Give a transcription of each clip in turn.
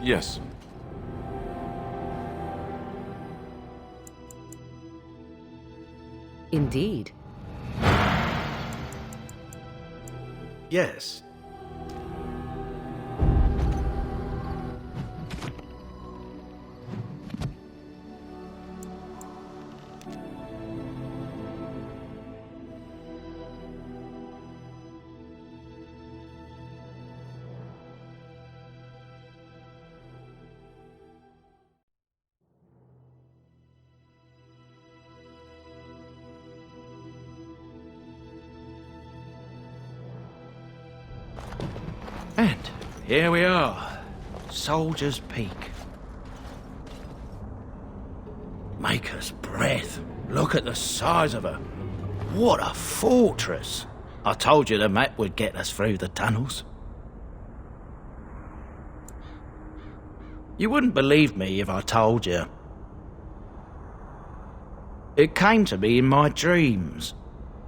Yes. Indeed. Yes. And here we are, Soldier's Peak. Maker's breath. Look at the size of her. What a fortress. I told you the map would get us through the tunnels. You wouldn't believe me if I told you. It came to me in my dreams.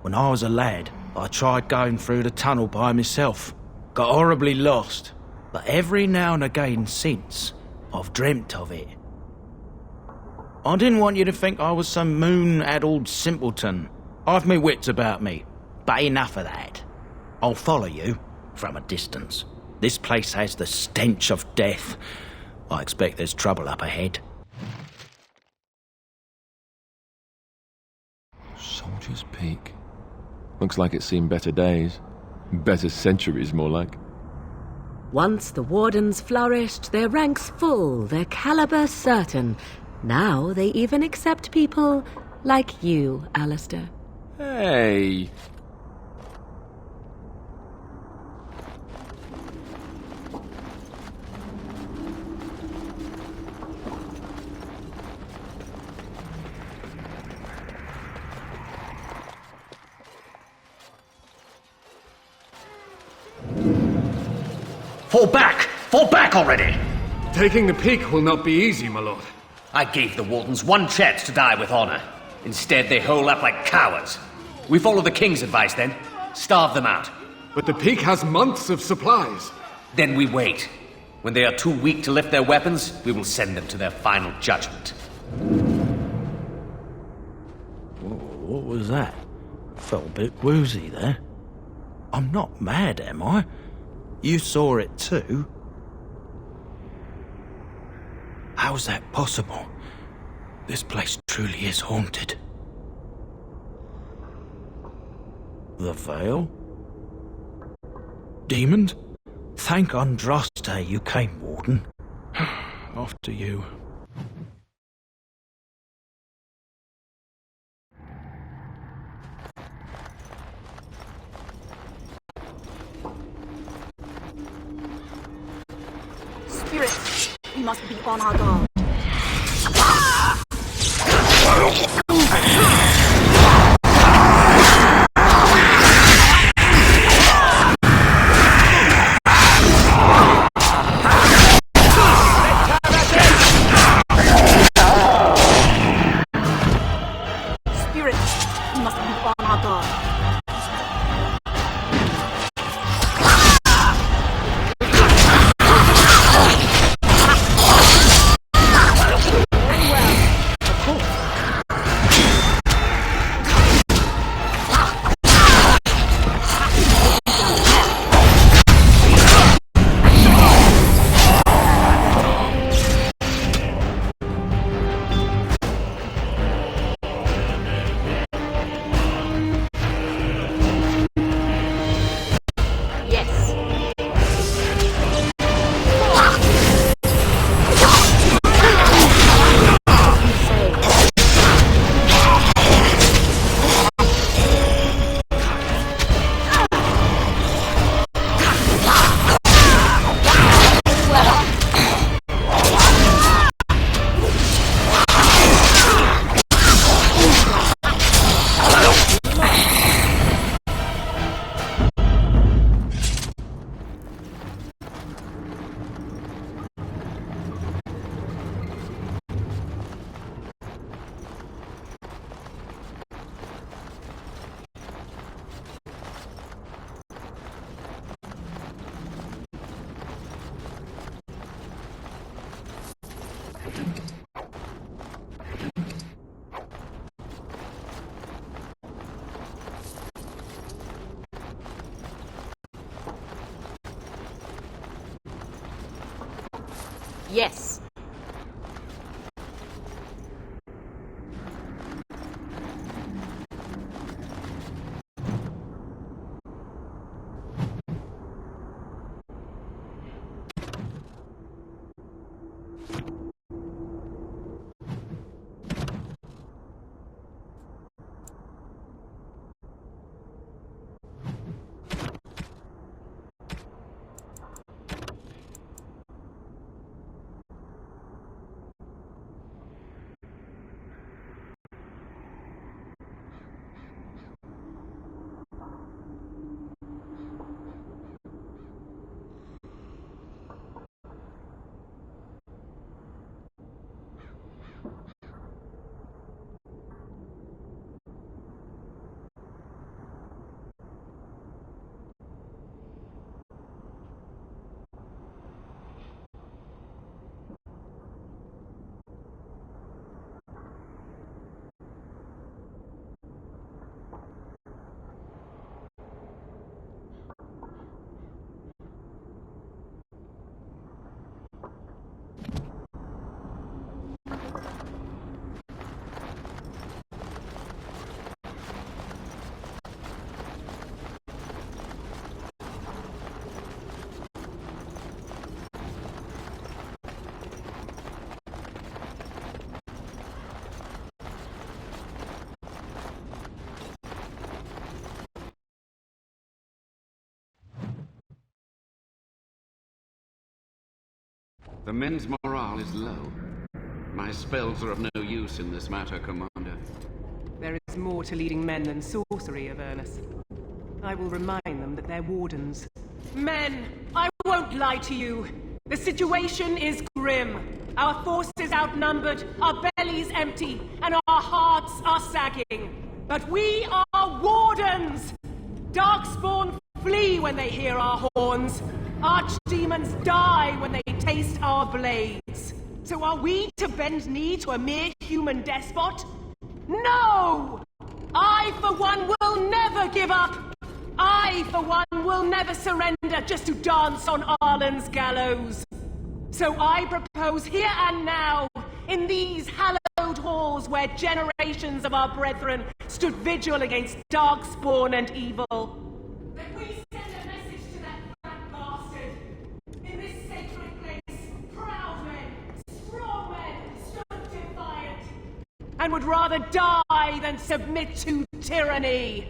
When I was a lad, I tried going through the tunnel by myself. Got horribly lost, but every now and again since, I've dreamt of it. I didn't want you to think I was some moon-addled simpleton. I've my wits about me, but enough of that. I'll follow you from a distance. This place has the stench of death. I expect there's trouble up ahead. Soldier's Peak. Looks like it's seen better days. Better centuries, more like. Once the wardens flourished, their ranks full, their caliber certain. Now they even accept people like you, Alistair. Hey! Fall back! Fall back already! Taking the peak will not be easy, my lord. I gave the Wardens one chance to die with honor. Instead, they hole up like cowards. We follow the King's advice, then. Starve them out. But the peak has months of supplies. Then we wait. When they are too weak to lift their weapons, we will send them to their final judgment. What was that? Felt a bit woozy there. I'm not mad, am I? You saw it too? How's that possible? This place truly is haunted. The Veil? Demons? Thank Andraste you came, Warden. After you. Spirit, we must be on our guard. Spirit, we must be on our guard. Yes. The men's morale is low. My spells are of no use in this matter, Commander. There is more to leading men than sorcery, Avernus. I will remind them that they're wardens. Men, I won't lie to you. The situation is grim. Our forces outnumbered, our bellies empty, and our hearts are sagging. But we are wardens! Darkspawn flee when they hear our horns. Archdemons die when they taste our blades. So are we to bend knee to a mere human despot? No! I, for one, will never give up! I, for one, will never surrender just to dance on Arlen's gallows. So I propose here and now, in these hallowed halls where generations of our brethren stood vigil against darkspawn and evil, that we send a message to that fat bastard. In this sacred place, proud men, strong men stood defiant, and would rather die than submit to tyranny.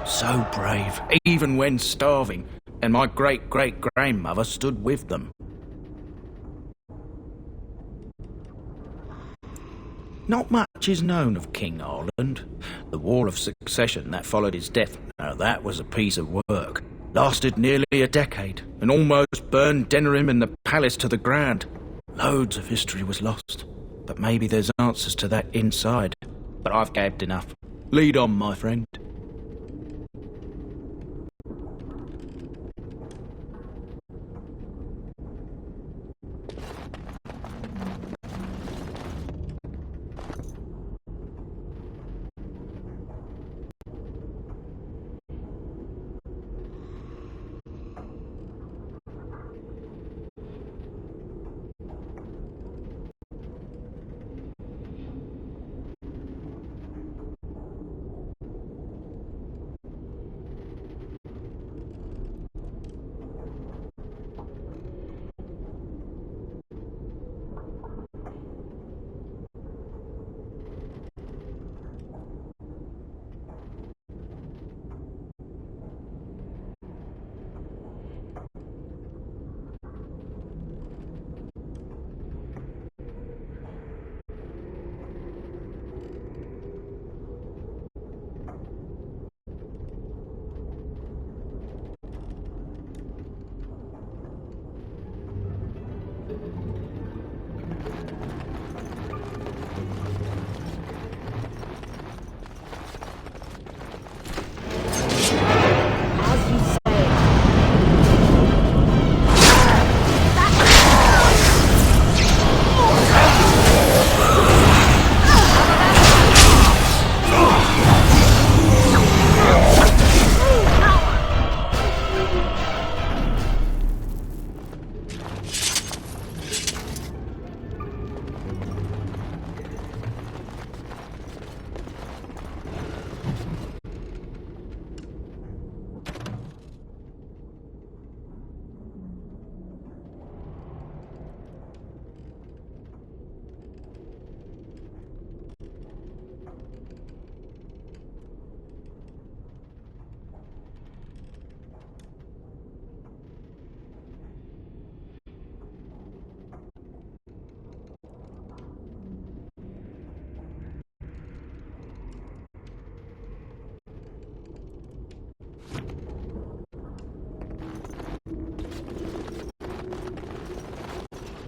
So brave, even when starving, and my great-great-grandmother stood with them. Not much is known of King Arland. The War of Succession that followed his death, now that was a piece of work. Lasted nearly a decade, and almost burned Denerim and the palace to the ground. Loads of history was lost, but maybe there's answers to that inside. But I've gabbed enough. Lead on, my friend.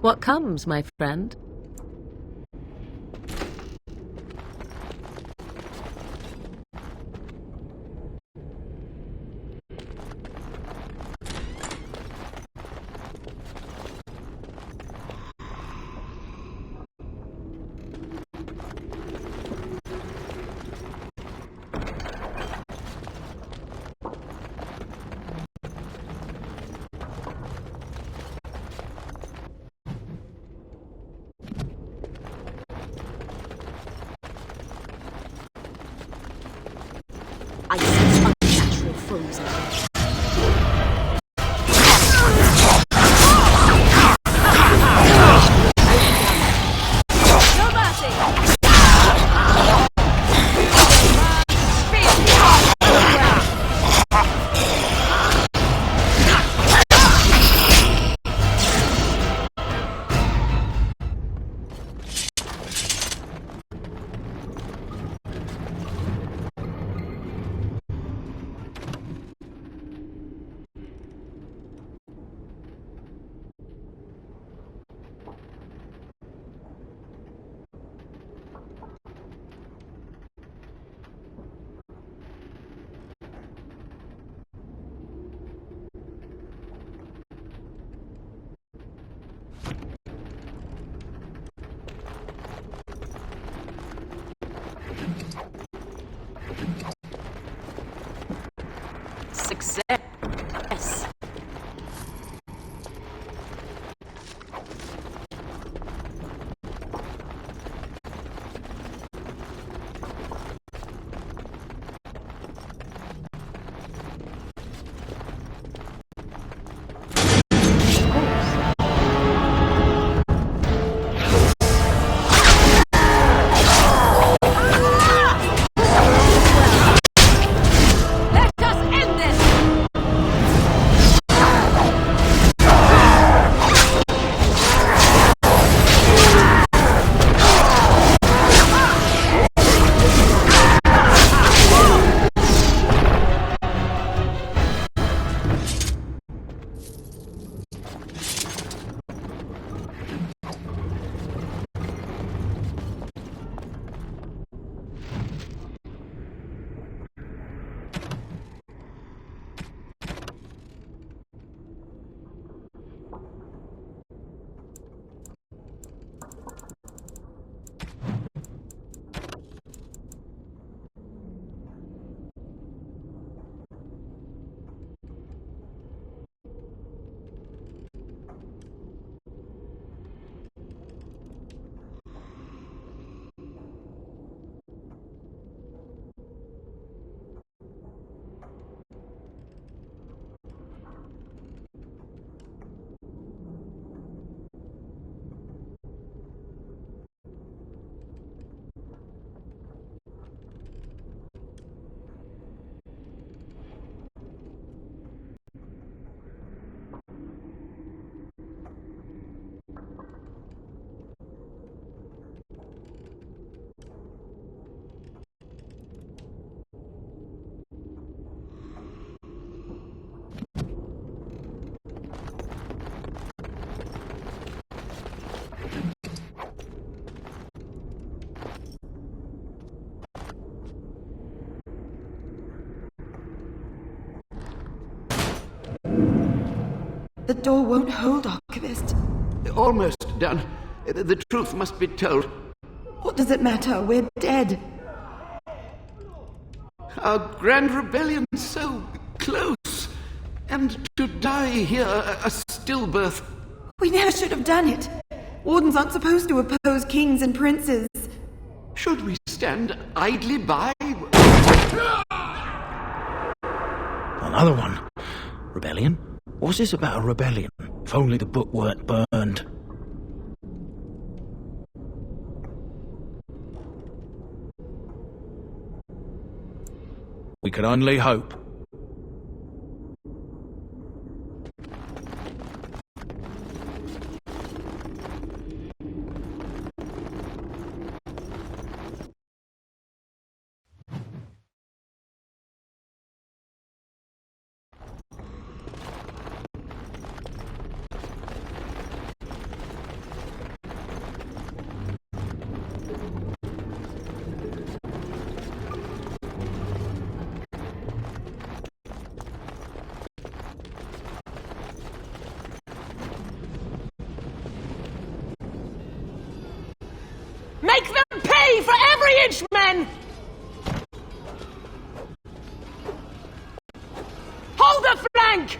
What comes, my friend? I sense unnatural foes ahead. No mercy! Success. The door won't hold, Archivist. Almost done. The truth must be told. What does it matter? We're dead. Our grand rebellion so close. And to die here, a stillbirth. We never should have done it. Wardens aren't supposed to oppose kings and princes. Should we stand idly by? Another one. Rebellion? What's this about a rebellion? If only the book weren't burned. We can only hope. Make them pay for every inch, men! Hold the flank!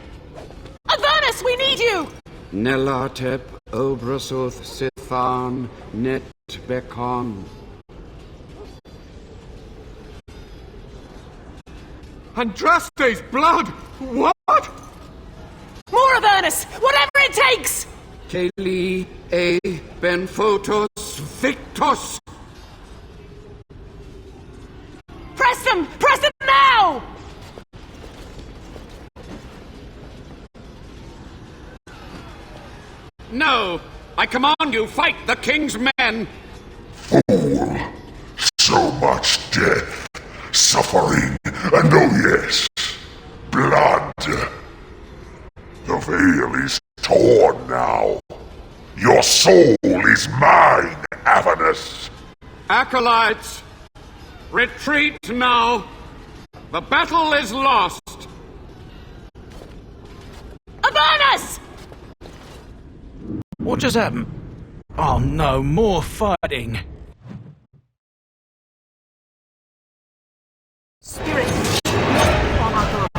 Avernus, we need you! Nelatep Obrasoth Sithan Net Bekon. Andraste's blood! What? More Avernus! Whatever it takes! Keli E Benfotos Victos. Press them! Press them now! No! I command you, fight the king's men! Fool! So much death, suffering, and oh yes, blood. The veil is torn now. Your soul is mine, Avernus. Acolytes, retreat now! The battle is lost! Avernus! What just happened? Oh no, more fighting. Spirit must be on our guard.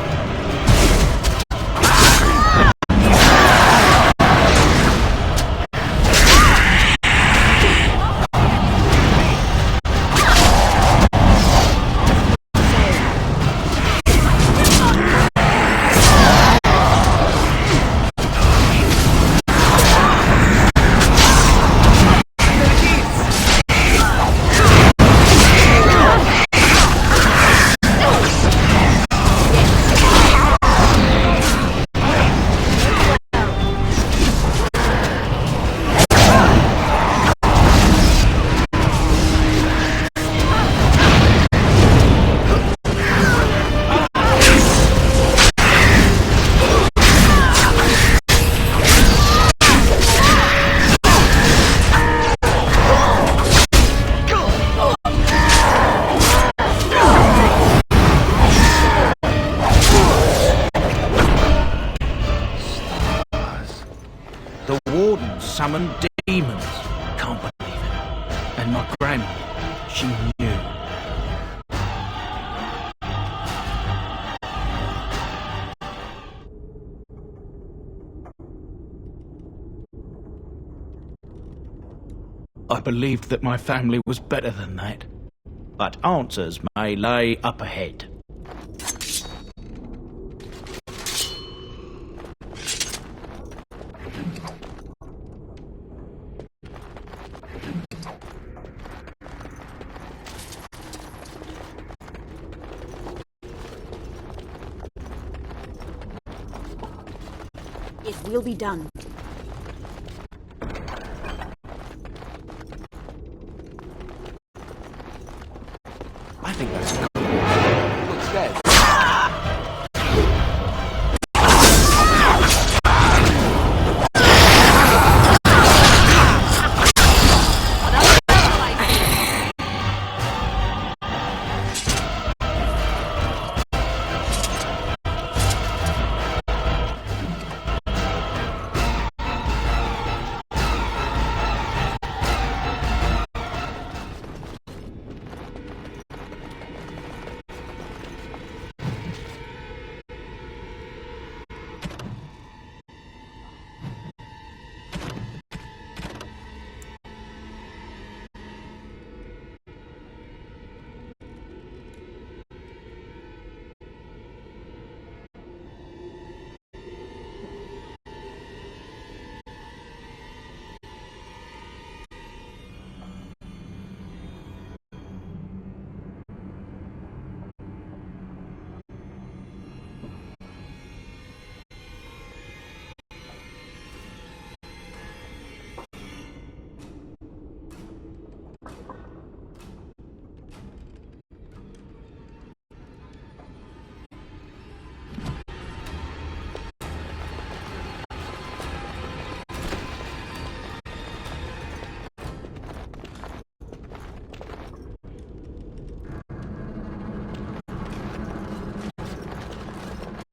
Summoned demons. Can't believe it. And my grandma, she knew. I believed that my family was better than that. But answers may lay up ahead. It will be done. I think that's cool. What's dead?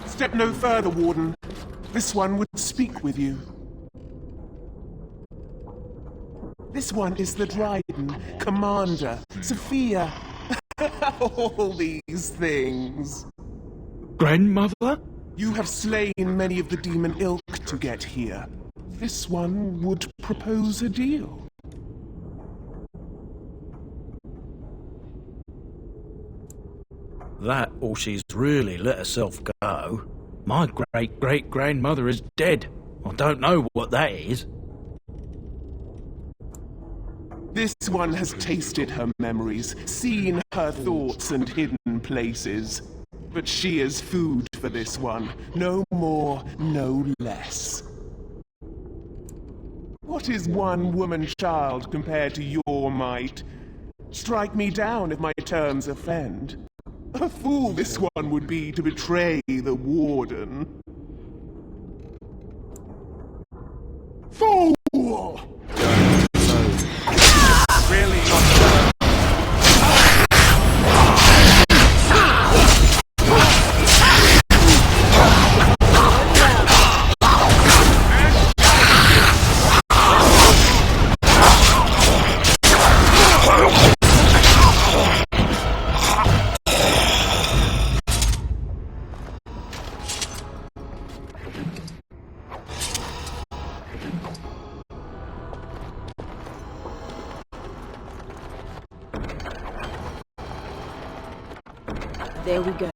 Step no further, Warden. This one would speak with you. This one is the Dryden, Commander, Sophia. All these things. Grandmother? You have slain many of the demon ilk to get here. This one would propose a deal. That, or she's really let herself go. My great-great-grandmother is dead. I don't know what that is. This one has tasted her memories, seen her thoughts and hidden places. But she is food for this one. No more, no less. What is one woman-child compared to your might? Strike me down if my terms offend. A fool this one would be to betray the Warden. Fool! Really not. There we go.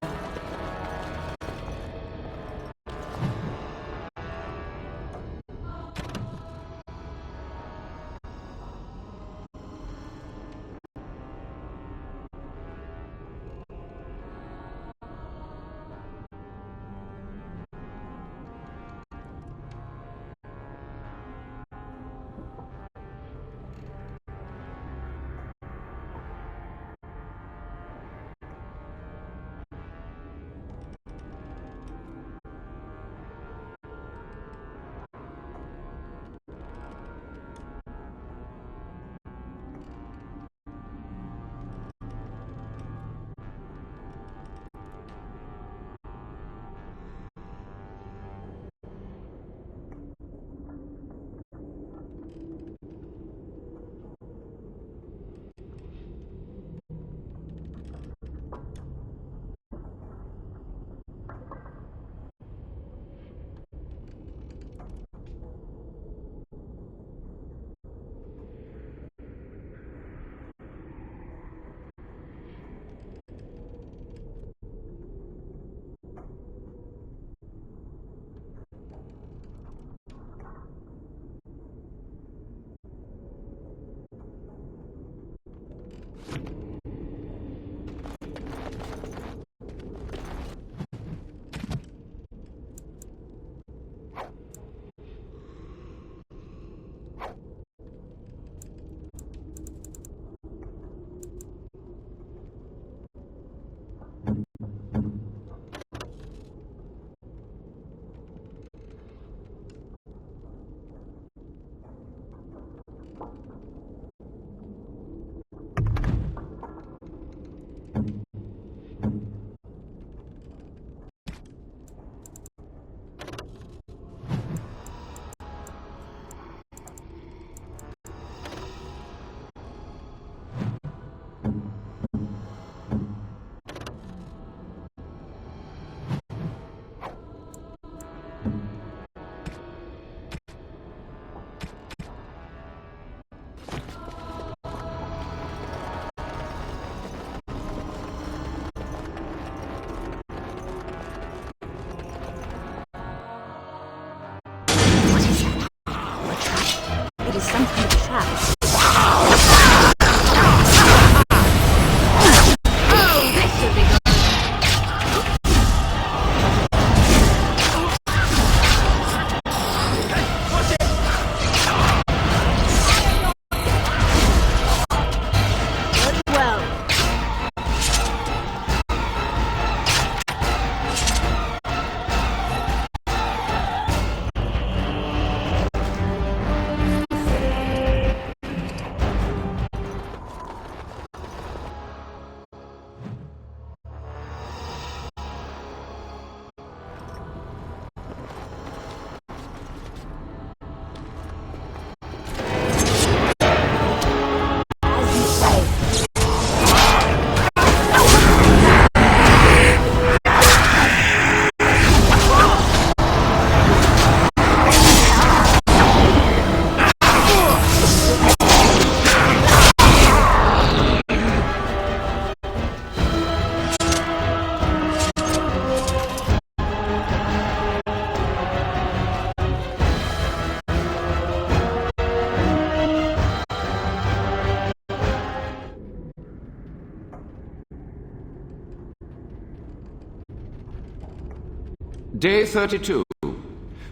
Day 32.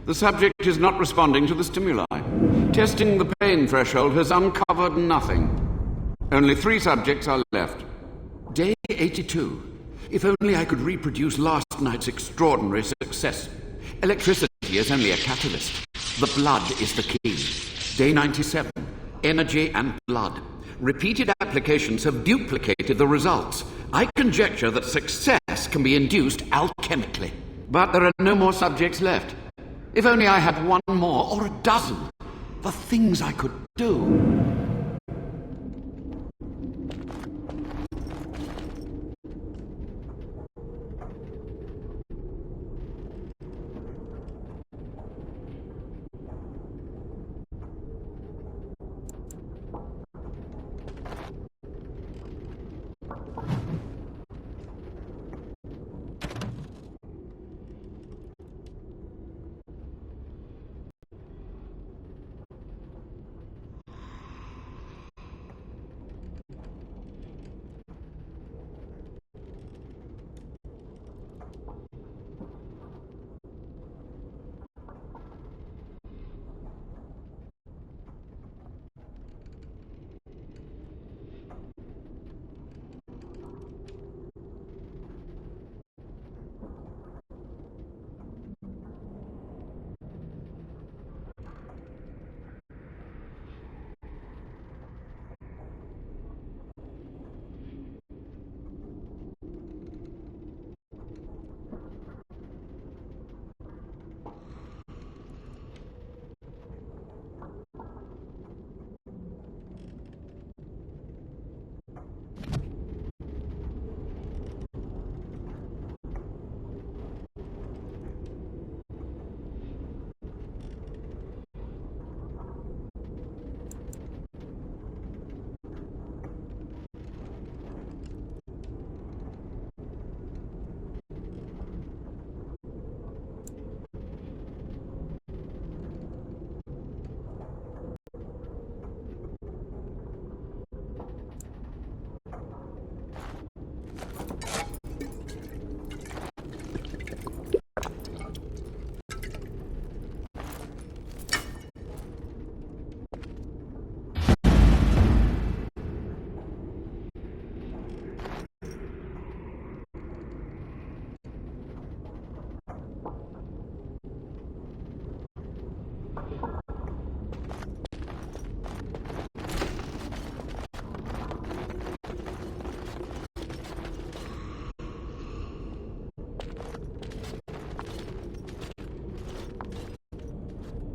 The subject is not responding to the stimuli. Testing the pain threshold has uncovered nothing. Only 3 subjects are left. Day 82. If only I could reproduce last night's extraordinary success. Electricity is only a catalyst. The blood is the key. Day 97. Energy and blood. Repeated applications have duplicated the results. I conjecture that success can be induced alchemically. But there are no more subjects left. If only I had 1 more, or a dozen. The things I could do.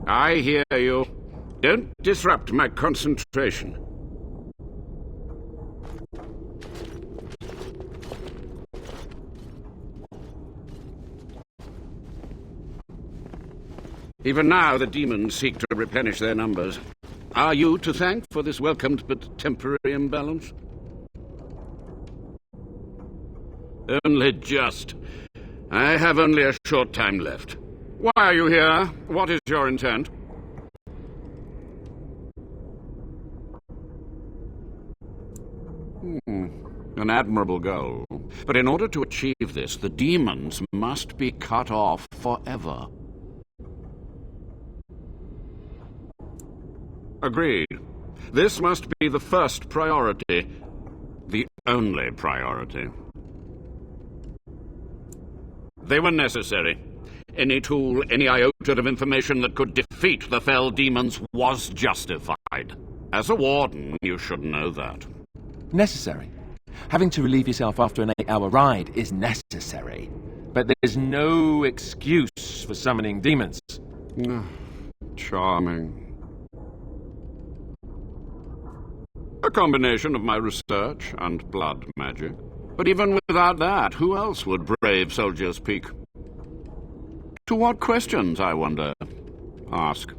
I hear you. Don't disrupt my concentration. Even now, the demons seek to replenish their numbers. Are you to thank for this welcomed but temporary imbalance? Only just. I have only a short time left. Why are you here? What is your intent? An admirable goal. But in order to achieve this, the demons must be cut off forever. Agreed. This must be the first priority. The only priority. They were necessary. Any tool, any iota of information that could defeat the fell demons was justified. As a warden, you should know that. Necessary. Having to relieve yourself after an 8-hour ride is necessary. But there's no excuse for summoning demons. Charming. A combination of my research and blood magic. But even without that, who else would brave Soldier's Peak? To what questions, I wonder? Ask.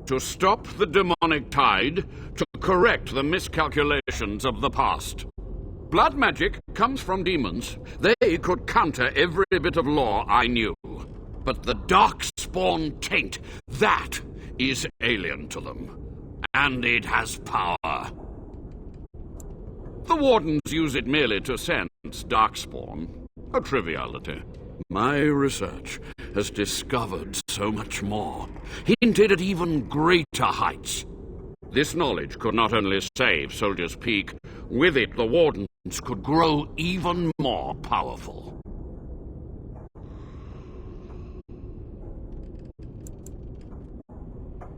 To stop the demonic tide, to correct the miscalculations of the past. Blood magic comes from demons. They could counter every bit of law I knew. But the darkspawn taint, that is alien to them. And it has power. The Wardens use it merely to sense darkspawn. A triviality. My research has discovered so much more, hinted at even greater heights. This knowledge could not only save Soldier's Peak, with it the Wardens could grow even more powerful.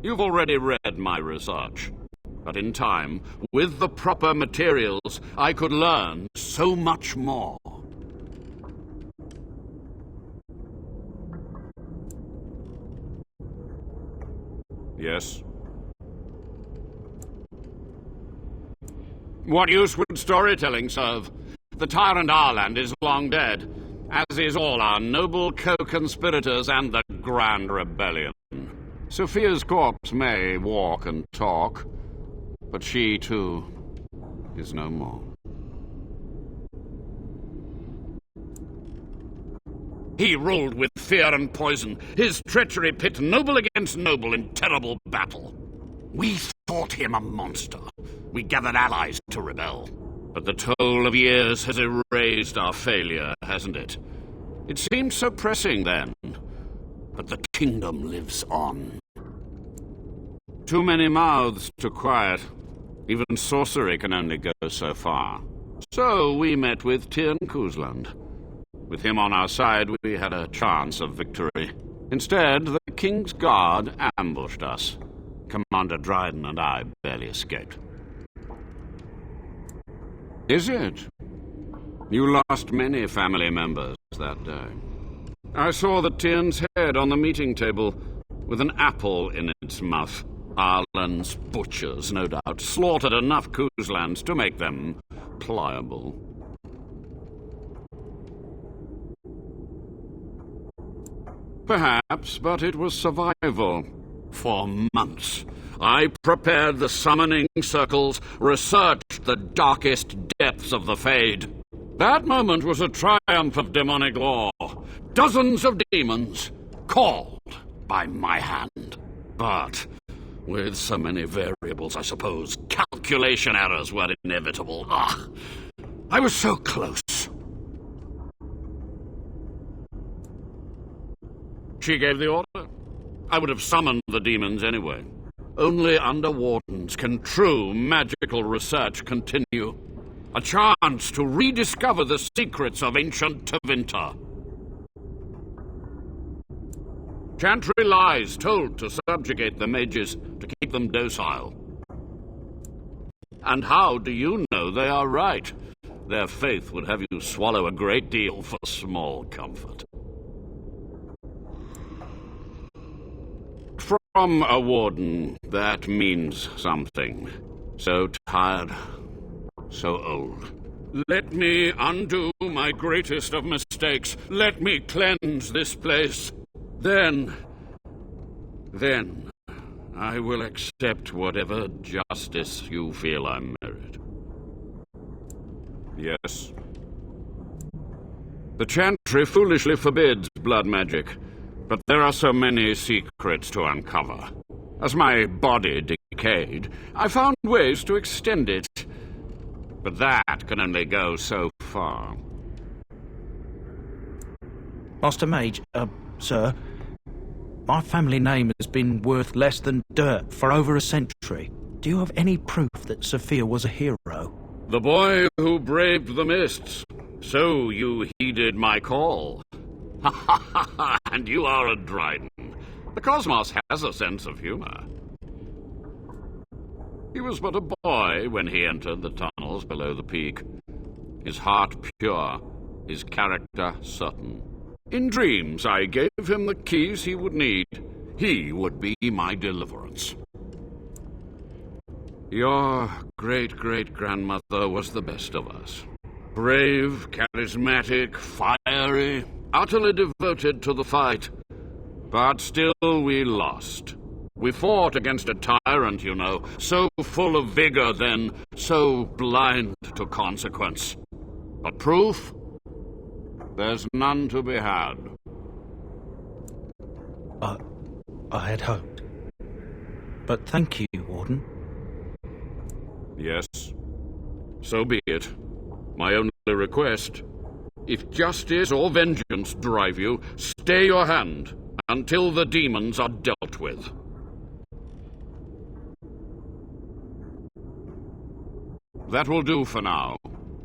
You've already read my research, but in time, with the proper materials, I could learn so much more. Yes? What use would storytelling serve? The tyrant Arland is long dead, as is all our noble co-conspirators and the Grand Rebellion. Sophia's corpse may walk and talk, but she, too, is no more. He ruled with fear and poison, his treachery pit noble against noble in terrible battle. We thought him a monster. We gathered allies to rebel. But the toll of years has erased our failure, hasn't it? It seemed so pressing then, but the kingdom lives on. Too many mouths to quiet. Even sorcery can only go so far. So we met with Cousland. With him on our side, we had a chance of victory. Instead, the King's Guard ambushed us. Commander Dryden and I barely escaped. Is it? You lost many family members that day. I saw the Tyrn's head on the meeting table, with an apple in its mouth. Arland's butchers, no doubt, slaughtered enough Couslands to make them pliable. Perhaps, but it was survival. For months, I prepared the summoning circles, researched the darkest depths of the Fade. That moment was a triumph of demonic law. Dozens of demons called by my hand. But with so many variables, I suppose, calculation errors were inevitable. I was so close. She gave the order. I would have summoned the demons anyway. Only under Wardens can true magical research continue. A chance to rediscover the secrets of ancient Tevinter. Chantry lies told to subjugate the mages, to keep them docile. And how do you know they are right? Their faith would have you swallow a great deal for small comfort. From a warden, that means something. So tired, so old. Let me undo my greatest of mistakes. Let me cleanse this place. Then I will accept whatever justice you feel I merit. Yes. The Chantry foolishly forbids blood magic. But there are so many secrets to uncover. As my body decayed, I found ways to extend it. But that can only go so far. Master Mage, sir, my family name has been worth less than dirt for over a century. Do you have any proof that Sophia was a hero? The boy who braved the mists. So you heeded my call. Ha ha ha ha! And you are a Dryden. The cosmos has a sense of humor. He was but a boy when he entered the tunnels below the peak. His heart pure, his character certain. In dreams I gave him the keys he would need. He would be my deliverance. Your great-great-grandmother was the best of us. Brave, charismatic, fiery, utterly devoted to the fight. But still we lost. We fought against a tyrant, you know, so full of vigor then, so blind to consequence. But proof? There's none to be had. I had hoped. But thank you, Warden. Yes, so be it. My only request, If justice or vengeance drive you, stay your hand until the demons are dealt with. That will do for now.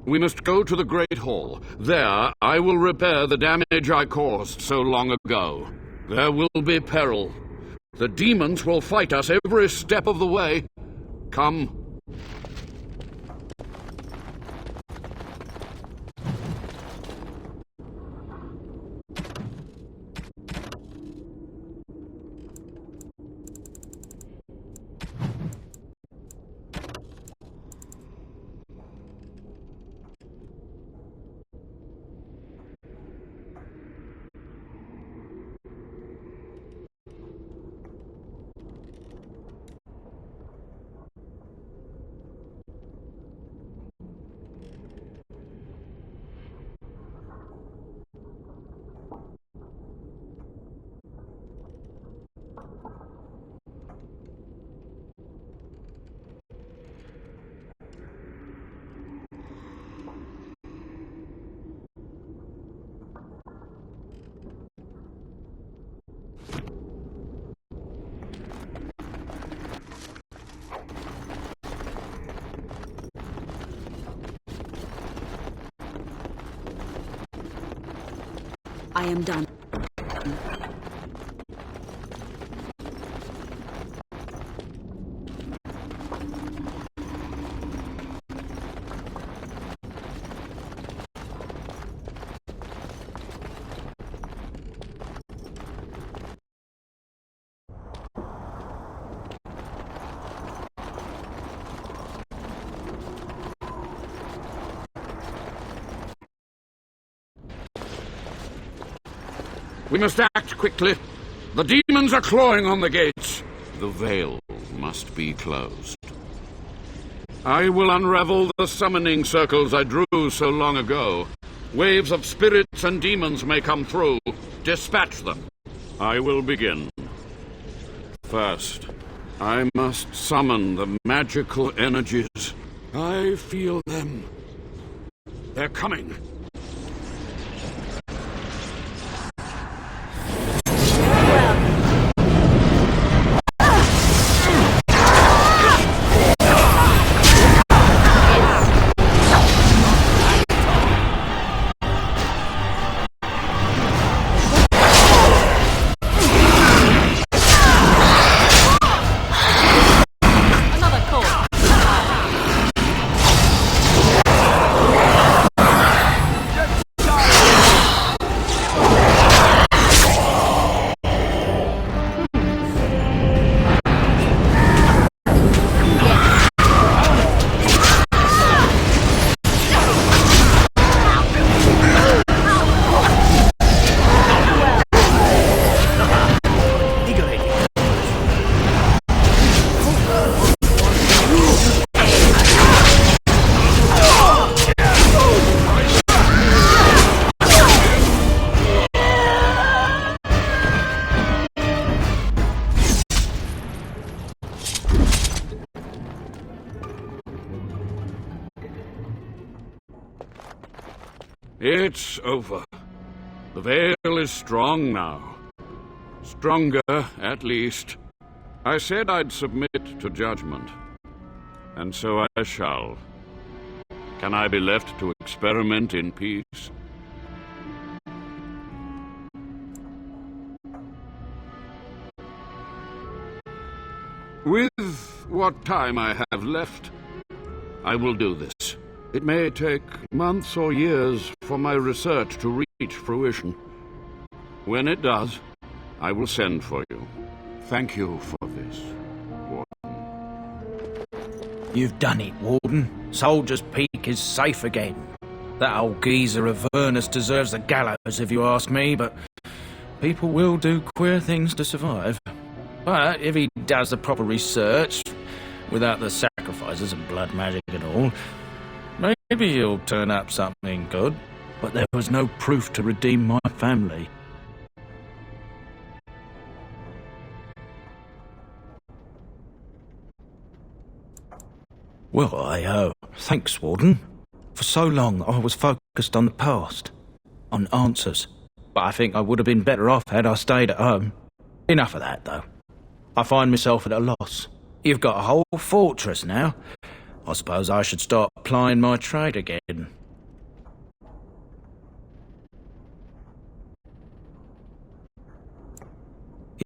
We must go to the Great Hall. There, I will repair the damage I caused so long ago. There will be peril. The demons will fight us every step of the way. Come. I am done. We must act quickly. The demons are clawing on the gates. The veil must be closed. I will unravel the summoning circles I drew so long ago. Waves of spirits and demons may come through. Dispatch them. I will begin. First, I must summon the magical energies. I feel them. They're coming. It's over. The veil is strong now. Stronger, at least. I said I'd submit to judgment. And so I shall. Can I be left to experiment in peace? With what time I have left, I will do this. It may take months or years for my research to reach fruition. When it does, I will send for you. Thank you for this, Warden. You've done it, Warden. Soldier's Peak is safe again. That old geezer of Avernus deserves the gallows, if you ask me, but people will do queer things to survive. But if he does the proper research, without the sacrifices and blood magic and all, maybe he'll turn up something good. But there was no proof to redeem my family. Well, thanks, Warden. For so long I was focused on the past. on answers. But I think I would have been better off had I stayed at home. Enough of that, though. I find myself at a loss. You've got a whole fortress now. I suppose I should start plying my trade again.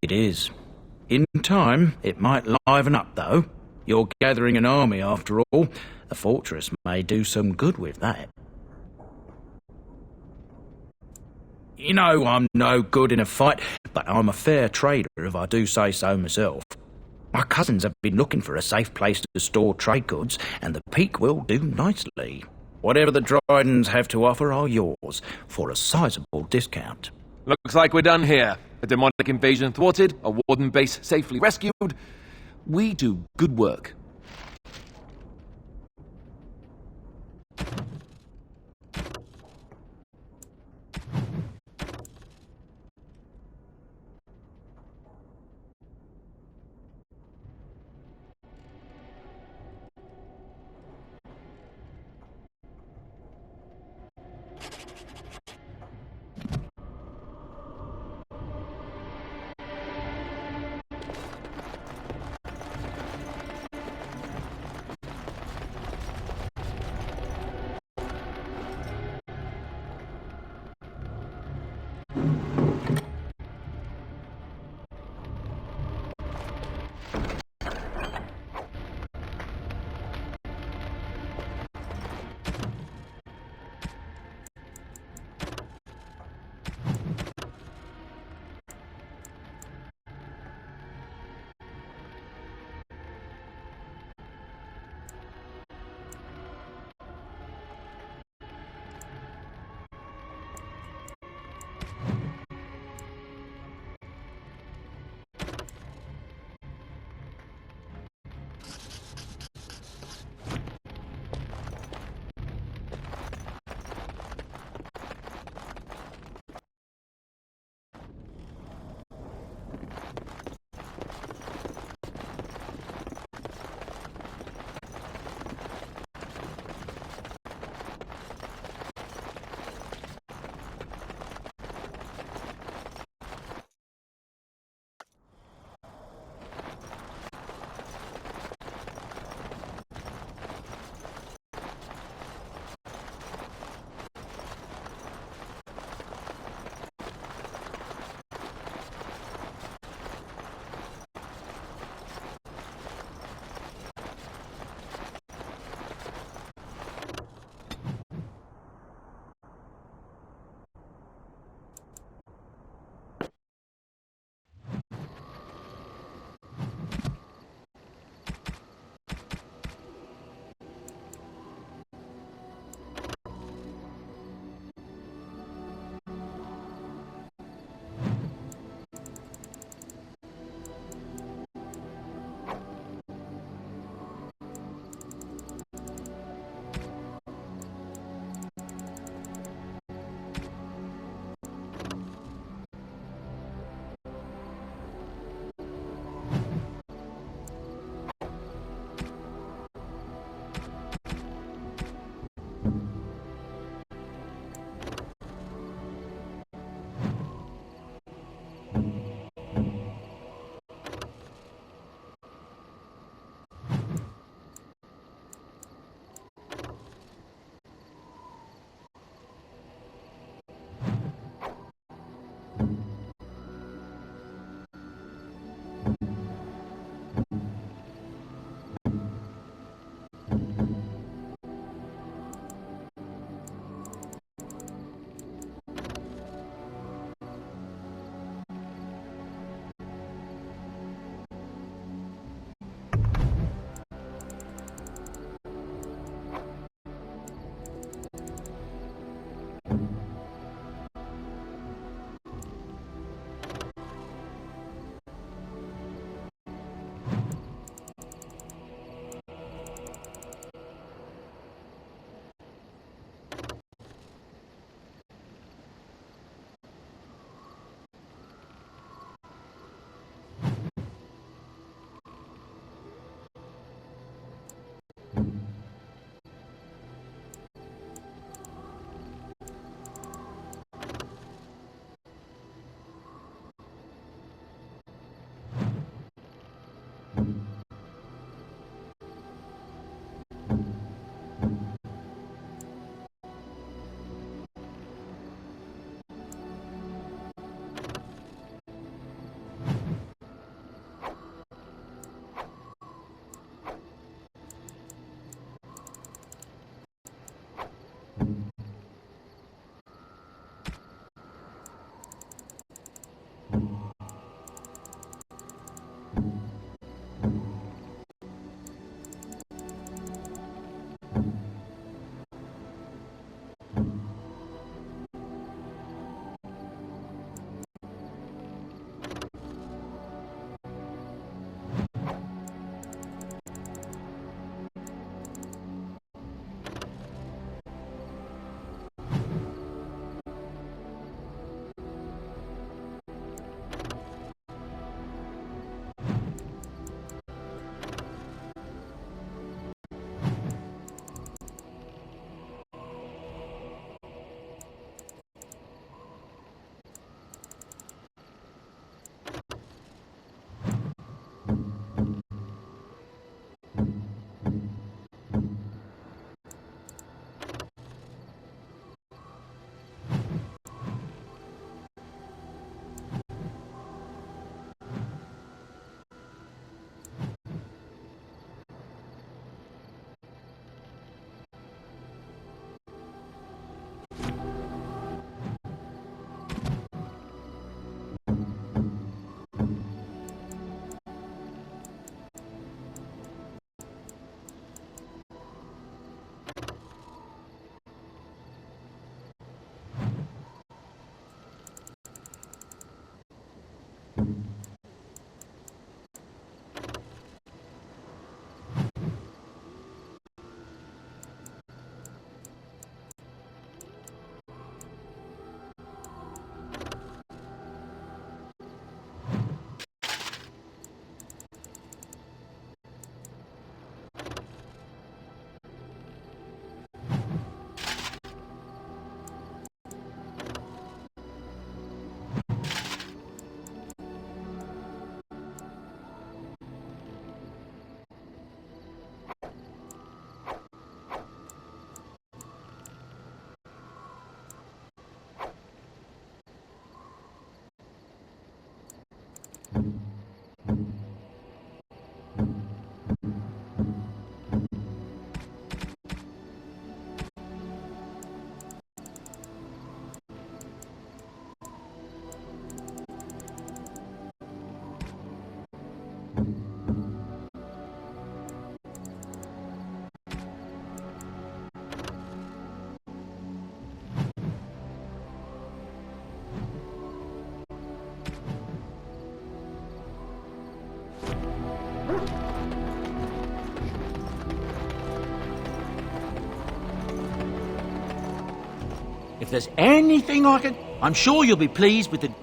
It is. In time, it might liven up, though. You're gathering an army, after all. A fortress may do some good with that. You know I'm no good in a fight, but I'm a fair trader if I do say so myself. My cousins have been looking for a safe place to store trade goods, and the Peak will do nicely. Whatever the Drydens have to offer are yours, for a sizable discount. Looks like we're done here. A demonic invasion thwarted, a warden base safely rescued. We do good work. If there's anything I can... I'm sure you'll be pleased with the...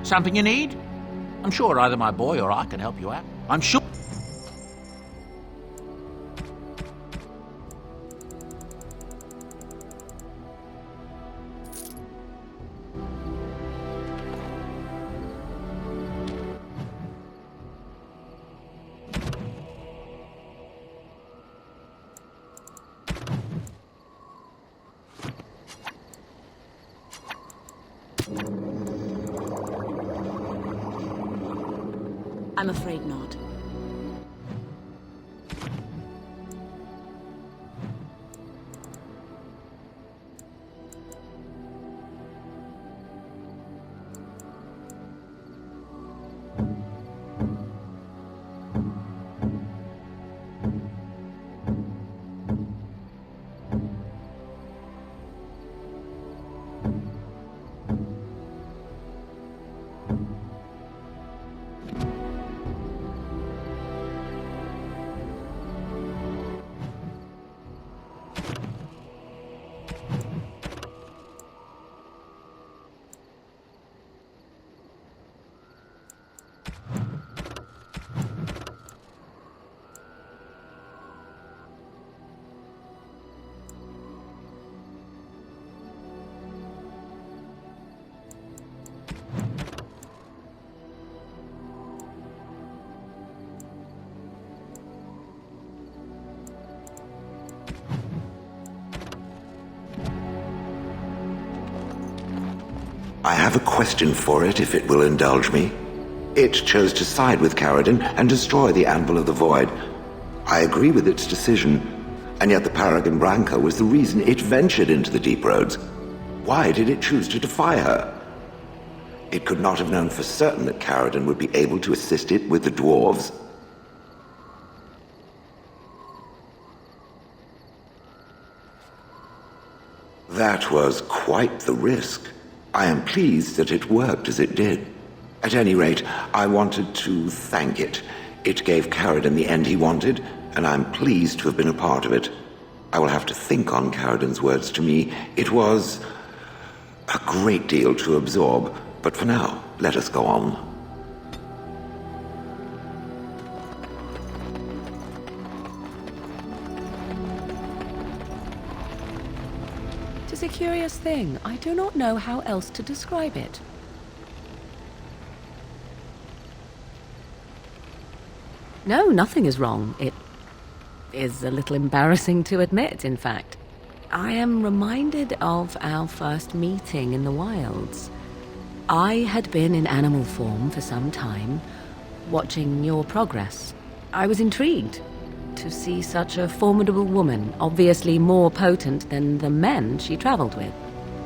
Something you need? I'm sure either my boy or I can help you out. I'm sure... I'm afraid not. I have a question for it, if it will indulge me. It chose to side with Caradon and destroy the Anvil of the Void. I agree with its decision, and yet the Paragon Branca was the reason it ventured into the Deep Roads. Why did it choose to defy her? It could not have known for certain that Caradon would be able to assist it with the dwarves. That was quite the risk. I am pleased that it worked as it did. At any rate, I wanted to thank it. It gave Caradon the end he wanted, and I'm pleased to have been a part of it. I will have to think on Caradon's words to me. It was a great deal to absorb, but for now, let us go on. It is a curious thing. I do not know how else to describe it. No, nothing is wrong. It is a little embarrassing to admit, in fact. I am reminded of our first meeting in the wilds. I had been in animal form for some time, watching your progress. I was intrigued to see such a formidable woman, obviously more potent than the men she traveled with.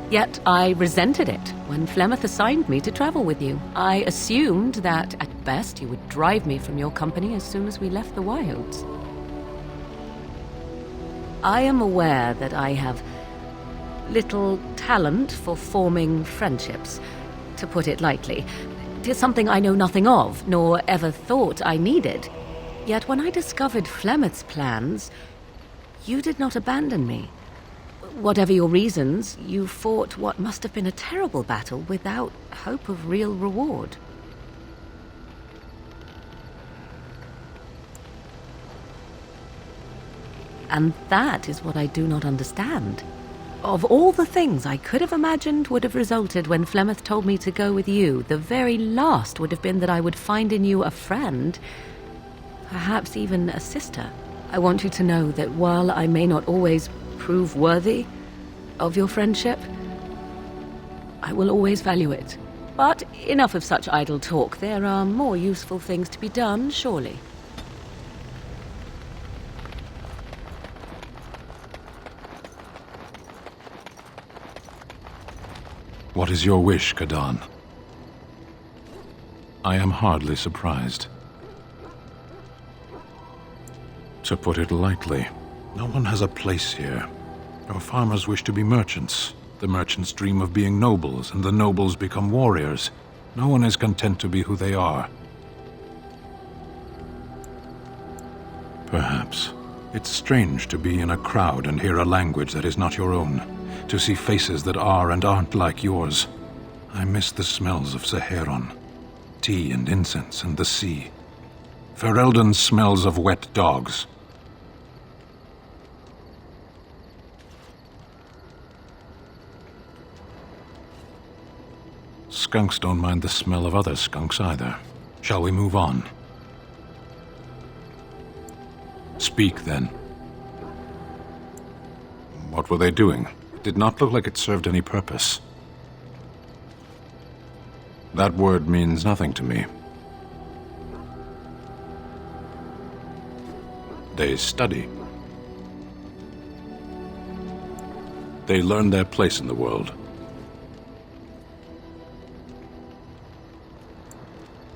Yet I resented it when Flemeth assigned me to travel with you. I assumed that, at best, you would drive me from your company as soon as we left the wilds. I am aware that I have little talent for forming friendships, to put it lightly. 'Tis something I know nothing of, nor ever thought I needed. Yet when I discovered Flemeth's plans, you did not abandon me. Whatever your reasons, you fought what must have been a terrible battle without hope of real reward. And that is what I do not understand. Of all the things I could have imagined would have resulted when Flemeth told me to go with you, the very last would have been that I would find in you a friend, perhaps even a sister. I want you to know that while I may not always prove worthy of your friendship, I will always value it. But enough of such idle talk. There are more useful things to be done, surely. What is your wish, Kadan? I am hardly surprised. To put it lightly, no one has a place here. Our farmers wish to be merchants. The merchants dream of being nobles, and the nobles become warriors. No one is content to be who they are. Perhaps. It's strange to be in a crowd and hear a language that is not your own. To see faces that are and aren't like yours. I miss the smells of Saharon. Tea and incense and the sea. Ferelden smells of wet dogs. Skunks don't mind the smell of other skunks either. Shall we move on? Speak, then. What were they doing? It did not look like it served any purpose. That word means nothing to me. They study. They learn their place in the world.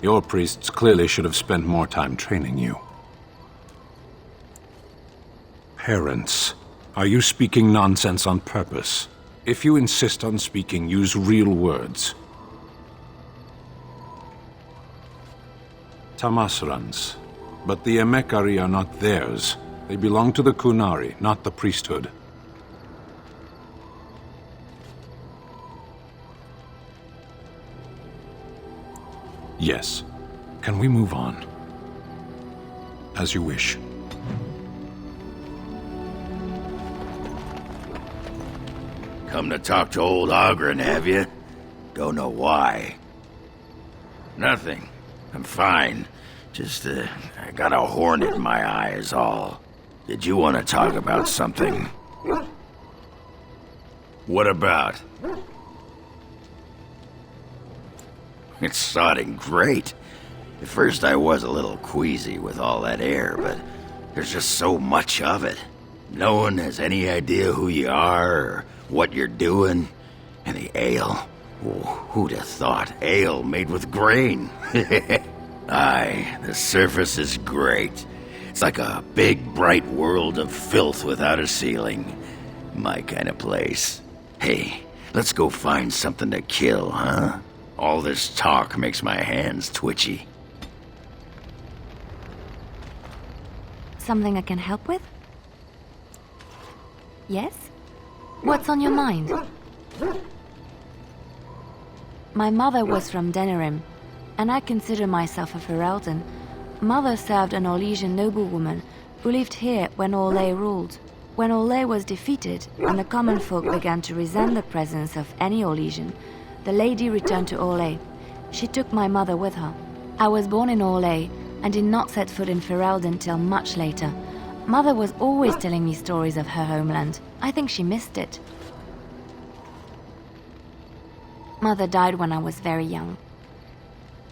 Your priests clearly should have spent more time training you. Parents, are you speaking nonsense on purpose? If you insist on speaking, use real words. Tamasrans, but the Emekari are not theirs. They belong to the Kunari, not the priesthood. Yes. Can we move on? As you wish. Come to talk to old Ogren, have you? Don't know why. Nothing. I'm fine. Just, I got a hornet in my eye is all. Did you want to talk about something? What about? It's sodding great. At first I was a little queasy with all that air, but there's just so much of it. No one has any idea who you are or what you're doing. And the ale. Oh, who'd have thought? Ale made with grain. Aye, the surface is great. It's like a big, bright world of filth without a ceiling. My kind of place. Hey, let's go find something to kill, huh? All this talk makes my hands twitchy. Something I can help with? Yes? What's on your mind? My mother was from Denerim, and I consider myself a Ferelden. Mother served an Orlesian noblewoman who lived here when Orlais ruled. When Orlais was defeated, and the common folk began to resent the presence of any Orlesian, the lady returned to Orlais. She took my mother with her. I was born in Orlais, and did not set foot in Ferelden till much later. Mother was always telling me stories of her homeland. I think she missed it. Mother died when I was very young.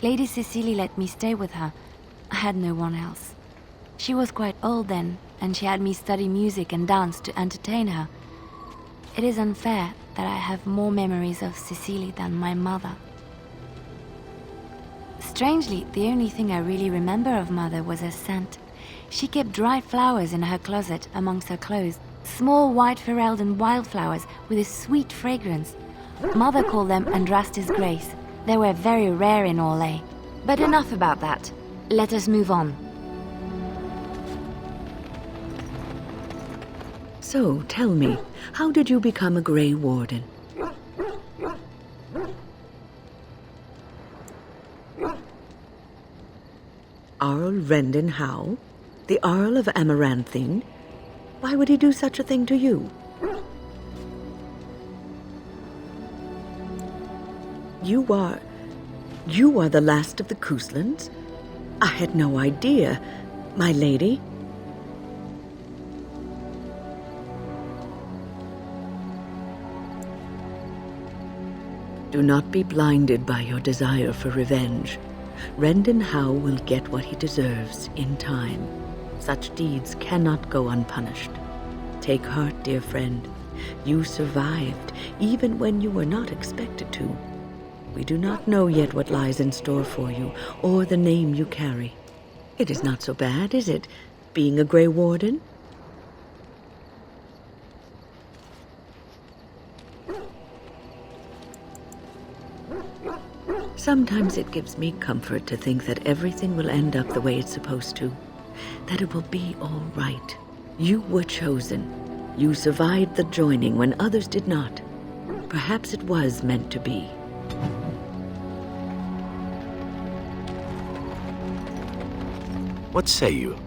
Lady Cecily let me stay with her. I had no one else. She was quite old then, and she had me study music and dance to entertain her. It is unfair that I have more memories of Cecily than my mother. Strangely, the only thing I really remember of Mother was her scent. She kept dried flowers in her closet amongst her clothes, small white Ferelden wildflowers with a sweet fragrance. Mother called them Andrastis Grace. They were very rare in Orlais. But enough about that. Let us move on. So, tell me, how did you become a Grey Warden? Arl Rendon Howe? The Earl of Amaranthine? Why would he do such a thing to you? You are the last of the Couslands? I had no idea, my lady. Do not be blinded by your desire for revenge. Rendon Howe will get what he deserves in time. Such deeds cannot go unpunished. Take heart, dear friend. You survived, even when you were not expected to. We do not know yet what lies in store for you, or the name you carry. It is not so bad, is it, being a Grey Warden? Sometimes it gives me comfort to think that everything will end up the way it's supposed to. That it will be all right. You were chosen. You survived the joining when others did not. Perhaps it was meant to be. What say you?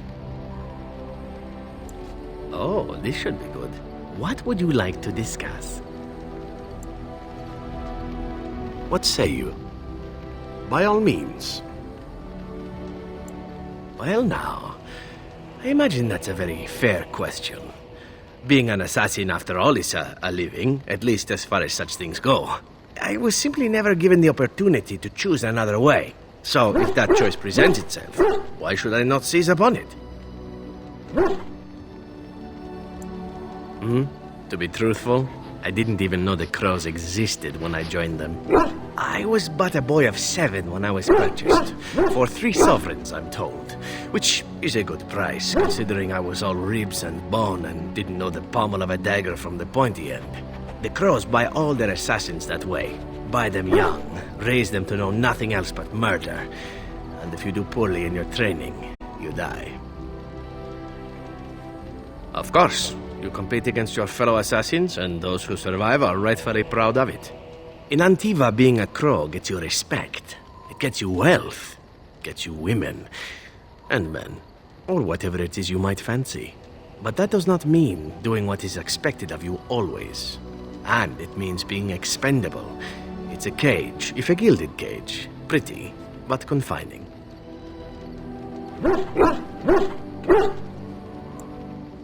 Oh, this should be good. What would you like to discuss? What say you? By all means. Well now, I imagine that's a very fair question. Being an assassin, after all, is a living, at least as far as such things go. I was simply never given the opportunity to choose another way. So, if that choice presents itself, why should I not seize upon it? To be truthful, I didn't even know the crows existed when I joined them. I was but a boy of 7 when I was purchased, for 3 sovereigns, I'm told, which is a good price, considering I was all ribs and bone and didn't know the pommel of a dagger from the pointy end. The crows buy all their assassins that way. Buy them young, raise them to know nothing else but murder, and if you do poorly in your training, you die. Of course, you compete against your fellow assassins, and those who survive are rightfully proud of it. In Antiva, being a crow gets you respect. It gets you wealth, gets you women, and men, or whatever it is you might fancy. But that does not mean doing what is expected of you always. And it means being expendable. It's a cage, if a gilded cage. Pretty, but confining.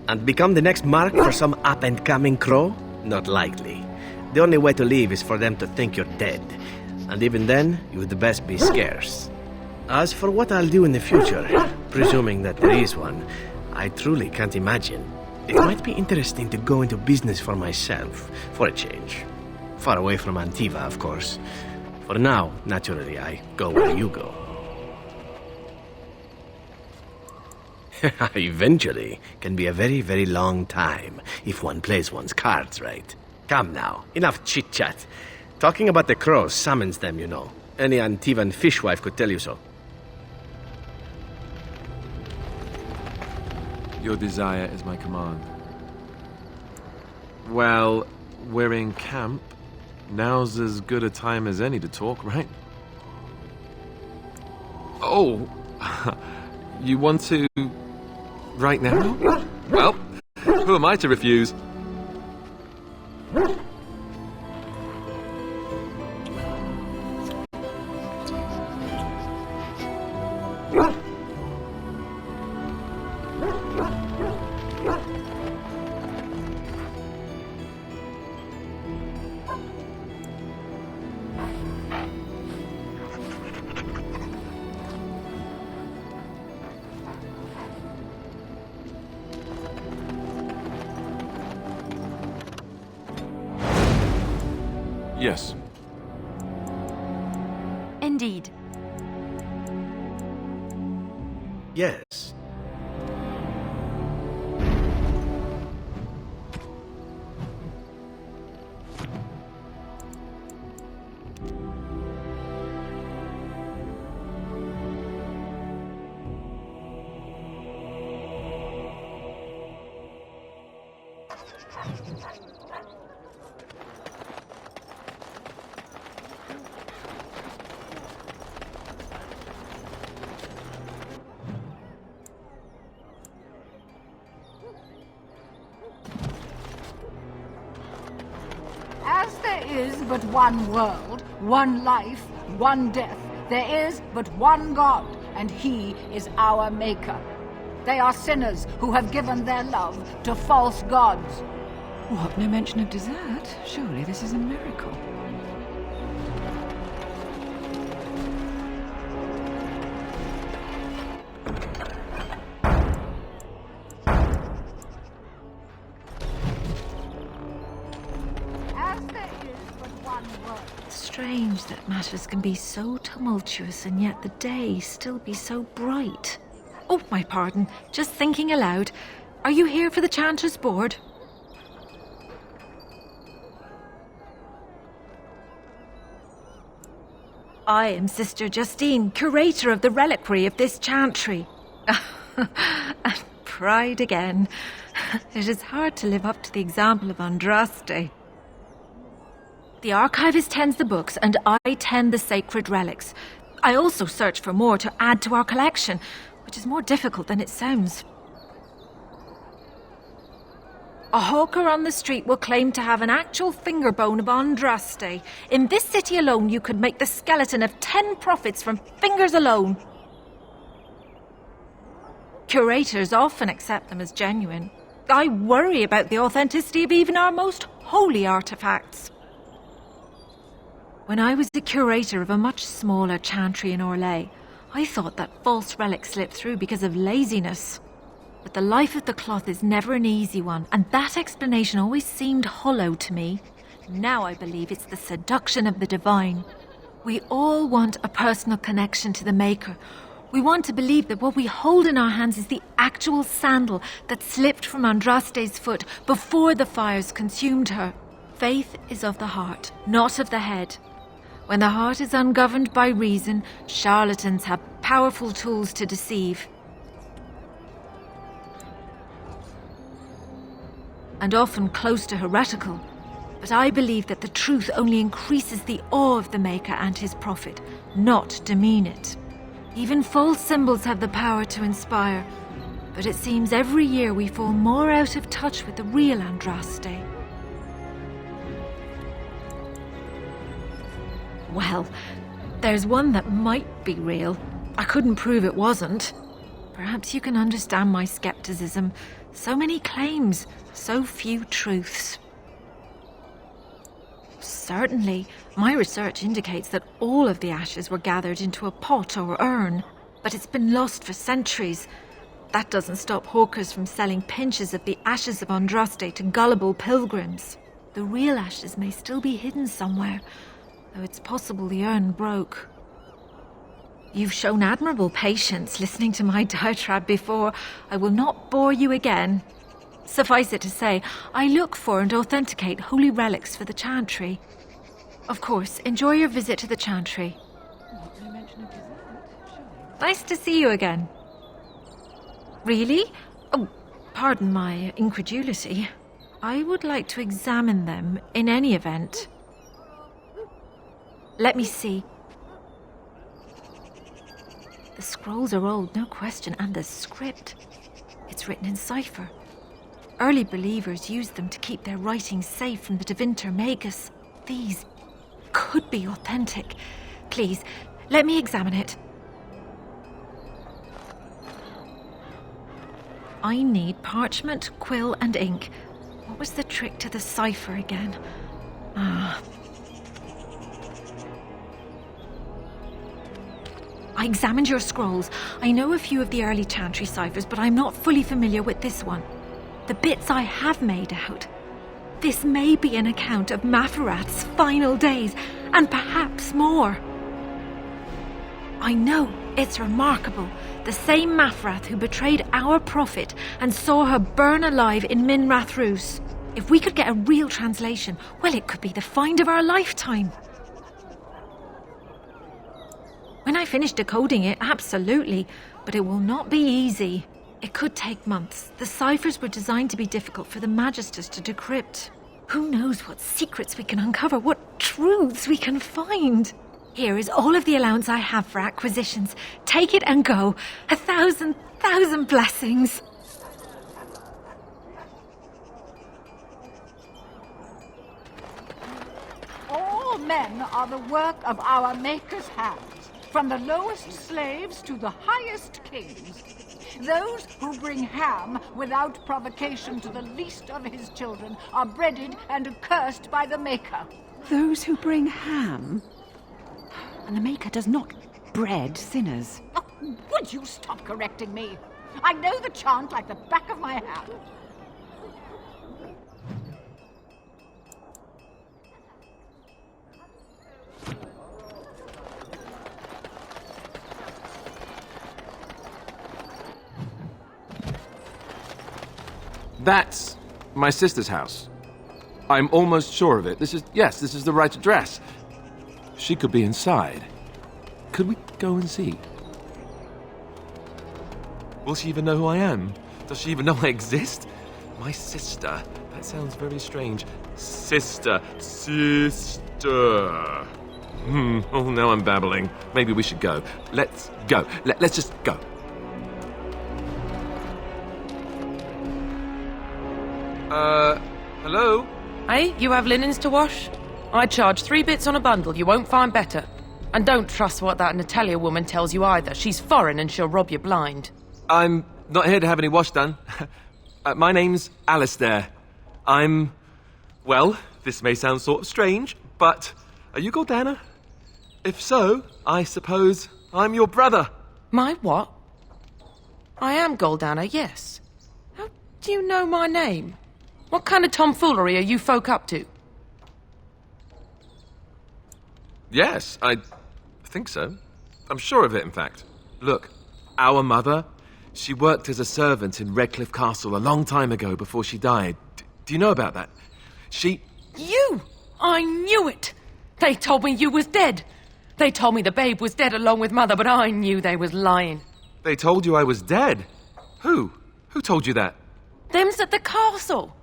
And become the next mark for some up-and-coming crow? Not likely. The only way to leave is for them to think you're dead. And even then, you'd best be scarce. As for what I'll do in the future, presuming that there is one, I truly can't imagine. It might be interesting to go into business for myself, for a change. Far away from Antiva, of course. For now, naturally, I go where you go. Eventually can be a very, very long time, if one plays one's cards right. Come now, enough chit-chat. Talking about the crows summons them, you know. Any Antivan fishwife could tell you so. Your desire is my command. Well, we're in camp. Now's as good a time as any to talk, right? Oh, you want to... right now? Well, who am I to refuse? Yes. Indeed. Yes. As there is but one world, one life, one death, there is but one God, and He is our Maker. They are sinners who have given their love to false gods. What? No mention of dessert? Surely this is a miracle. As there is but one world. Strange that matters can be so tumultuous and yet the day still be so bright. Oh, my pardon. Just thinking aloud. Are you here for the Chanter's Board? I am Sister Justine, curator of the reliquary of this chantry. And pride again. It is hard to live up to the example of Andraste. The archivist tends the books, and I tend the sacred relics. I also search for more to add to our collection, which is more difficult than it sounds. A hawker on the street will claim to have an actual finger bone of Andraste. In this city alone, you could make the skeleton of 10 prophets from fingers alone. Curators often accept them as genuine. I worry about the authenticity of even our most holy artifacts. When I was the curator of a much smaller chantry in Orlais, I thought that false relics slipped through because of laziness. But the life of the cloth is never an easy one, and that explanation always seemed hollow to me. Now I believe it's the seduction of the divine. We all want a personal connection to the Maker. We want to believe that what we hold in our hands is the actual sandal that slipped from Andraste's foot before the fires consumed her. Faith is of the heart, not of the head. When the heart is ungoverned by reason, charlatans have powerful tools to deceive. And often close to heretical. But I believe that the truth only increases the awe of the Maker and his prophet, not demean it. Even false symbols have the power to inspire, but it seems every year we fall more out of touch with the real Andraste. Well, there's one that might be real. I couldn't prove it wasn't. Perhaps you can understand my skepticism. So many claims, so few truths. Certainly, my research indicates that all of the ashes were gathered into a pot or urn, but it's been lost for centuries. That doesn't stop hawkers from selling pinches of the ashes of Andraste to gullible pilgrims. The real ashes may still be hidden somewhere, though it's possible the urn broke. You've shown admirable patience listening to my diatribe before. I will not bore you again. Suffice it to say, I look for and authenticate holy relics for the chantry. Of course, enjoy your visit to the chantry. Nice to see you again. Really? Oh, pardon my incredulity. I would like to examine them in any event. Let me see. The scrolls are old, no question, and the script. It's written in cipher. Early believers used them to keep their writings safe from the Divinter Magus. These could be authentic. Please, let me examine it. I need parchment, quill, and ink. What was the trick to the cipher again? I examined your scrolls. I know a few of the early chantry ciphers, but I'm not fully familiar with this one. The bits I have made out. This may be an account of Maferath's final days, and perhaps more. I know, it's remarkable. The same Maferath who betrayed our prophet and saw her burn alive in Minrath Rouge. If we could get a real translation, well, it could be the find of our lifetime. When I finish decoding it, absolutely, but it will not be easy. It could take months. The ciphers were designed to be difficult for the Magisters to decrypt. Who knows what secrets we can uncover, what truths we can find. Here is all of the allowance I have for acquisitions. Take it and go. 1,000 blessings. All men are the work of our Maker's hands, from the lowest slaves to the highest kings. Those who bring ham without provocation to the least of his children are breaded and accursed by the Maker. Those who bring ham? And the Maker does not bread sinners. Oh, would you stop correcting me? I know the chant like the back of my hand. That's my sister's house. I'm almost sure of it. This is the right address. She could be inside. Could we go and see? Will she even know who I am? Does she even know I exist? My sister. That sounds very strange. Sister. Oh, now I'm babbling. Maybe we should go. Let's go. Let's just go. Hello? Hey, you have linens to wash? I charge 3 bits on a bundle. You won't find better. And don't trust what that Natalia woman tells you either. She's foreign and she'll rob you blind. I'm not here to have any wash done. My name's Alistair. Well, this may sound sort of strange, but are you Goldana? If so, I suppose I'm your brother. My what? I am Goldana, yes. How do you know my name? What kind of tomfoolery are you folk up to? Yes, I think so. I'm sure of it, in fact. Look, our mother, she worked as a servant in Redcliffe Castle a long time ago before she died. Do you know about that? You! I knew it! They told me you was dead. They told me the babe was dead along with mother, but I knew they was lying. They told you I was dead? Who? Who told you that? Them's at the castle.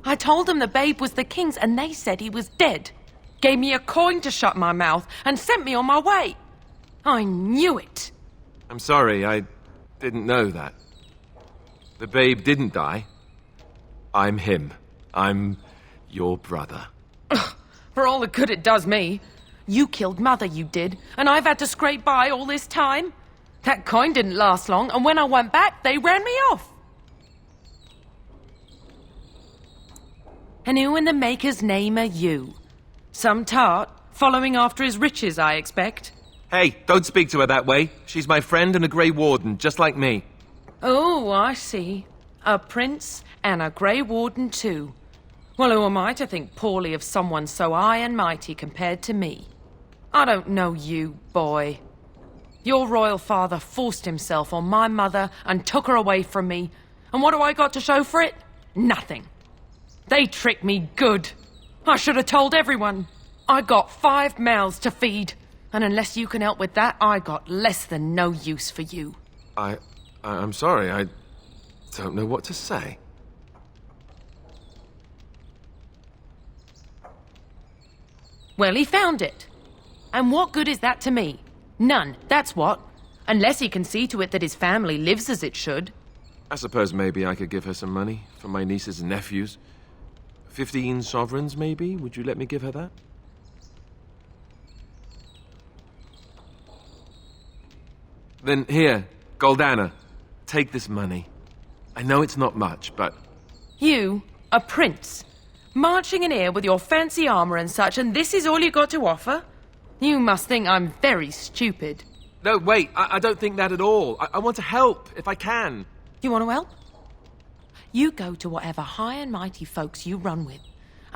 I told them the babe was the king's and they said he was dead. Gave me a coin to shut my mouth and sent me on my way. I knew it. I'm sorry, I didn't know that. The babe didn't die. I'm him. I'm your brother. Ugh, for all the good it does me. You killed mother, you did, and I've had to scrape by all this time. That coin didn't last long, and when I went back, they ran me off. And who in the Maker's name are you? Some tart, following after his riches, I expect. Hey, don't speak to her that way. She's my friend and a Grey Warden, just like me. Oh, I see. A prince and a Grey Warden too. Well, who am I to think poorly of someone so high and mighty compared to me? I don't know you, boy. Your royal father forced himself on my mother and took her away from me. And what do I got to show for it? Nothing. They tricked me good. I should have told everyone. I got 5 mouths to feed. And unless you can help with that, I got less than no use for you. I'm sorry, I don't know what to say. Well, he found it. And what good is that to me? None, that's what. Unless he can see to it that his family lives as it should. I suppose maybe I could give her some money for my nieces and nephews. 15 sovereigns, maybe? Would you let me give her that? Then here, Goldana, take this money. I know it's not much, but... You, a prince, marching in here with your fancy armor and such, and this is all you got to offer? You must think I'm very stupid. No, wait, I don't think that at all. I want to help, if I can. You want to help? You go to whatever high and mighty folks you run with,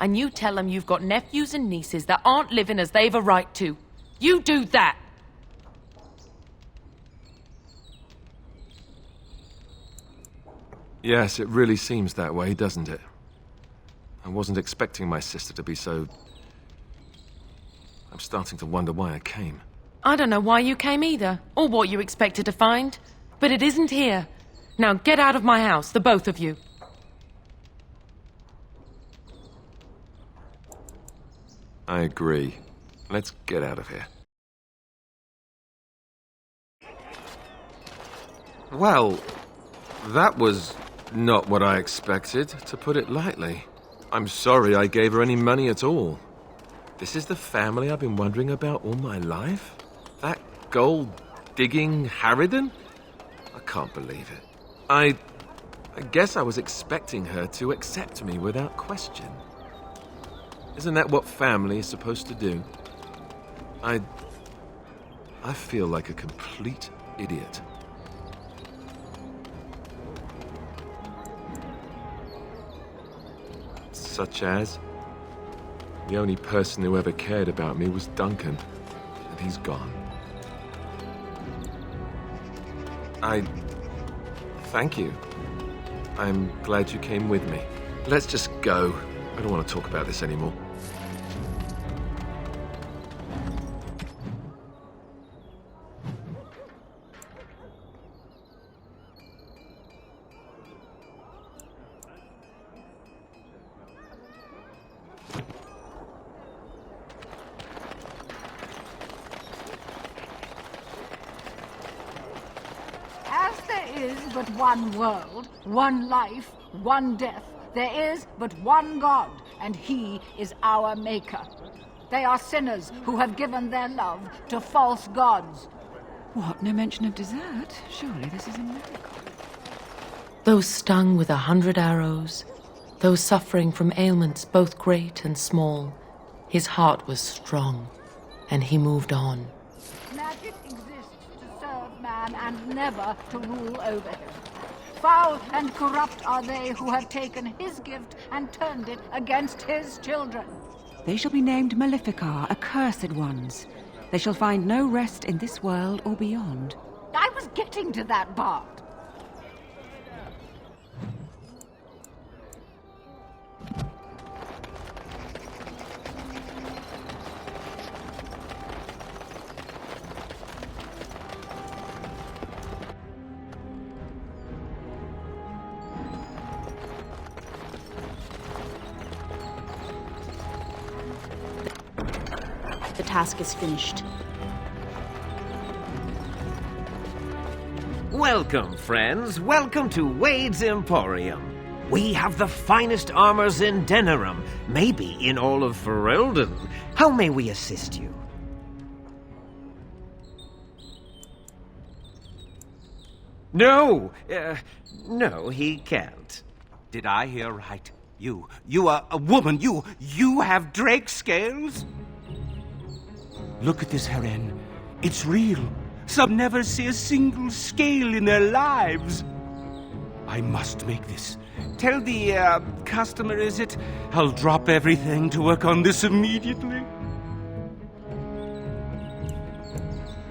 and you tell them you've got nephews and nieces that aren't living as they've a right to. You do that! Yes, it really seems that way, doesn't it? I wasn't expecting my sister to be so... I'm starting to wonder why I came. I don't know why you came either, or what you expected to find. But it isn't here. Now get out of my house, the both of you. I agree. Let's get out of here. Well, that was not what I expected, to put it lightly. I'm sorry I gave her any money at all. This is the family I've been wondering about all my life? That gold-digging harridan? I can't believe it. I guess I was expecting her to accept me without question. Isn't that what family is supposed to do? I feel like a complete idiot. Such as? The only person who ever cared about me was Duncan, and he's gone. Thank you. I'm glad you came with me. Let's just go. I don't want to talk about this anymore. As there is but one world, one life, one death, there is but one God, and He is our Maker. They are sinners who have given their love to false gods. What, no mention of dessert? Surely this is a miracle. Those stung with 100 arrows, those suffering from ailments both great and small, his heart was strong, and he moved on. Magic exists to serve man and never to rule over him. Foul and corrupt are they who have taken his gift and turned it against his children. They shall be named Maleficar, accursed ones. They shall find no rest in this world or beyond. I was getting to that part. The task is finished. Welcome, friends. Welcome to Wade's Emporium. We have the finest armors in Denerim, maybe in all of Ferelden. How may we assist you? No, no, he can't. Did I hear right? You are a woman. You have drake scales? Look at this heron. It's real. Some never see a single scale in their lives. I must make this. Tell the, customer, is it? I'll drop everything to work on this immediately.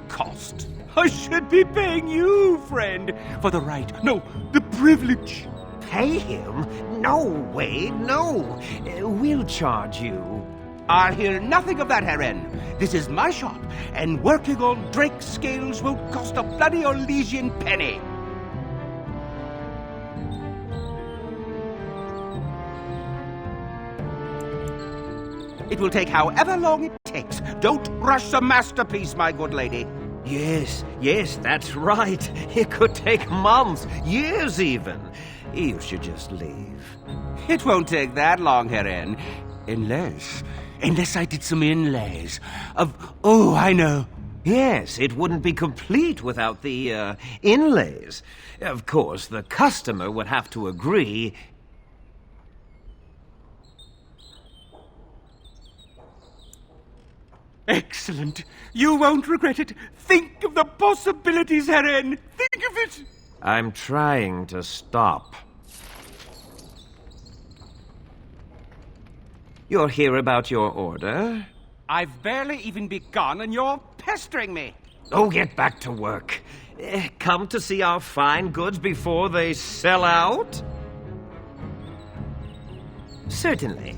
Cost. I should be paying you, friend, for the right, no, the privilege. Pay him? No, Wade, no. We'll charge you. I'll hear nothing of that, heron. This is my shop, and working on drake scales won't cost a bloody Orlesian penny. It will take however long it takes. Don't rush the masterpiece, my good lady. Yes, that's right. It could take months, years even. You should just leave. It won't take that long, heron. Unless I did some inlays of... Oh, I know. Yes, it wouldn't be complete without the, inlays. Of course, the customer would have to agree. Excellent. You won't regret it. Think of the possibilities, heron. Think of it. I'm trying to stop. You're here about your order? I've barely even begun and you're pestering me. Oh, get back to work. Come to see our fine goods before they sell out? Certainly.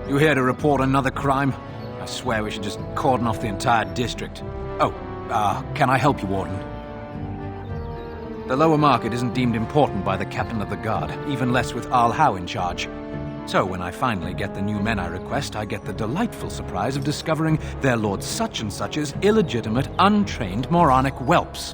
You here to report another crime? I swear we should just cordon off the entire district. Oh, can I help you, Warden? The lower market isn't deemed important by the captain of the guard, even less with Al Howe in charge. So when I finally get the new men I request, I get the delightful surprise of discovering their Lord Such-and-Such's illegitimate, untrained, moronic whelps.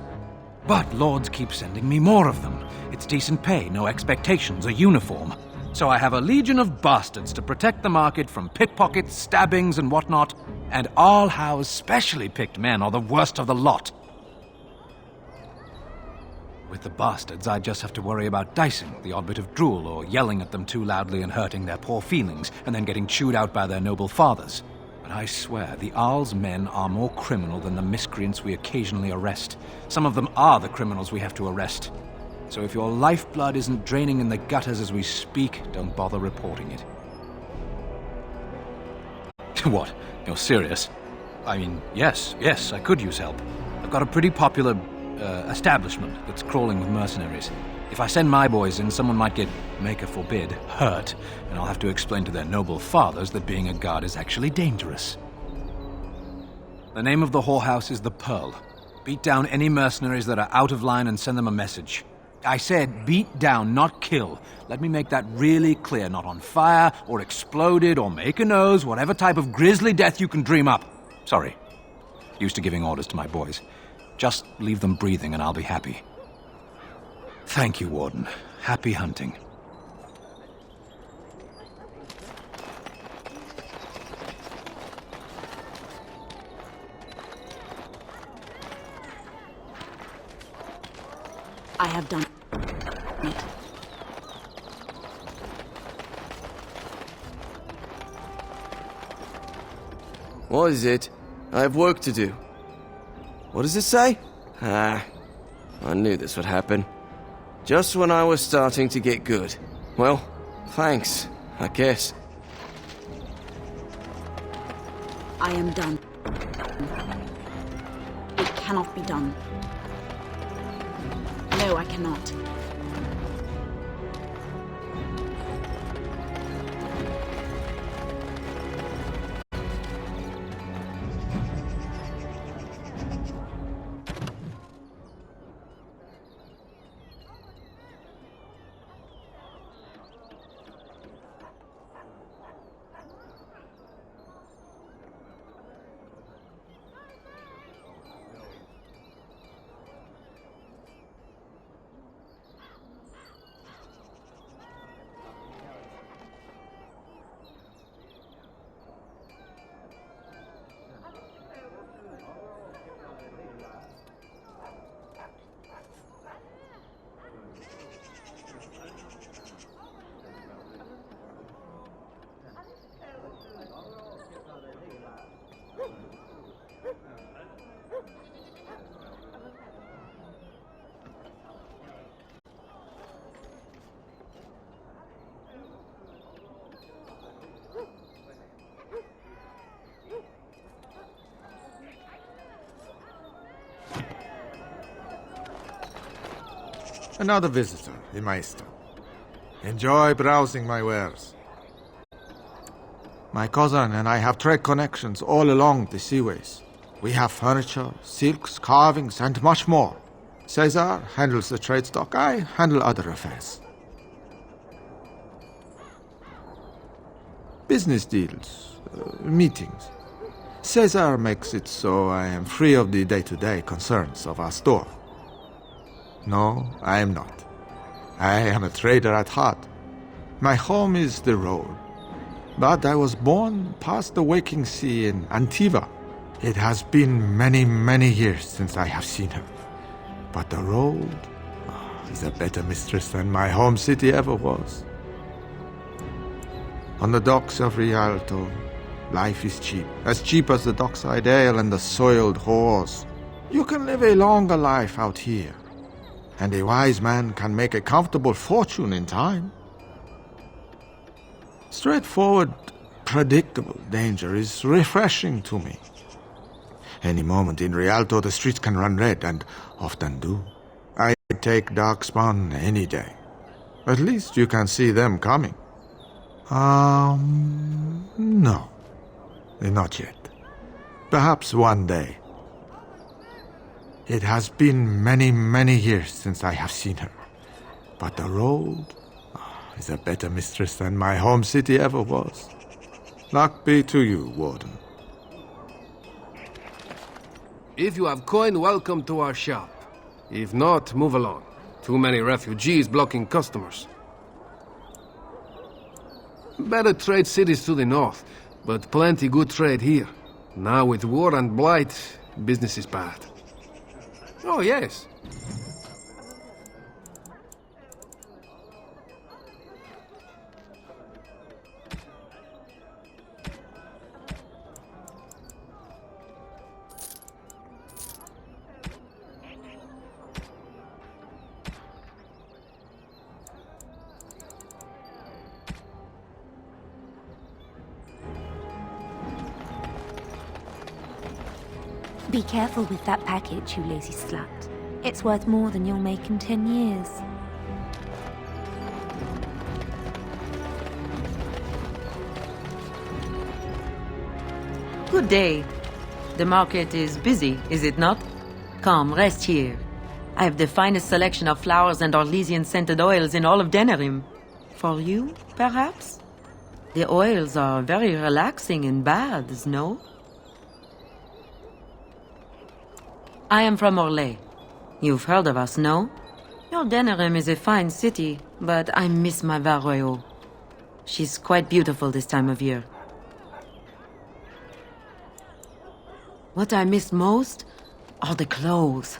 But lords keep sending me more of them. It's decent pay, no expectations, a uniform. So I have a legion of bastards to protect the market from pickpockets, stabbings, and whatnot, and Al Howe's specially picked men are the worst of the lot. With the bastards, I just have to worry about dicing, the odd bit of drool, or yelling at them too loudly and hurting their poor feelings, and then getting chewed out by their noble fathers. But I swear, the Arl's men are more criminal than the miscreants we occasionally arrest. Some of them are the criminals we have to arrest. So if your lifeblood isn't draining in the gutters as we speak, don't bother reporting it. What? You're serious? I mean, yes, I could use help. I've got a pretty popular establishment that's crawling with mercenaries. If I send my boys in, someone might get, maker forbid, hurt, and I'll have to explain to their noble fathers that being a guard is actually dangerous. The name of the whorehouse is the Pearl. Beat down any mercenaries that are out of line and send them a message. I said beat down, not kill. Let me make that really clear. Not on fire, or exploded, or make a nose, whatever type of grisly death you can dream up. Sorry. Used to giving orders to my boys. Just leave them breathing and I'll be happy. Thank you, Warden. Happy hunting. I have done it. What is it? I have work to do. What does it say? I knew this would happen. Just when I was starting to get good. Well, thanks, I guess. I am done. It cannot be done. No, I cannot. Another visitor, the Maester. Enjoy browsing my wares. My cousin and I have trade connections all along the seaways. We have furniture, silks, carvings, and much more. Caesar handles the trade stock, I handle other affairs. Business deals, meetings. Caesar makes it so I am free of the day-to-day concerns of our store. No, I am not. I am a trader at heart. My home is the road. But I was born past the waking sea in Antiva. It has been many, many years since I have seen her. But the road is a better mistress than my home city ever was. On the docks of Rialto, life is cheap. As cheap as the dockside ale and the soiled whores. You can live a longer life out here. And a wise man can make a comfortable fortune in time. Straightforward, predictable danger is refreshing to me. Any moment in Rialto, the streets can run red, and often do. I take Darkspawn any day. At least you can see them coming. No. Not yet. Perhaps one day. It has been many, many years since I have seen her. But the road is a better mistress than my home city ever was. Luck be to you, Warden. If you have coin, welcome to our shop. If not, move along. Too many refugees blocking customers. Better trade cities to the north, but plenty good trade here. Now with war and blight, business is bad. Oh, yes. Be careful with that package, you lazy slut. It's worth more than you'll make in 10 years. Good day. The market is busy, is it not? Come, rest here. I have the finest selection of flowers and Orlesian-scented oils in all of Denerim. For you, perhaps? The oils are very relaxing in baths, no? I am from Orlais. You've heard of us, no? Your Denerim is a fine city, but I miss my Varoyo. She's quite beautiful this time of year. What I miss most are the clothes.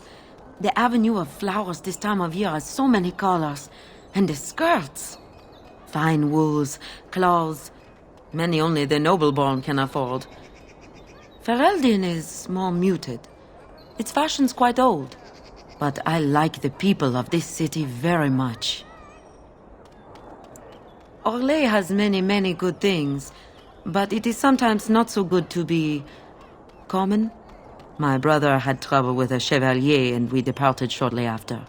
The avenue of flowers this time of year has so many colors. And the skirts. Fine wools, cloths, many only the noble-born can afford. Ferelden is more muted. Its fashion's quite old, but I like the people of this city very much. Orlais has many, many good things, but it is sometimes not so good to be common. My brother had trouble with a chevalier and we departed shortly after.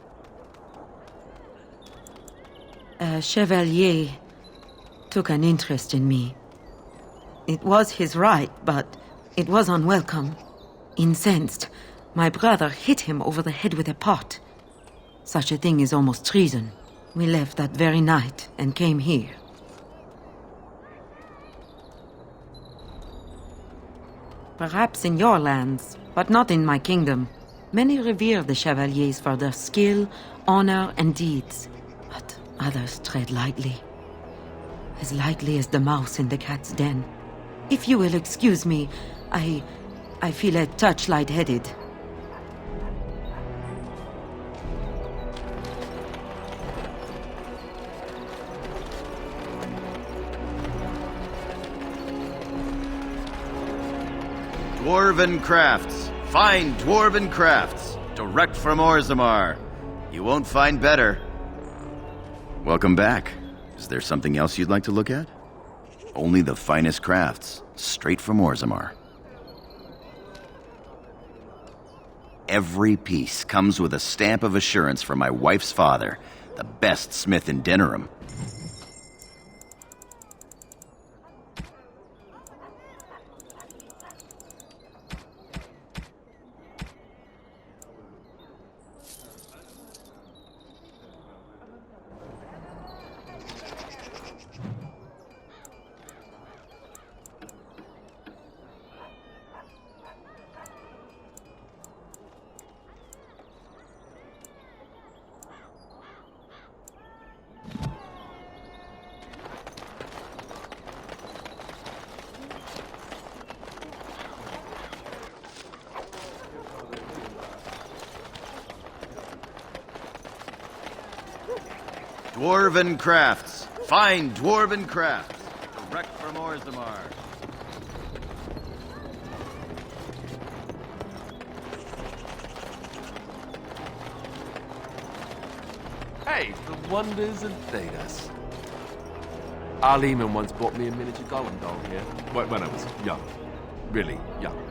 A chevalier took an interest in me. It was his right, but it was unwelcome. Incensed, my brother hit him over the head with a pot. Such a thing is almost treason. We left that very night and came here. Perhaps in your lands, but not in my kingdom. Many revere the chevaliers for their skill, honor, and deeds. But others tread lightly. As lightly as the mouse in the cat's den. If you will excuse me, I feel a touch lightheaded. Dwarven crafts. Fine dwarven crafts. Direct from Orzammar. You won't find better. Welcome back. Is there something else you'd like to look at? Only the finest crafts. Straight from Orzammar. Every piece comes with a stamp of assurance from my wife's father, the best smith in Denerim. Dwarven crafts. Fine dwarven crafts. Direct from Orzammar. Hey, the wonders of Thedas. Our Lehman once bought me a miniature golem doll here. When I was young. Really young.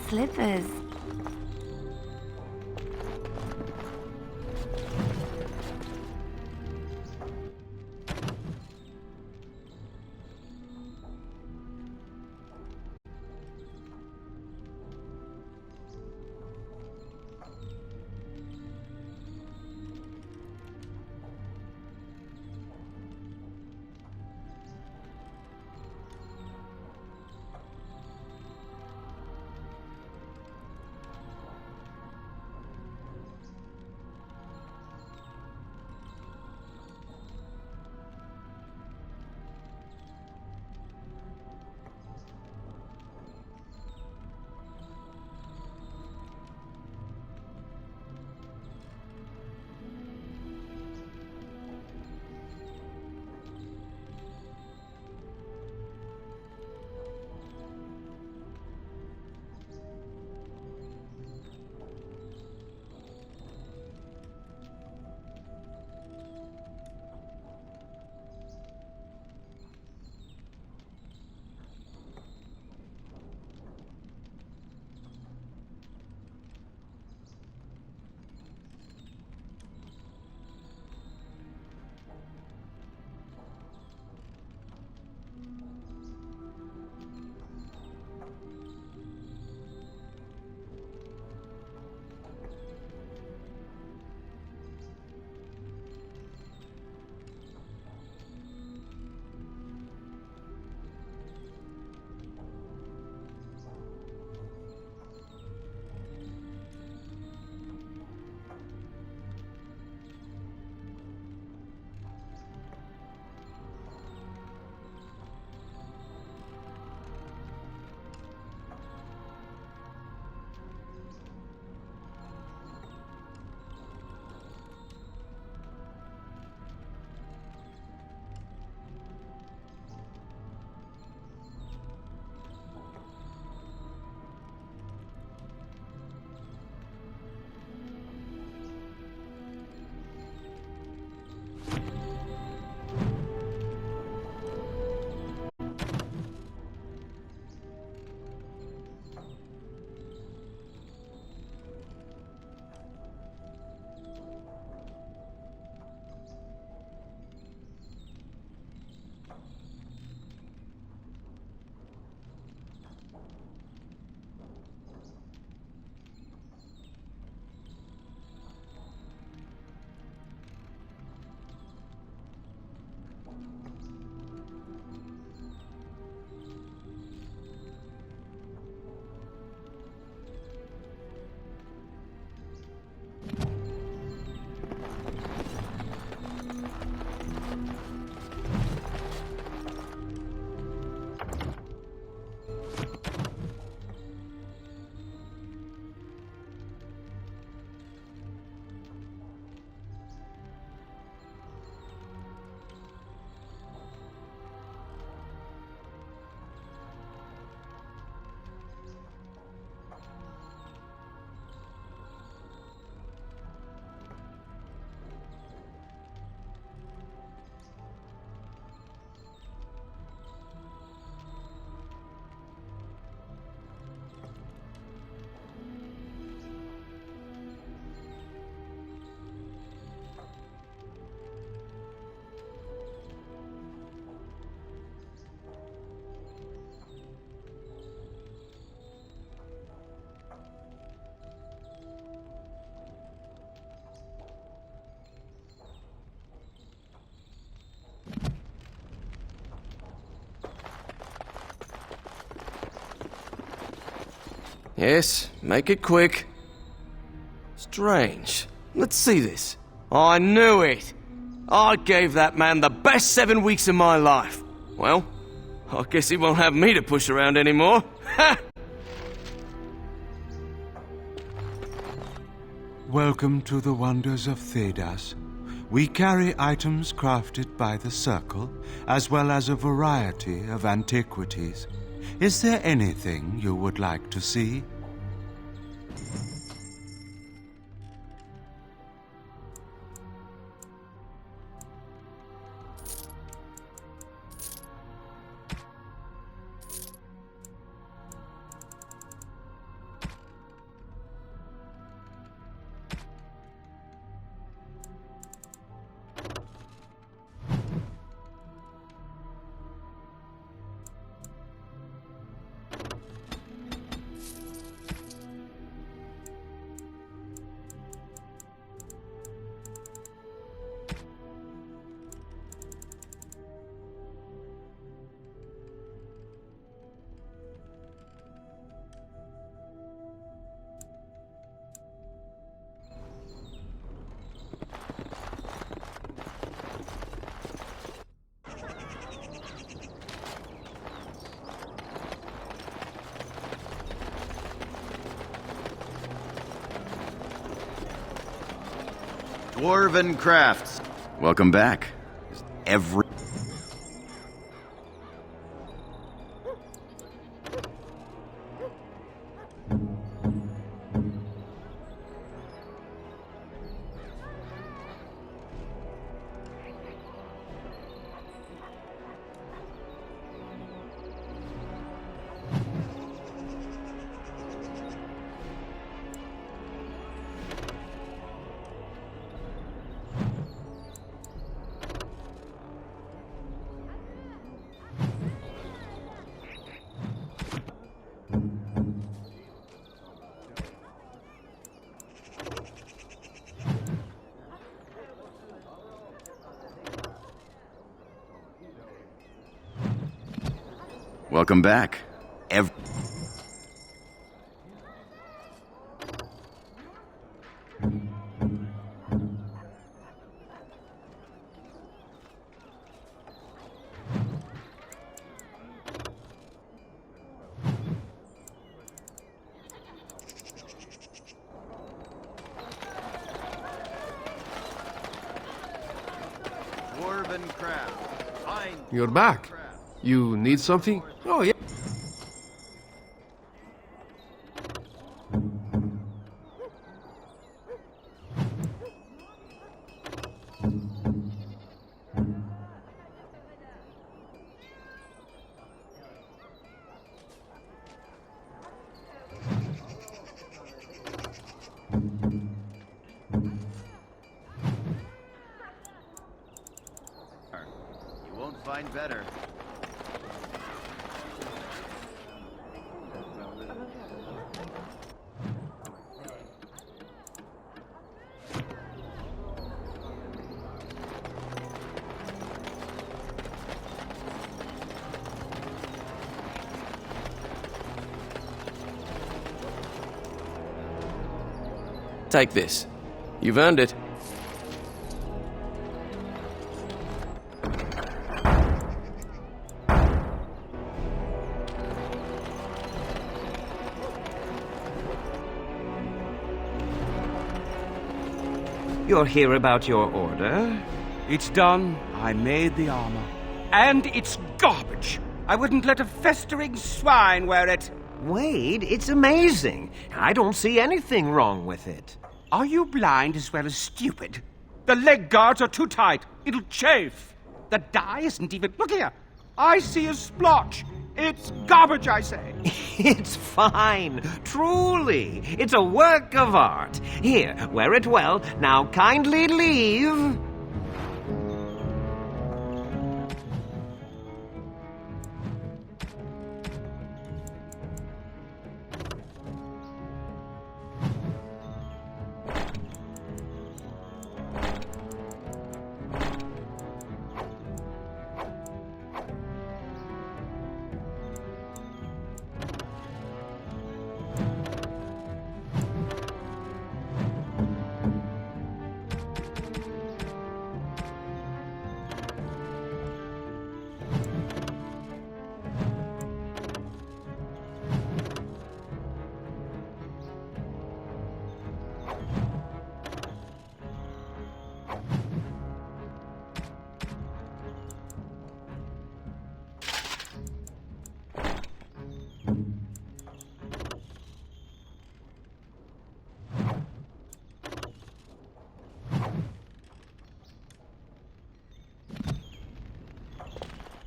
slippers. Yes, make it quick. Strange. Let's see this. I knew it! I gave that man the best 7 weeks of my life. Well, I guess he won't have me to push around anymore. Ha! Welcome to the wonders of Thedas. We carry items crafted by the Circle, as well as a variety of antiquities. Is there anything you would like to see? Dwarven crafts. Welcome back. Every... Welcome back. Dwarven craft. Fine. You're back. You need something? Oh, yeah. You won't find better. Take this. You've earned it. You're here about your order? It's done. I made the armor. And it's garbage. I wouldn't let a festering swine wear it. Wade, it's amazing. I don't see anything wrong with it. Are you blind as well as stupid? The leg guards are too tight. It'll chafe. The dye isn't even... Look here. I see a splotch. It's garbage, I say. It's fine. Truly. It's a work of art. Here, wear it well. Now kindly leave.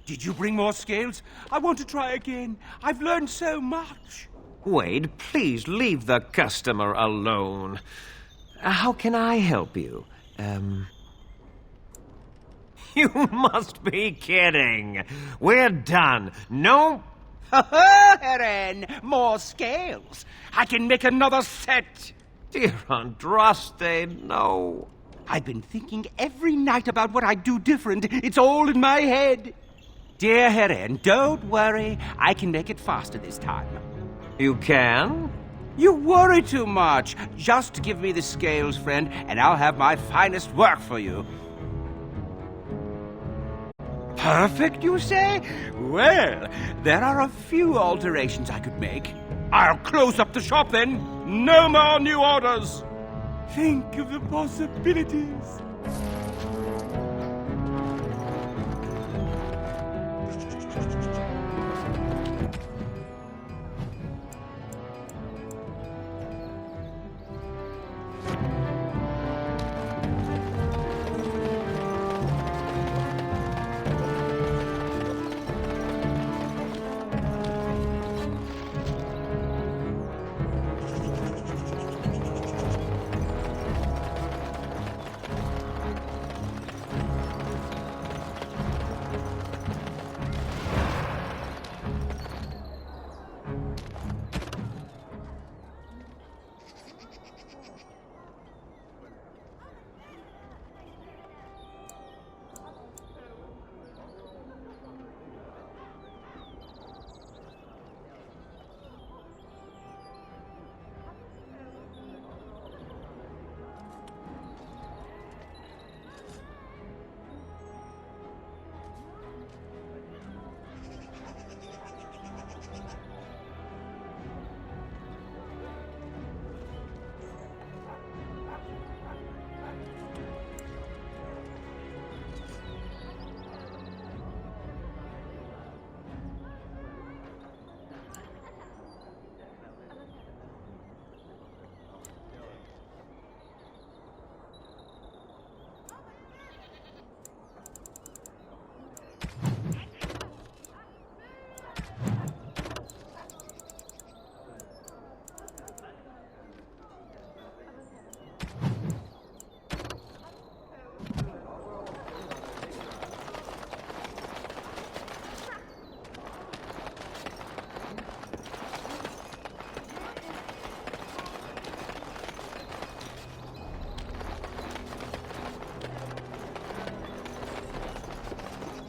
Did you bring more scales? I want to try again. I've learned so much. Wade, please leave the customer alone. How can I help you? You must be kidding. We're done. No... Heren, more scales. I can make another set. Dear Andraste, no. I've been thinking every night about what I'd do different. It's all in my head. Dear Heren, don't worry. I can make it faster this time. You can? You worry too much. Just give me the scales, friend, and I'll have my finest work for you. Perfect, you say? Well, there are a few alterations I could make. I'll close up the shop then. No more new orders. think of the possibilities.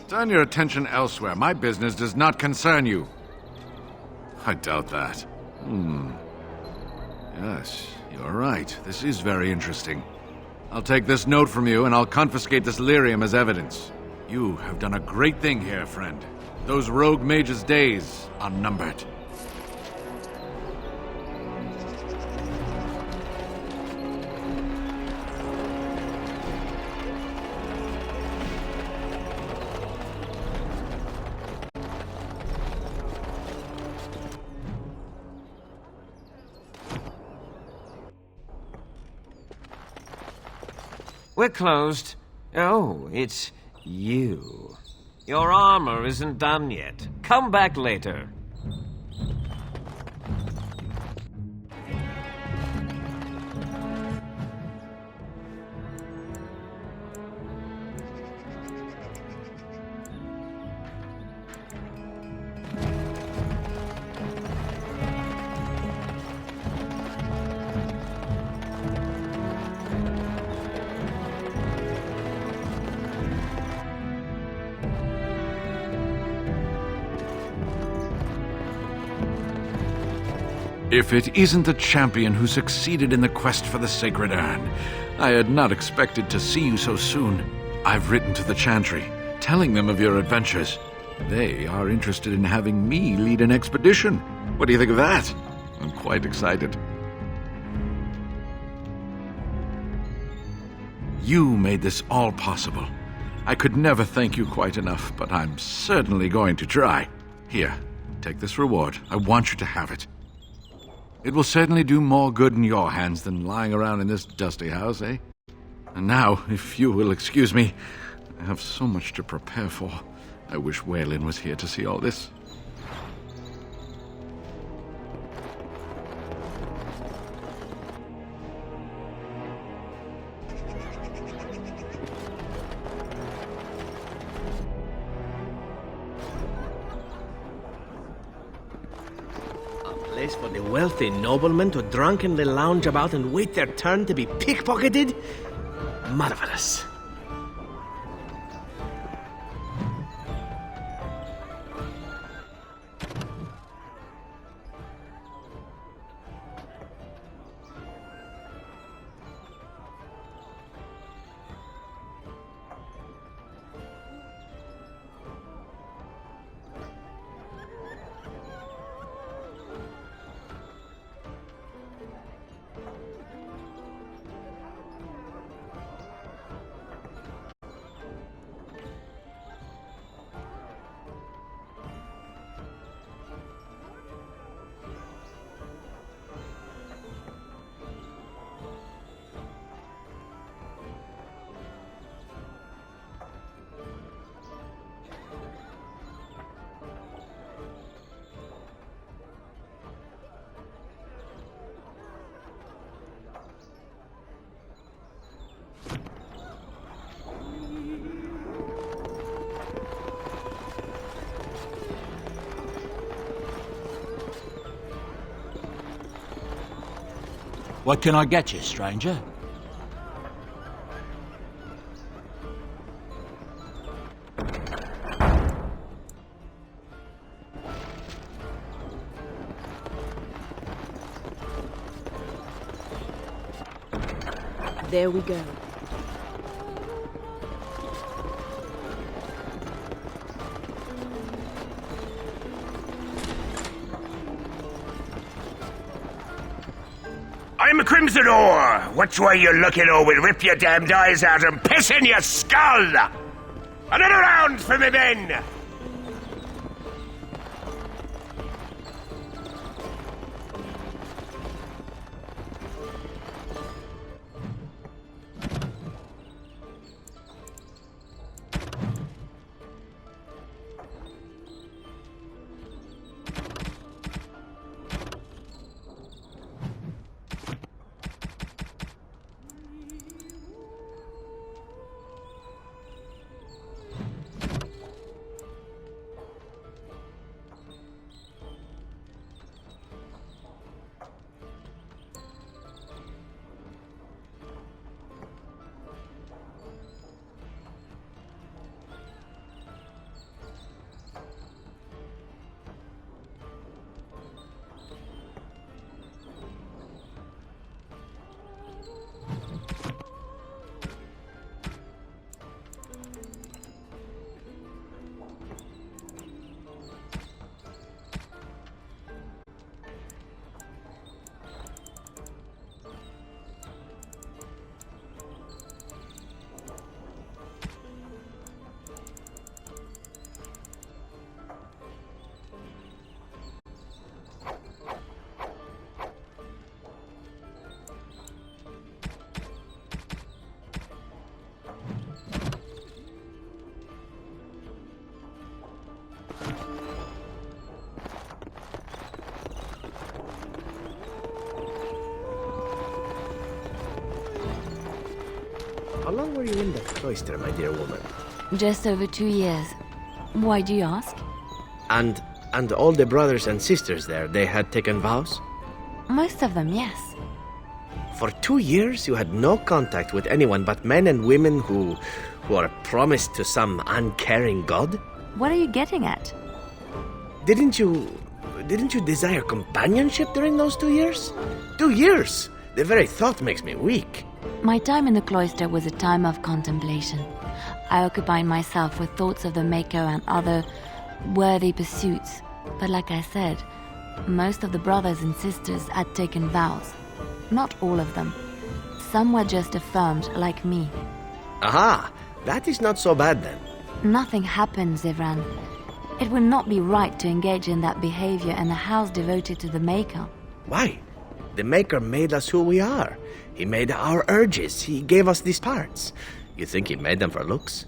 Turn your attention elsewhere. My business does not concern you. I doubt that. Yes, you're right. This is very interesting. I'll take this note from you, and I'll confiscate this lyrium as evidence. You have done a great thing here, friend. Those rogue mages' days are numbered. We're closed. Oh, it's you. Your armor isn't done yet. Come back later. If it isn't the champion who succeeded in the quest for the Sacred Urn, I had not expected to see you so soon. I've written to the Chantry, telling them of your adventures. They are interested in having me lead an expedition. What do you think of that? I'm quite excited. You made this all possible. I could never thank you quite enough, but I'm certainly going to try. Here, take this reward. I want you to have it. It will certainly do more good in your hands than lying around in this dusty house, eh? And now, if you will excuse me, I have so much to prepare for. I wish Waylin was here to see all this. Place for the wealthy noblemen to drunkenly lounge about and wait their turn to be pickpocketed? Marvelous. What can I get you, stranger? There we go. I'm a Crimson Ore. Which way you looking, or we'll rip your damned eyes out and piss in your skull! Another round for me men! How long were you in the cloister, my dear woman? Just over 2 years. Why do you ask? And all the brothers and sisters there, they had taken vows? Most of them, yes. For 2 years you had no contact with anyone but men and women who are promised to some uncaring god? What are you getting at? Didn't you desire companionship during those 2 years? 2 years! The very thought makes me weak. My time in the cloister was a time of contemplation. I occupied myself with thoughts of the Maker and other worthy pursuits. But like I said, most of the brothers and sisters had taken vows. Not all of them. Some were just affirmed, like me. Aha! That is not so bad then. Nothing happened, Zivran. It would not be right to engage in that behavior in a house devoted to the Maker. Why? The Maker made us who we are. He made our urges. He gave us these parts. You think he made them for looks?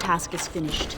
task is finished.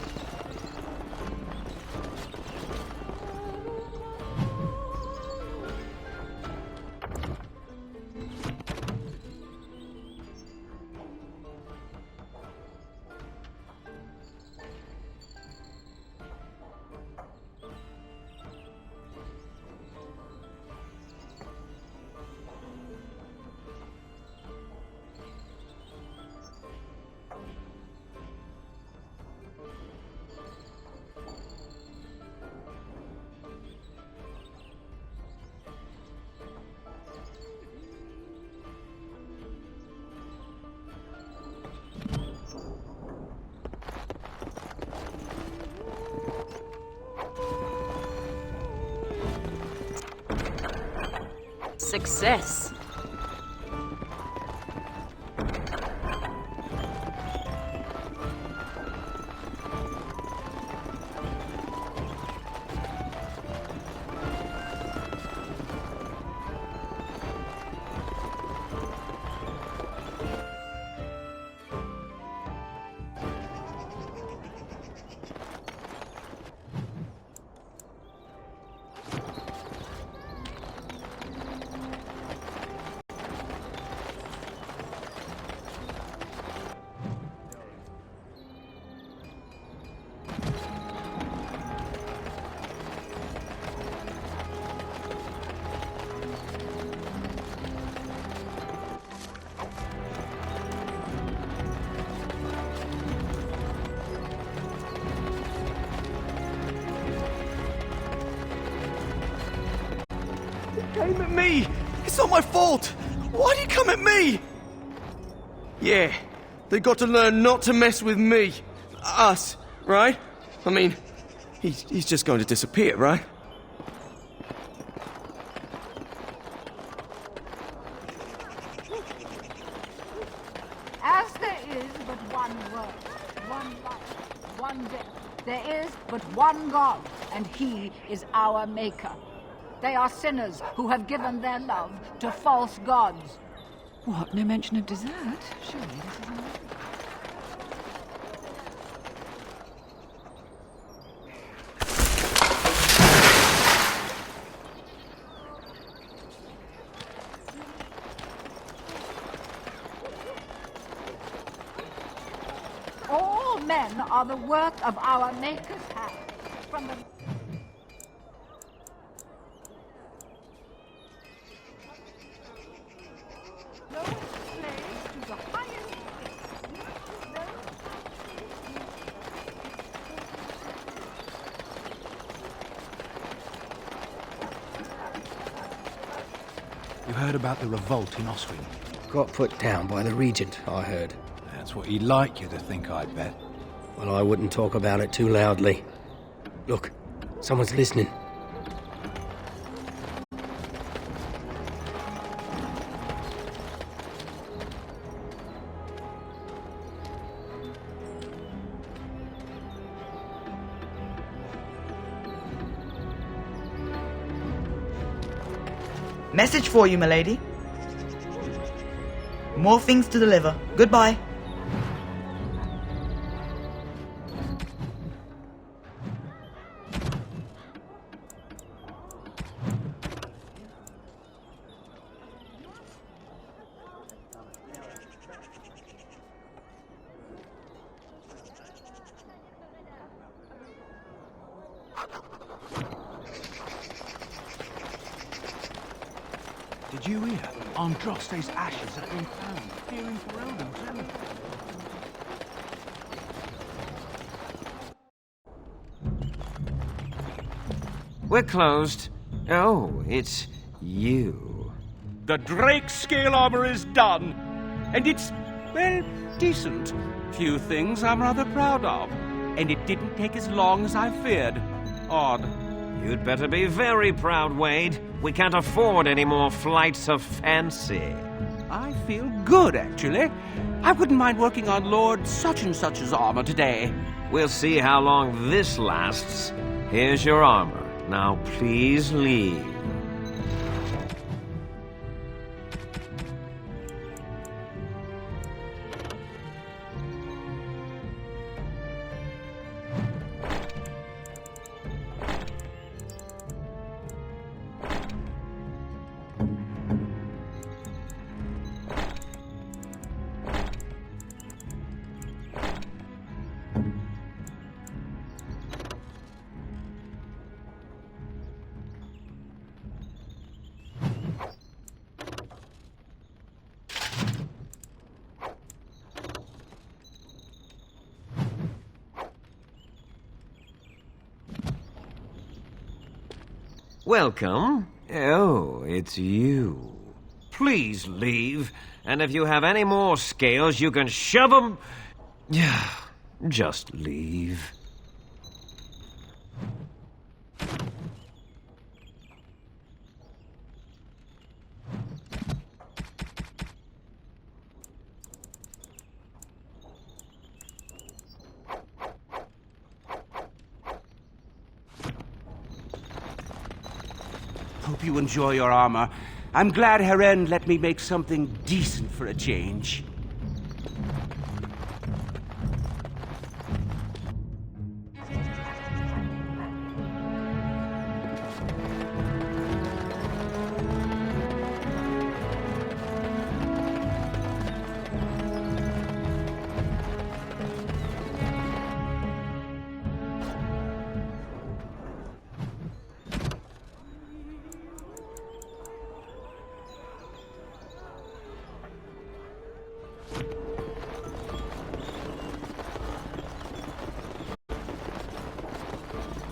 Success. Came at me! It's not my fault! Why'd he come at me? Yeah, they got to learn not to mess with me. Us, right? I mean, he's just going to disappear, right? As there is but one world, one life, one death, there is but one God, and He is our Maker. They are sinners who have given their love to false gods. What? No mention of dessert? Surely this isn't... All men are the work of our Maker's hand. From the You heard about the revolt in Oswin? Got put down by the regent, I heard. That's what he'd like you to think, I bet. Well, I wouldn't talk about it too loudly. Look, someone's listening. Message for you, milady. More things to deliver. Goodbye. Did you hear? Androste's ashes have been found, fearing for Eldon too. We're closed. Oh, it's you. The Drake scale armor is done, and it's, well, decent. Few things I'm rather proud of, and it didn't take as long as I feared. Odd. You'd better be very proud, Wade. We can't afford any more flights of fancy. I feel good, actually. I wouldn't mind working on Lord such-and-such's armor today. We'll see how long this lasts. Here's your armor. Now please leave. Welcome. Oh, it's you. Please leave. And if you have any more scales, you can shove them. Yeah, just leave. Hope you enjoy your armor. I'm glad Heren let me make something decent for a change.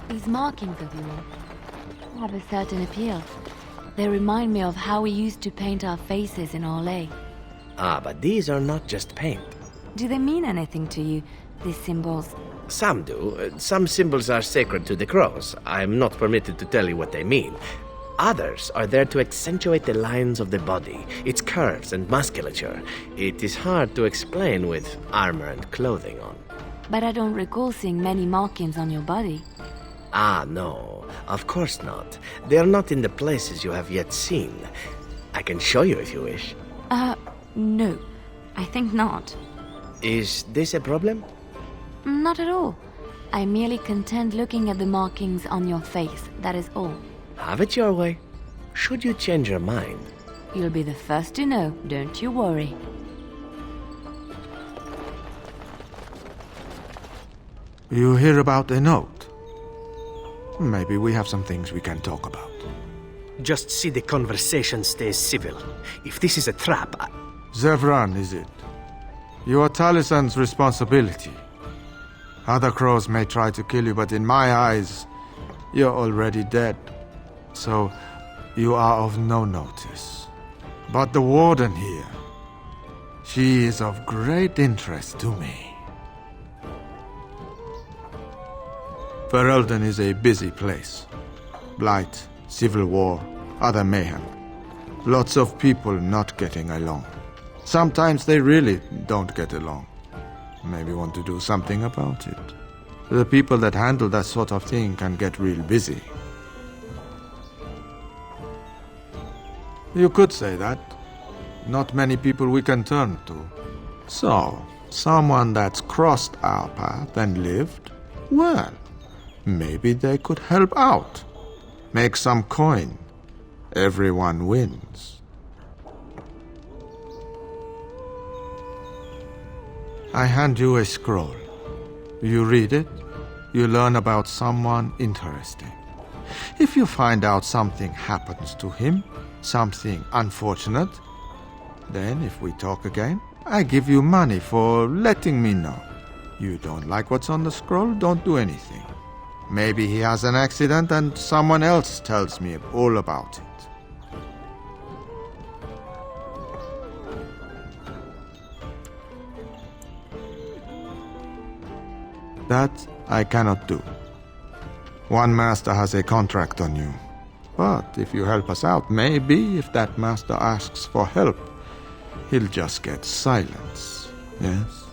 These markings of yours have a certain appeal. They remind me of how we used to paint our faces in Orlais. Ah, but these are not just paint. Do they mean anything to you, these symbols? Some do. Some symbols are sacred to the cross. I'm not permitted to tell you what they mean. Others are there to accentuate the lines of the body, its curves and musculature. It is hard to explain with armor and clothing on. But I don't recall seeing many markings on your body. Ah, no. Of course not. They are not in the places you have yet seen. I can show you if you wish. No. I think not. Is this a problem? Not at all. I'm merely content looking at the markings on your face, that is all. Have it your way. Should you change your mind? You'll be the first to know, don't you worry. You hear about a note? Maybe we have some things we can talk about. Just see the conversation stays civil. If this is a trap, Zevran, is it? You are Talisan's responsibility. Other crows may try to kill you, but in my eyes, you're already dead. So, you are of no notice. But the warden here, she is of great interest to me. Ferelden is a busy place. Blight, civil war, other mayhem. Lots of people not getting along. Sometimes they really don't get along. Maybe want to do something about it. The people that handle that sort of thing can get real busy. You could say that. Not many people we can turn to. So, someone that's crossed our path and lived, well, maybe they could help out. Make some coin. Everyone wins. I hand you a scroll. You read it, you learn about someone interesting. If you find out something happens to him, something unfortunate, then if we talk again, I give you money for letting me know. You don't like what's on the scroll, don't do anything. Maybe he has an accident and someone else tells me all about it. That I cannot do. One master has a contract on you. But if you help us out, maybe if that master asks for help, he'll just get silence. Yes?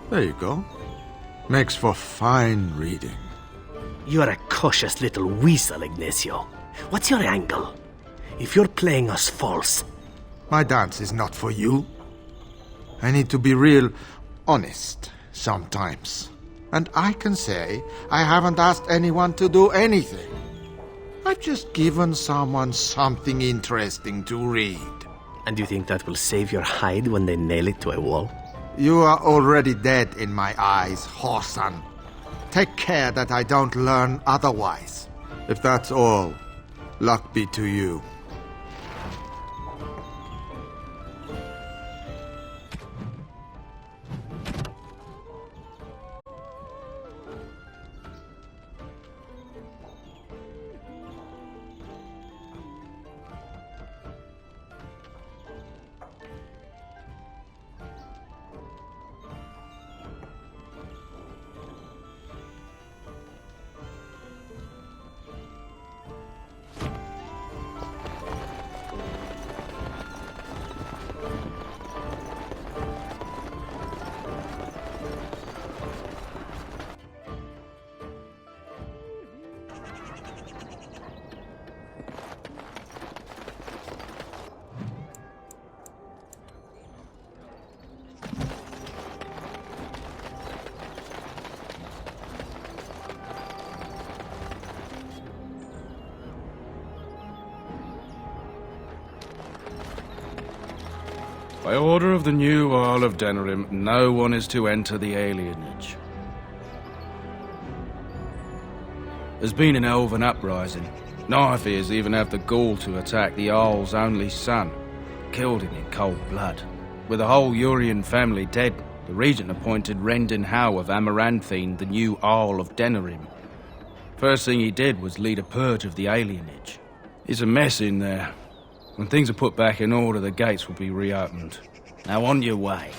There you go. Makes for fine reading. You're a cautious little weasel, Ignacio. What's your angle? If you're playing us false... My dance is not for you. I need to be real honest sometimes. And I can say I haven't asked anyone to do anything. I've just given someone something interesting to read. And you think that will save your hide when they nail it to a wall? You are already dead in my eyes, Horsan. Take care that I don't learn otherwise. If that's all, luck be to you. By order of the new Earl of Denerim, no one is to enter the alienage. There's been an elven uprising. Neither even have the gall to attack the Earl's only son. Killed him in cold blood. With the whole Urian family dead, the regent appointed Rendon Howe of Amaranthine the new Earl of Denerim. First thing he did was lead a purge of the alienage. It's a mess in there. When things are put back in order, the gates will be reopened. Now on your way.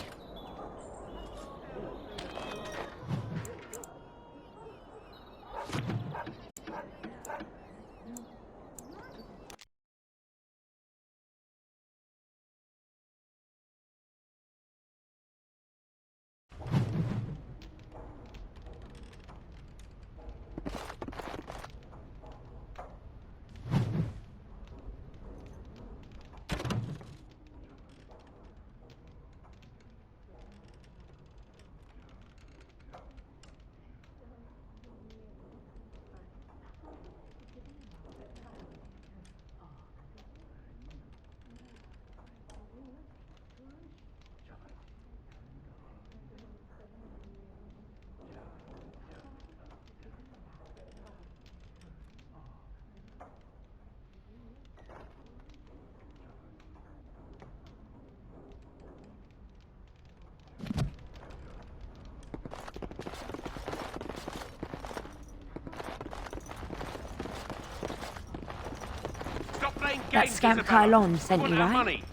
That scamp Kylon sent you, right?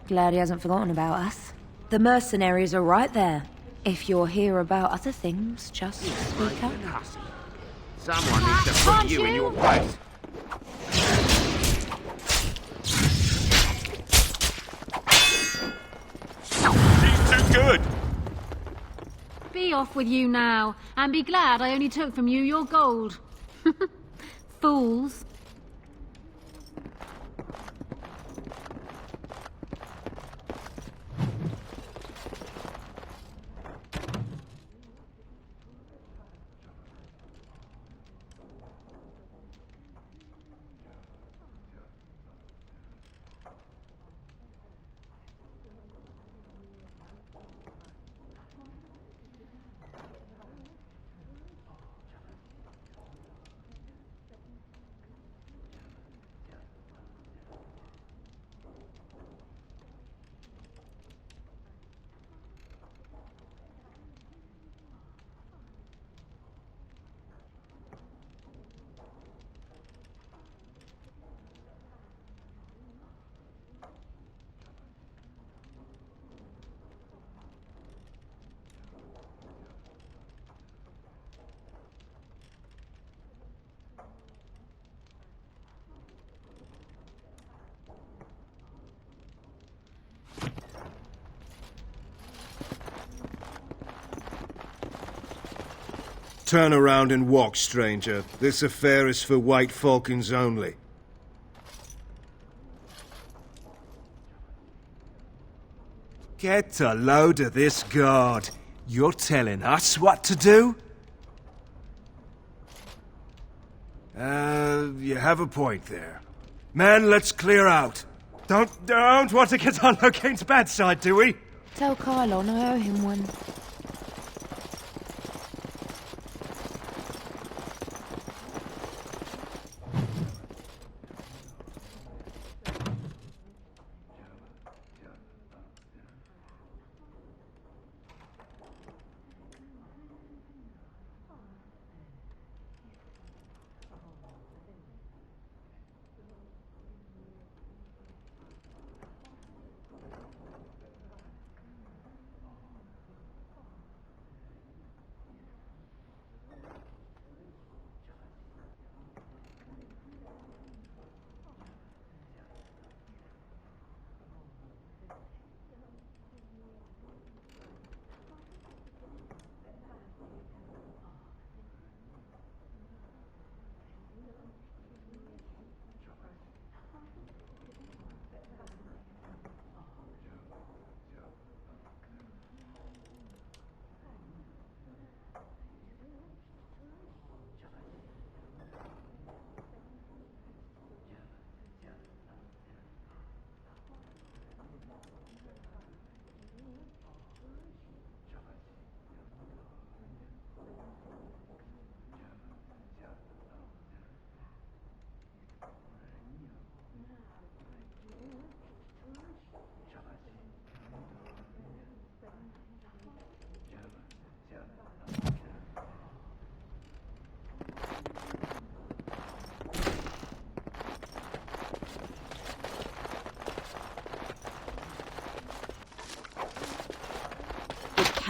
Glad he hasn't forgotten about us. The mercenaries are right there. If you're here about other things, just speak up. Someone needs to put you in your place. She's too good! Be off with you now, and be glad I only took from you your gold. Fools. Turn around and walk, stranger. This affair is for White Falcons only. Get a load of this guard. You're telling us what to do? You have a point there. Man, let's clear out. Don't want to get on Locane's bad side, do we? Tell Kylon I owe him one.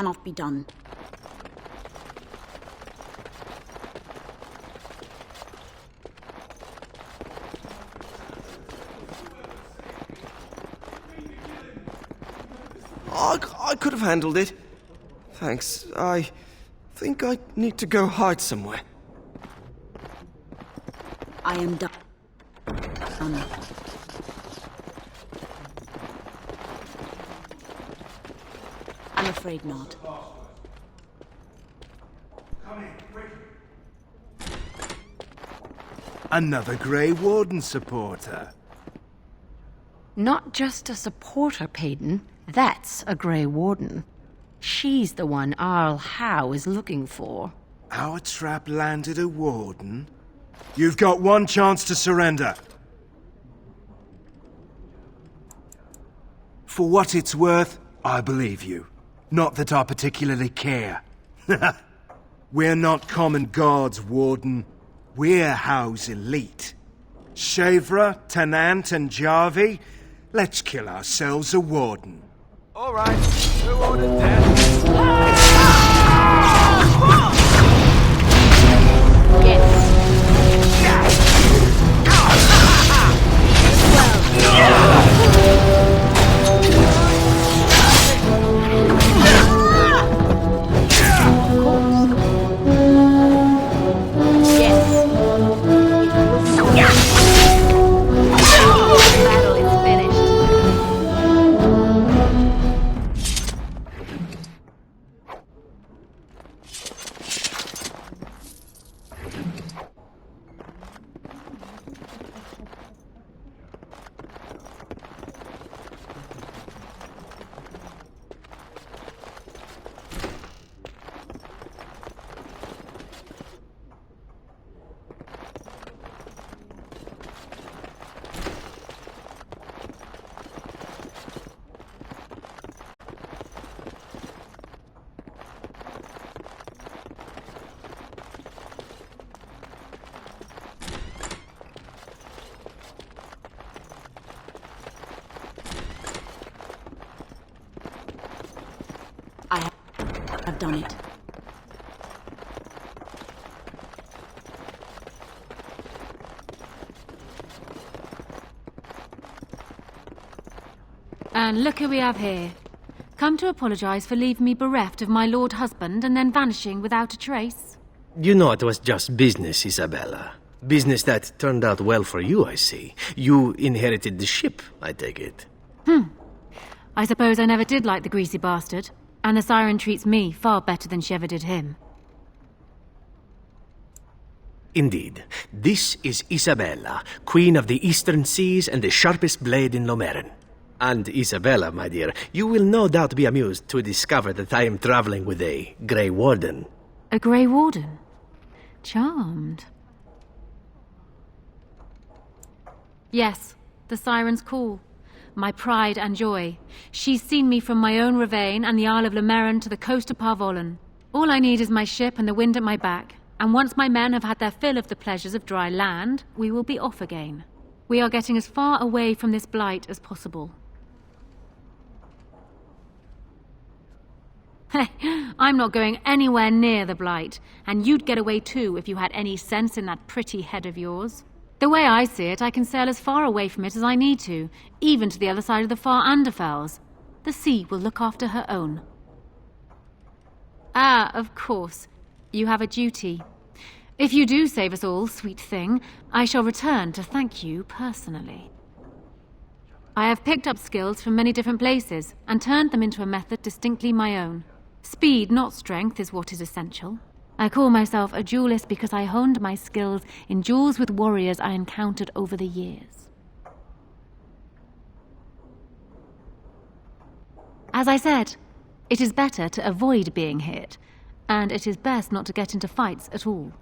cannot be done. I could have handled it. Thanks. I think I need to go hide somewhere. I am done. I'm afraid not. Another Grey Warden supporter. Not just a supporter, Peyton. That's a Grey Warden. She's the one Arl Howe is looking for. Our trap landed a Warden? You've got one chance to surrender. For what it's worth, I believe you. Not that I particularly care. We're not common guards, Warden. We're Howe's elite. Shavra, Tennant, and Jarvie, let's kill ourselves a Warden. All right, who ordered death? I've done it. And look who we have here. Come to apologize for leaving me bereft of my lord husband and then vanishing without a trace. You know it was just business, Isabella. Business that turned out well for you, I see. You inherited the ship, I take it. I suppose I never did like the greasy bastard. And the siren treats me far better than she ever did him. Indeed. This is Isabella, Queen of the Eastern Seas and the sharpest blade in Lomerin. And Isabella, my dear, you will no doubt be amused to discover that I am traveling with a Grey Warden. A Grey Warden? Charmed. Yes, the siren's call. My pride and joy. She's seen me from my own ravine and the Isle of Lomerin to the coast of Parvolan. All I need is my ship and the wind at my back, and once my men have had their fill of the pleasures of dry land, we will be off again. We are getting as far away from this blight as possible. Hey, I'm not going anywhere near the blight, and you'd get away too if you had any sense in that pretty head of yours. The way I see it, I can sail as far away from it as I need to, even to the other side of the far Anderfells. The sea will look after her own. Ah, of course. You have a duty. If you do save us all, sweet thing, I shall return to thank you personally. I have picked up skills from many different places and turned them into a method distinctly my own. Speed, not strength, is what is essential. I call myself a duelist because I honed my skills in duels with warriors I encountered over the years. As I said, it is better to avoid being hit, and it is best not to get into fights at all.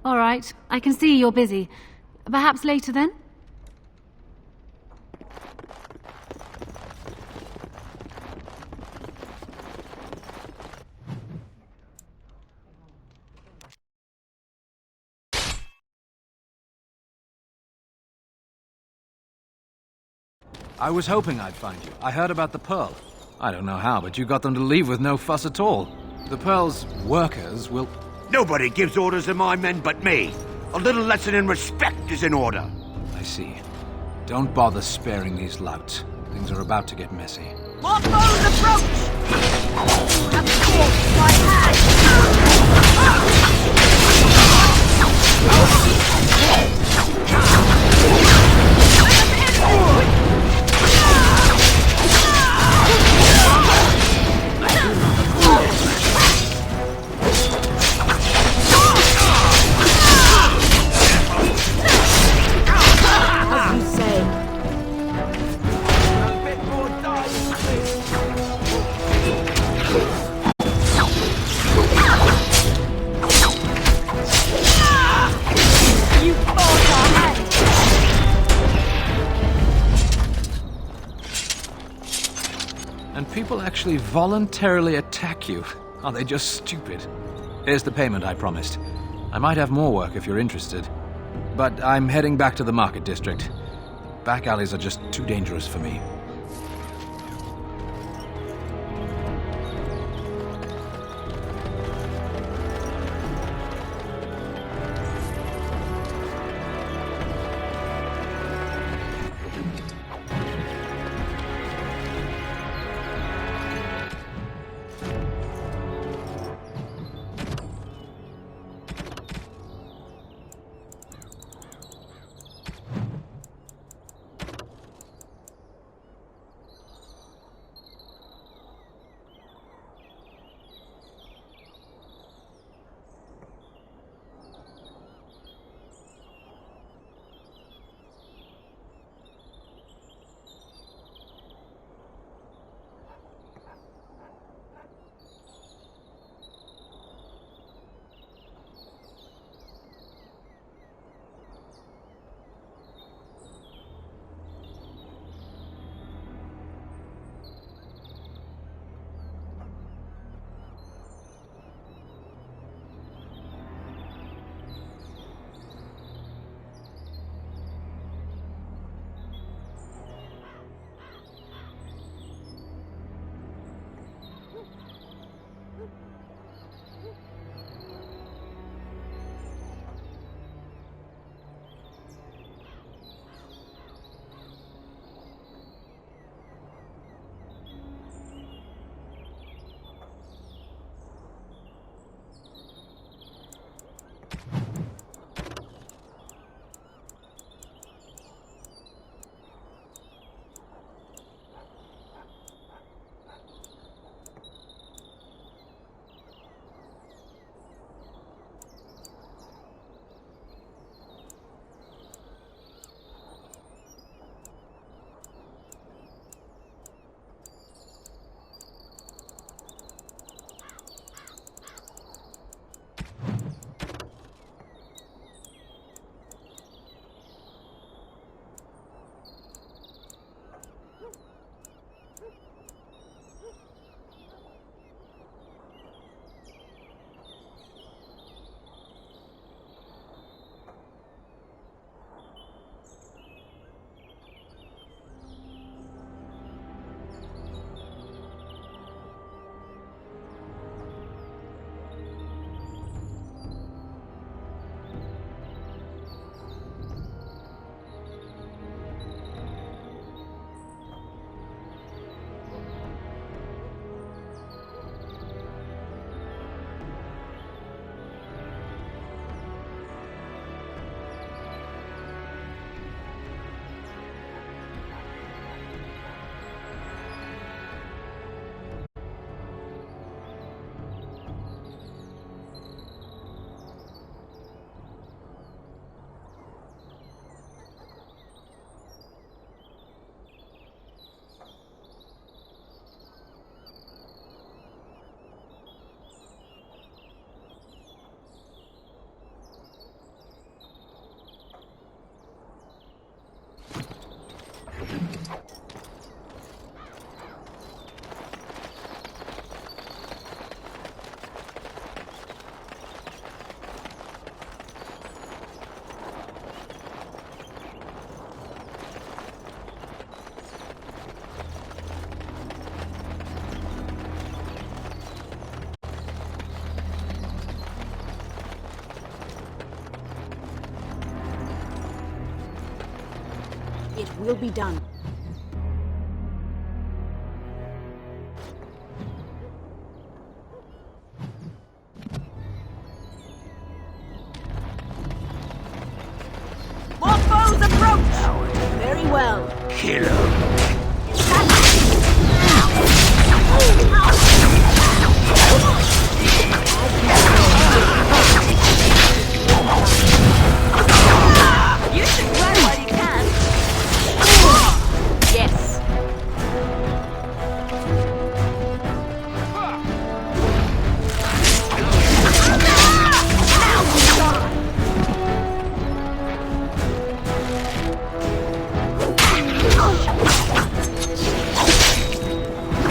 All right, I can see you're busy. Perhaps later then? I was hoping I'd find you. I heard about the Pearl. I don't know how, but you got them to leave with no fuss at all. The Pearl's workers will... Nobody gives orders to my men but me. A little lesson in respect is in order. I see. Don't bother sparing these louts. Things are about to get messy. More foes approach! You have forced my hand! As you say. A bit more dying, please. You forced our hand! And people actually voluntarily attack you. Are they just stupid? Here's the payment I promised. I might have more work if you're interested. But I'm heading back to the market district. Back alleys are just too dangerous for me. It will be done. More foes approach! Very well. Kill him. You should run while you can. Yes.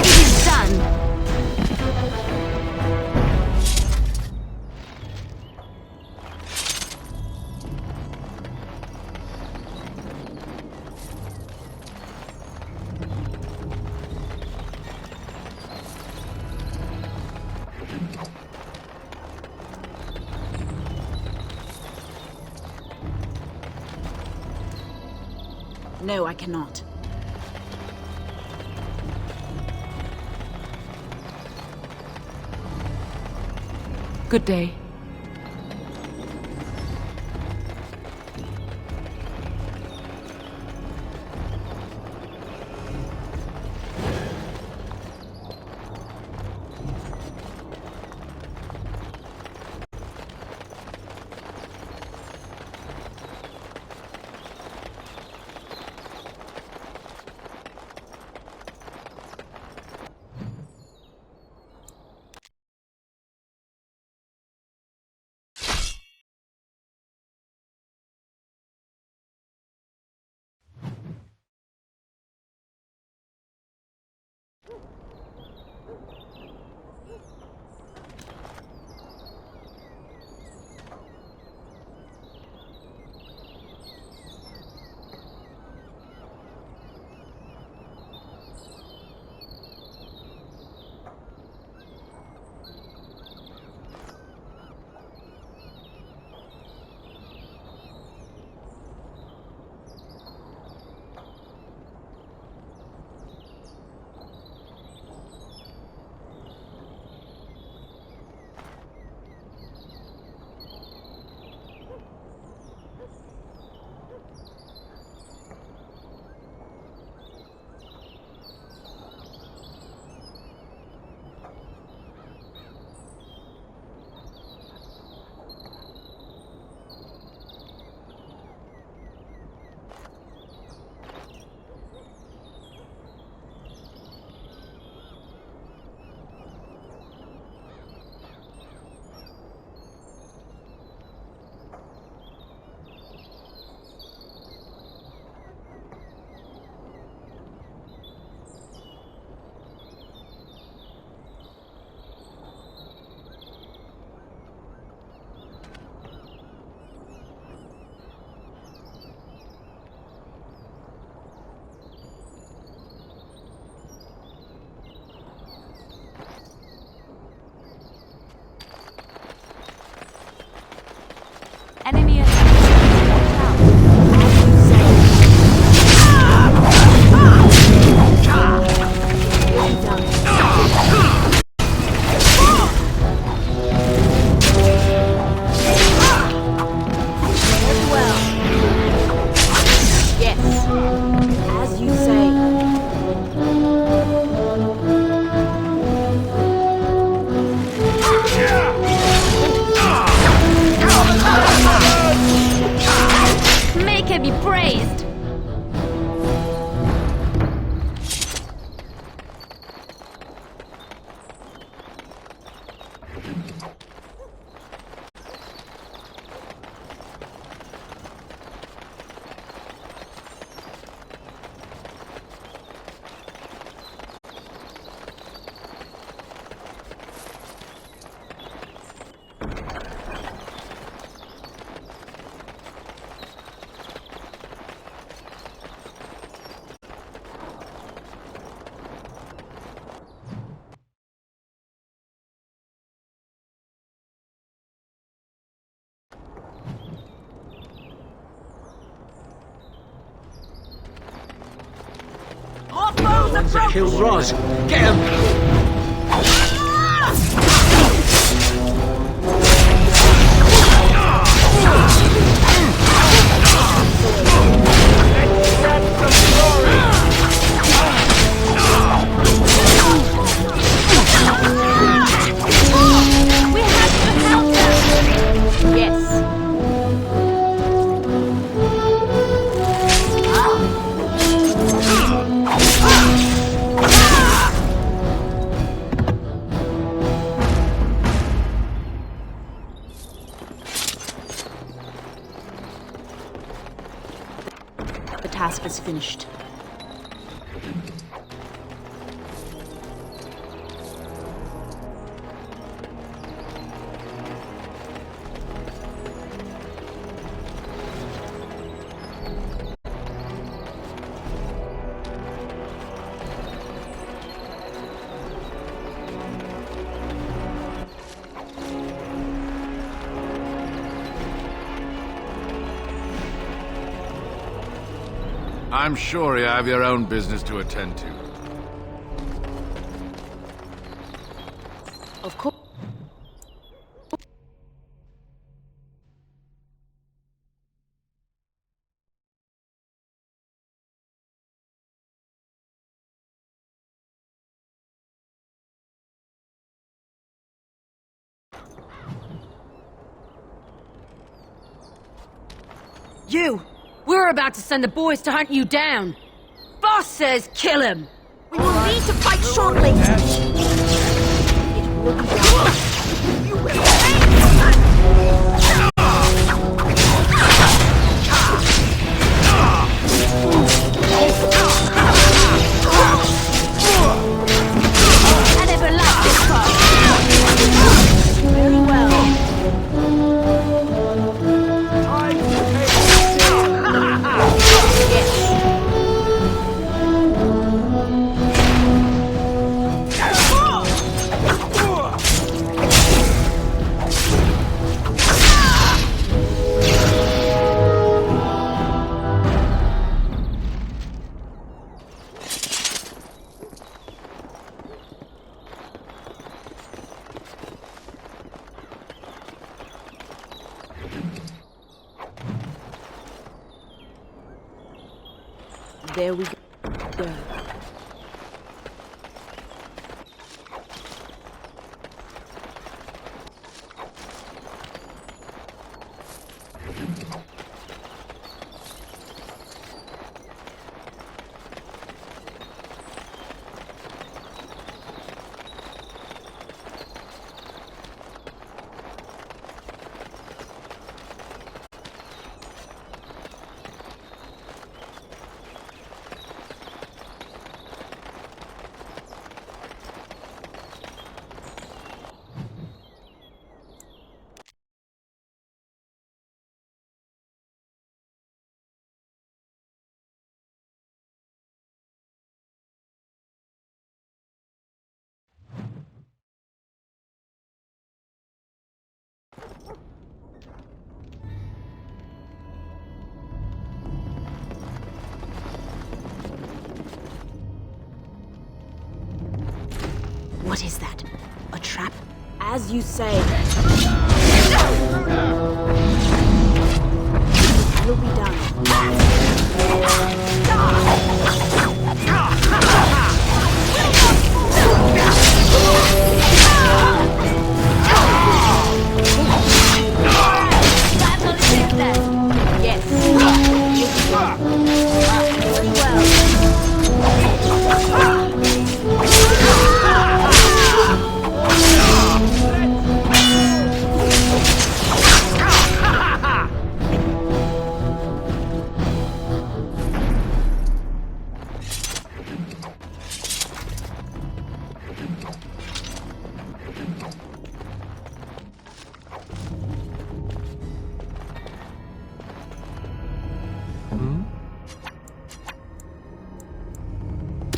It is done. No, I cannot. Good day. ones that killed Rouge. Get him! We have to help them! Yes. The task is finished. I'm sure you have your own business to attend to. Of course. You! We're about to send the boys to hunt you down. Boss says kill him. We will need to fight shortly. I never liked this part. Very well. There we go. What is that? A trap? As you say. It'll be done.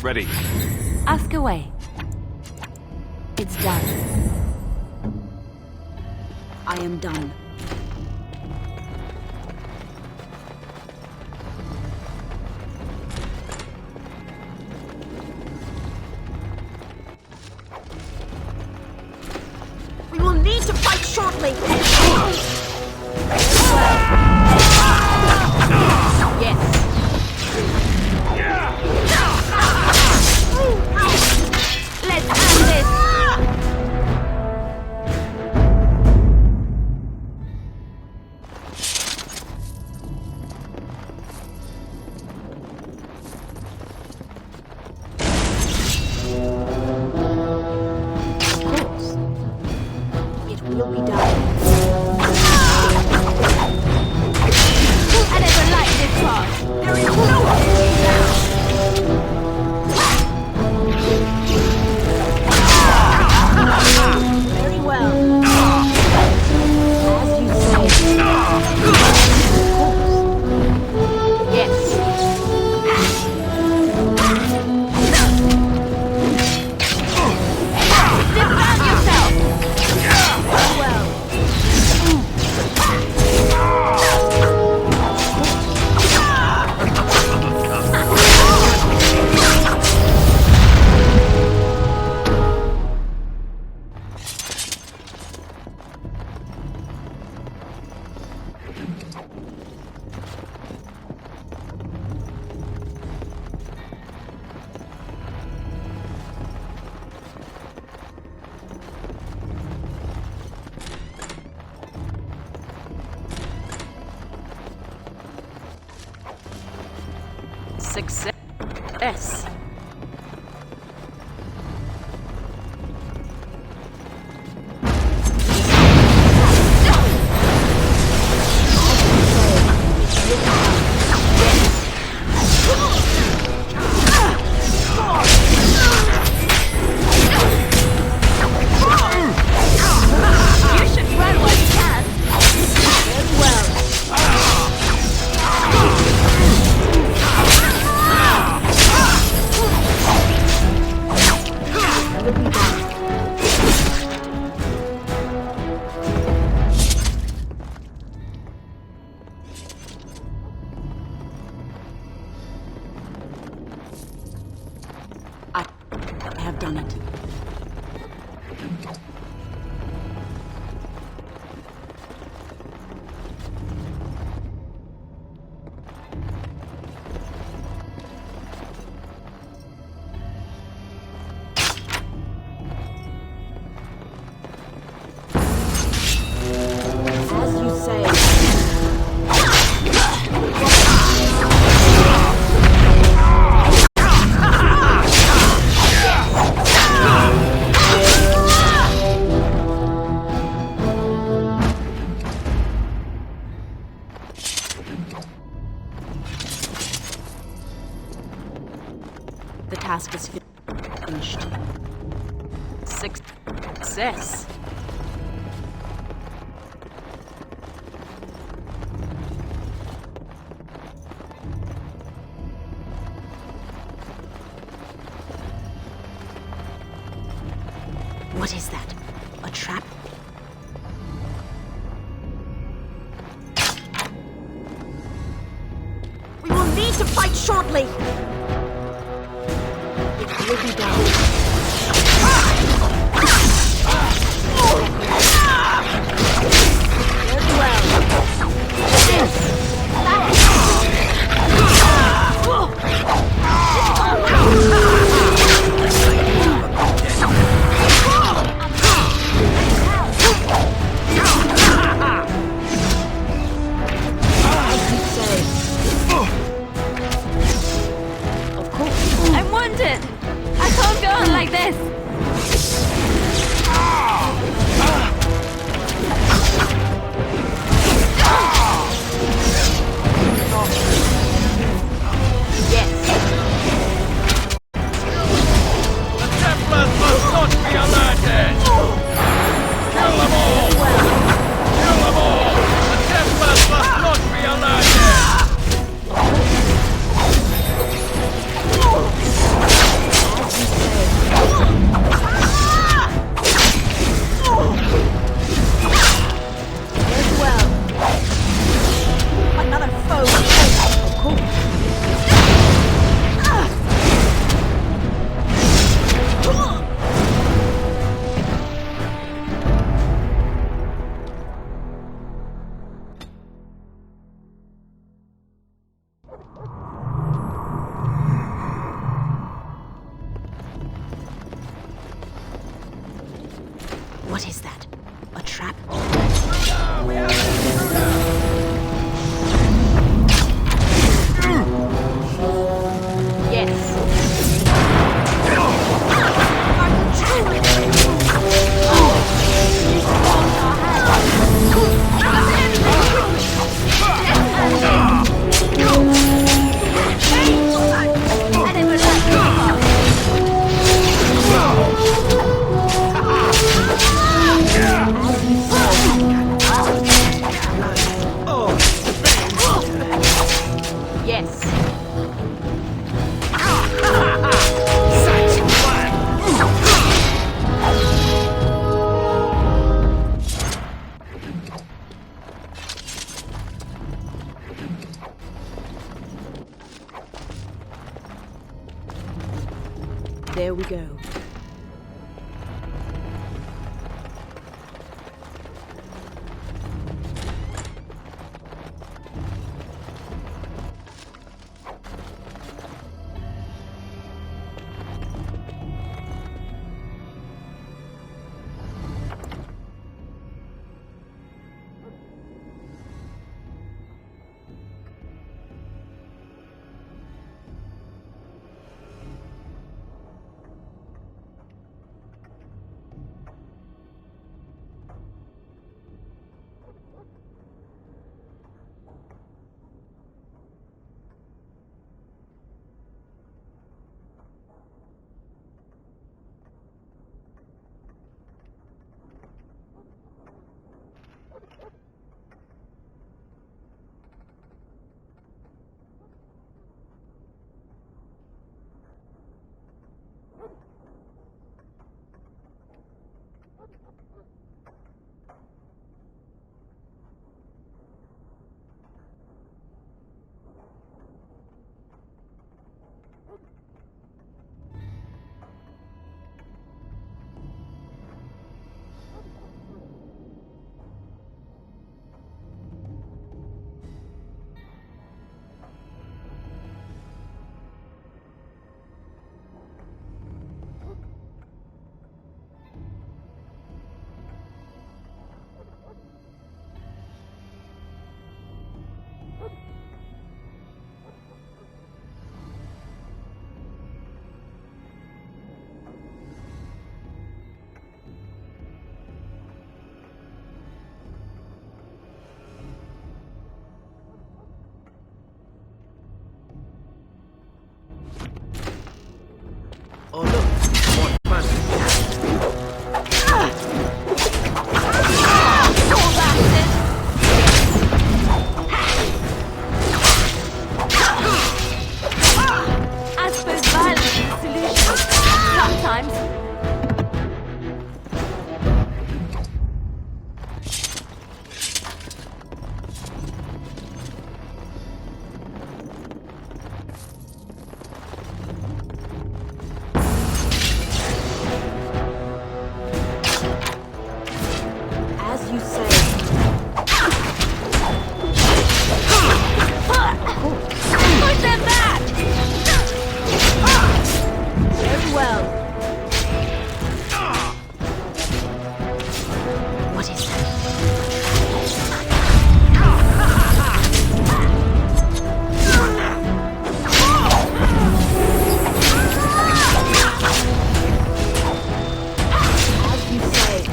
Ready. Ask away. It's done. I am done. shortly. Yes. Let's end this. Will be done. I never liked this part. There is no way down. Very well. As you say. Yes. Defend yourself. Well. Success. You should run while you can. As well. I have done it. As you say. The task is finished. Success. What is that? A trap? We will need to fight shortly. It will be done. Very well. I'm wounded! I can't go! trap? Yes. Yes. There we go. Oh look, more fun. I suppose violence is the solution. Sometimes. As you say. Push them back! Very well. What is that? As you say.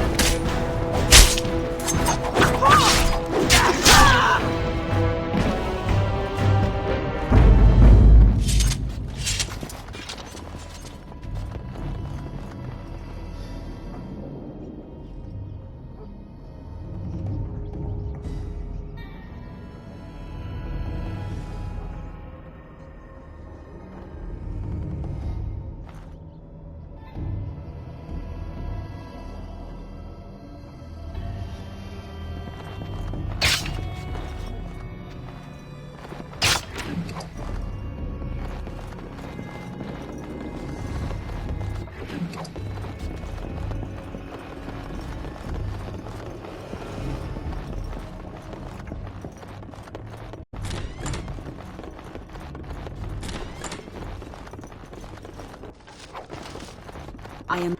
I am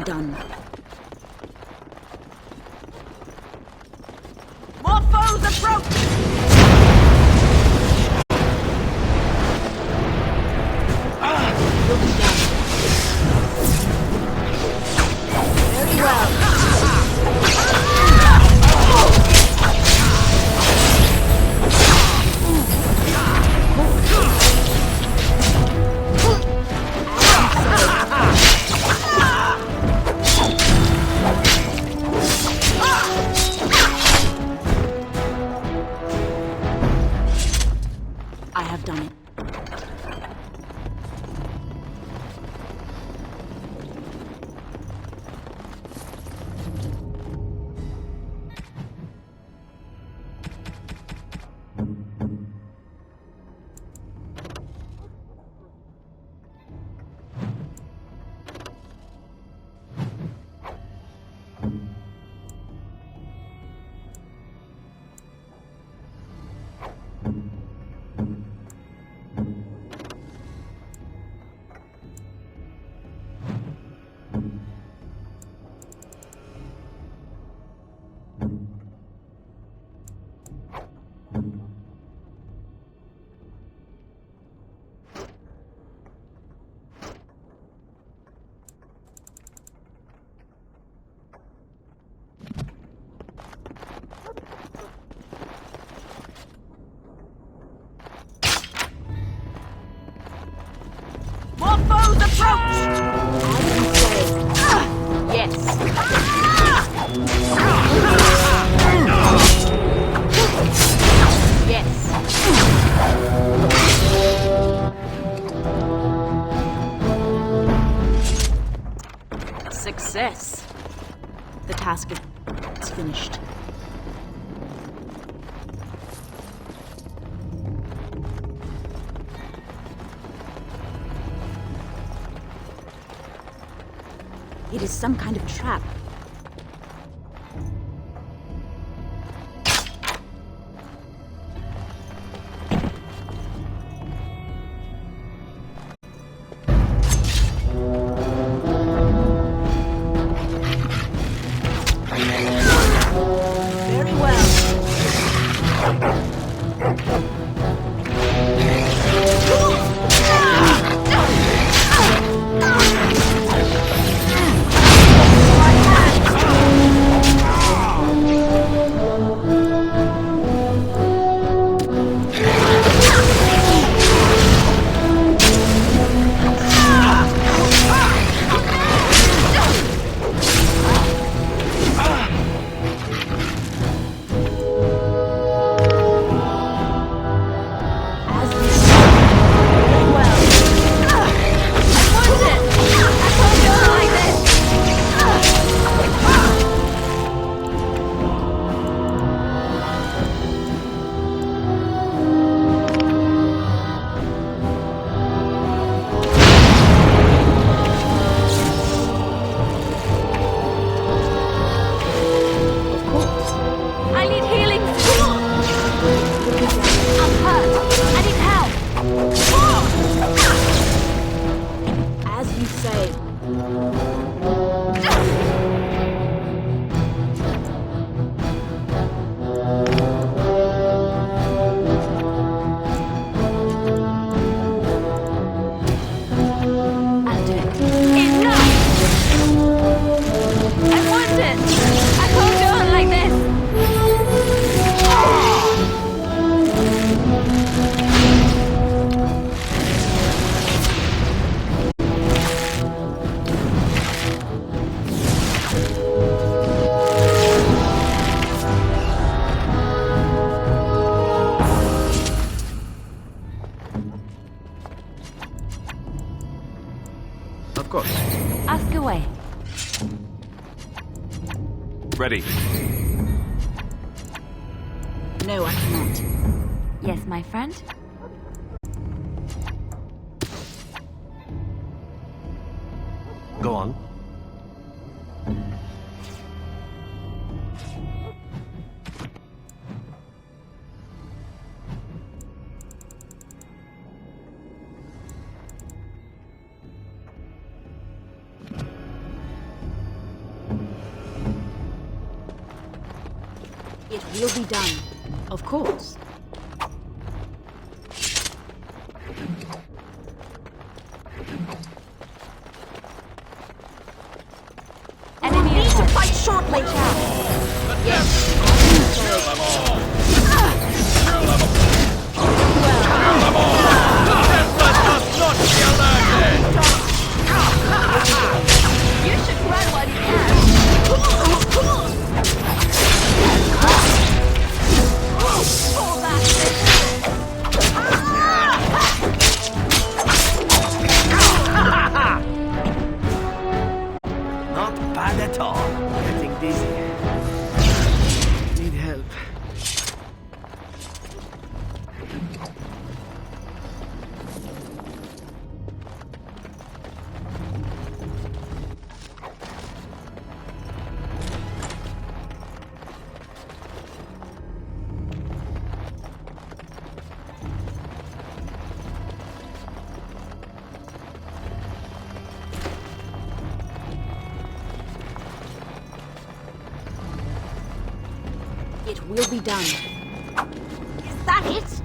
done. foes approach! Very well. I have done it. More foes approach! Yes. Yes. Success. The task is finished. It is some kind of trap. Very well. Ask away. Ready. No, I cannot. Yes, my friend? Go on. It will be done. Of course. Enemy Need to ahead. fight shortly. Watch out. You should run while you can. Pull back, Not bad at all. Getting dizzy. Need help. It will be done. Is that it?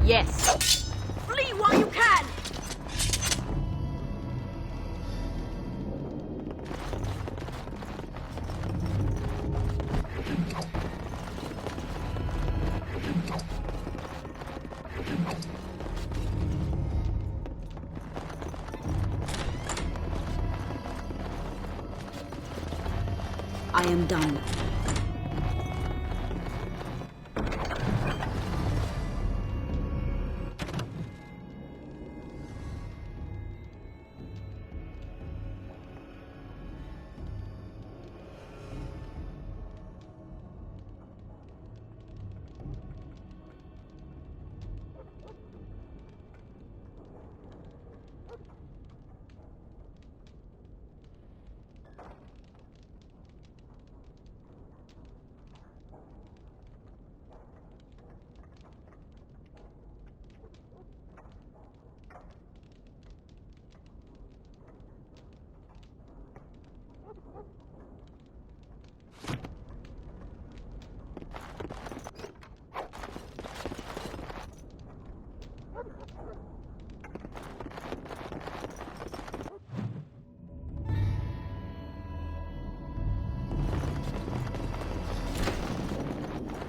Yes. Flee while you can. I am done.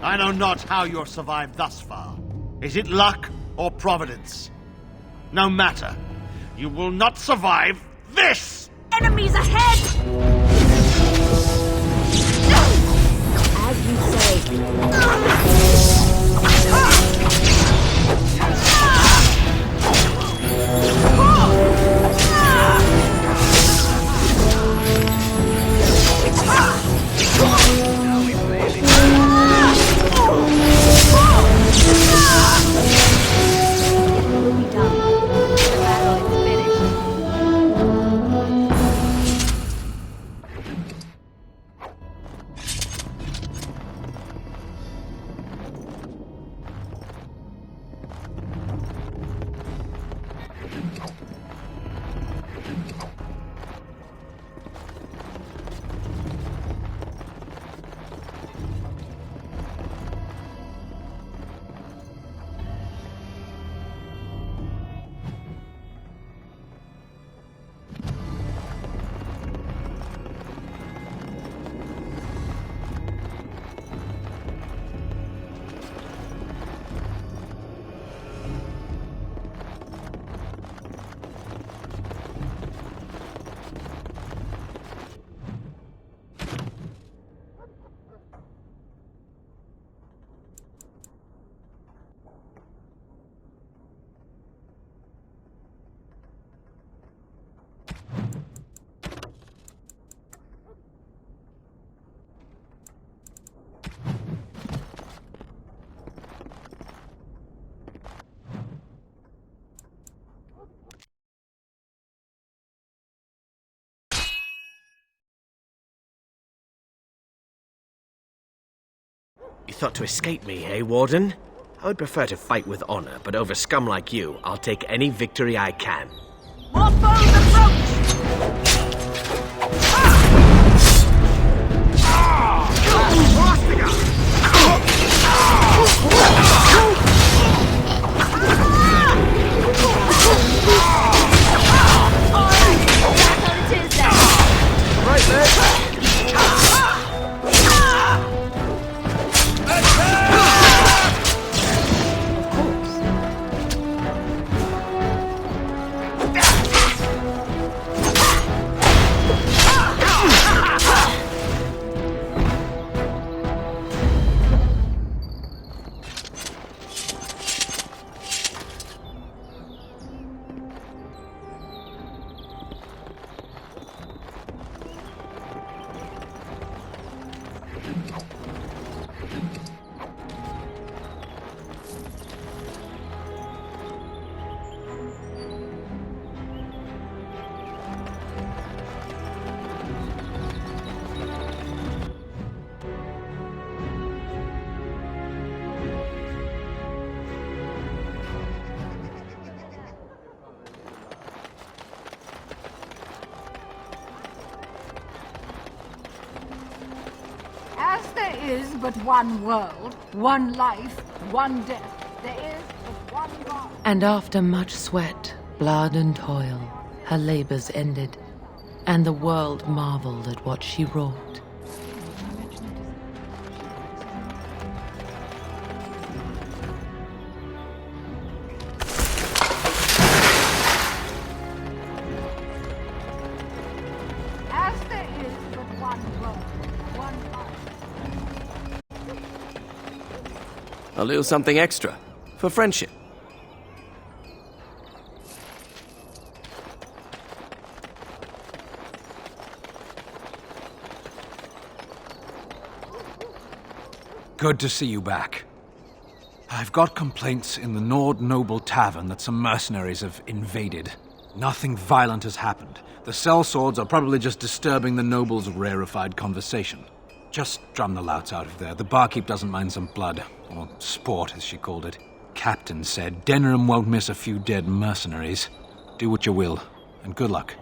I know not how you're survived thus far. Is it luck or providence? No matter. You will not survive this! Enemies ahead! As you say. You thought to escape me, eh, Warden? I would prefer to fight with honor, but over scum like you, I'll take any victory I can. More foes approach! Right there. As there is but one world, one life, one death, there is but one God. And after much sweat, blood and toil, her labors ended, and the world marveled at what she wrought. As there is but one world, one life. A little something extra. For friendship. Good to see you back. I've got complaints in the Nord Noble Tavern that some mercenaries have invaded. Nothing violent has happened. The sellswords are probably just disturbing the noble's rarefied conversation. Just drum the louts out of there. The barkeep doesn't mind some blood. Or sport, as she called it. Captain said Denerim won't miss a few dead mercenaries. Do what you will, and good luck.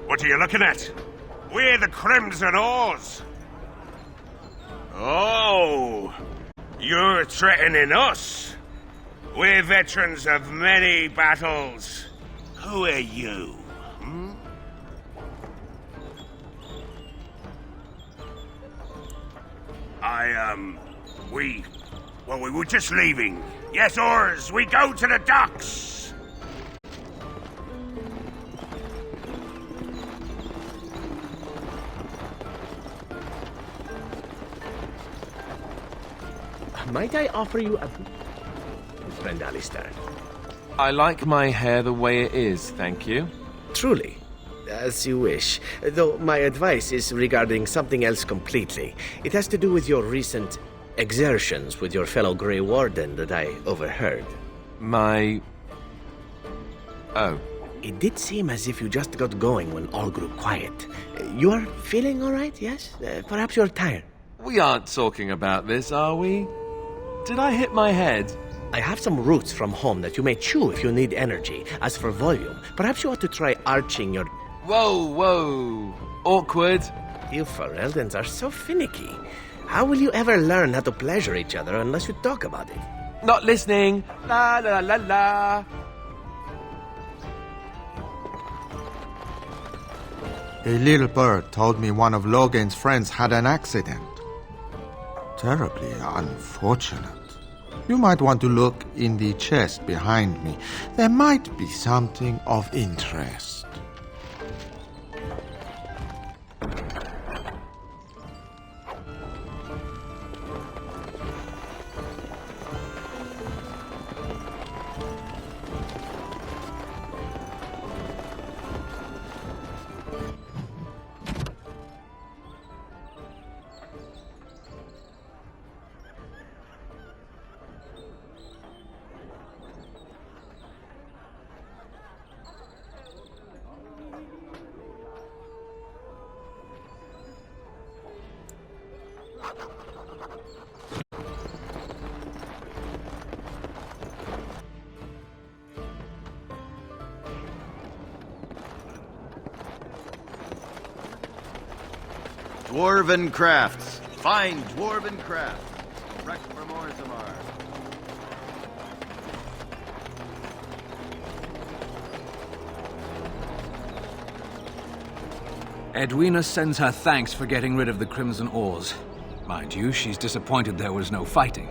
What are you looking at? We're the Crimson Oars. Oh, you're threatening us. We're veterans of many battles. Who are you? Hmm? We were just leaving. Yes, oars, we go to the docks. Might I offer you a... Friend Alistair. I like my hair the way it is, thank you. Truly. As you wish. Though my advice is regarding something else completely. It has to do with your recent exertions with your fellow Grey Warden that I overheard. My... Oh. It did seem as if you just got going when all grew quiet. You are feeling all right, yes? Perhaps you're tired. We aren't talking about this, are we? Did I hit my head? I have some roots from home that you may chew if you need energy. As for volume, perhaps you ought to try arching your... Whoa. Awkward. You Fereldans are so finicky. How will you ever learn how to pleasure each other unless you talk about it? Not listening. La la la la. A little bird told me one of Logan's friends had an accident. Terribly unfortunate. You might want to look in the chest behind me. There might be something of interest. Dwarven crafts. Fine dwarven crafts. Wreck from Orzammar. Edwina sends her thanks for getting rid of the Crimson Oars. Mind you, she's disappointed there was no fighting.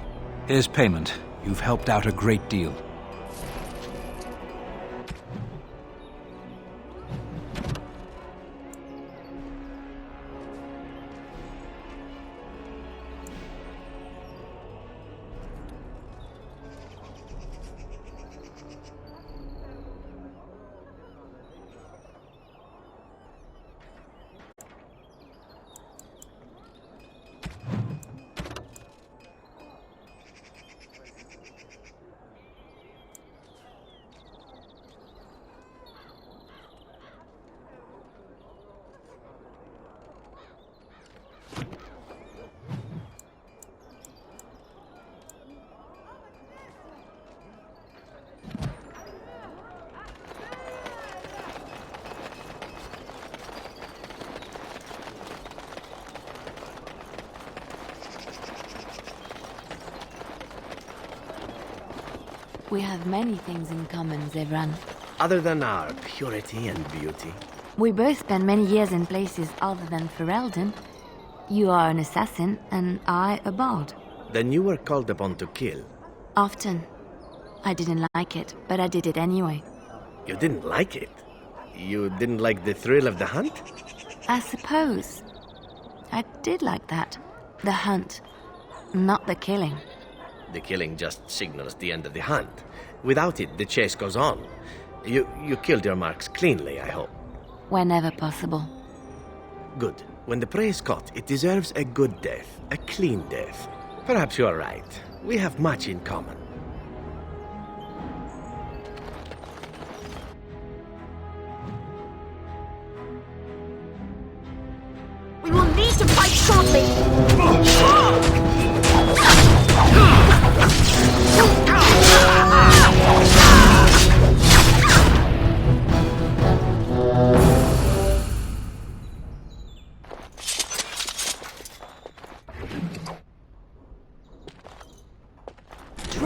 Here's payment. You've helped out a great deal. We have many things in common, Zevran. Other than our purity and beauty. We both spent many years in places other than Ferelden. You are an assassin, and I a bard. Then you were called upon to kill. Often. I didn't like it, but I did it anyway. You didn't like it? You didn't like the thrill of the hunt? I suppose. I did like that. The hunt. Not the killing. The killing just signals the end of the hunt. Without it, the chase goes on. You killed your marks cleanly, I hope. Whenever possible. Good. When the prey is caught, it deserves a good death. A clean death. Perhaps you are right. We have much in common. We will need to fight shortly!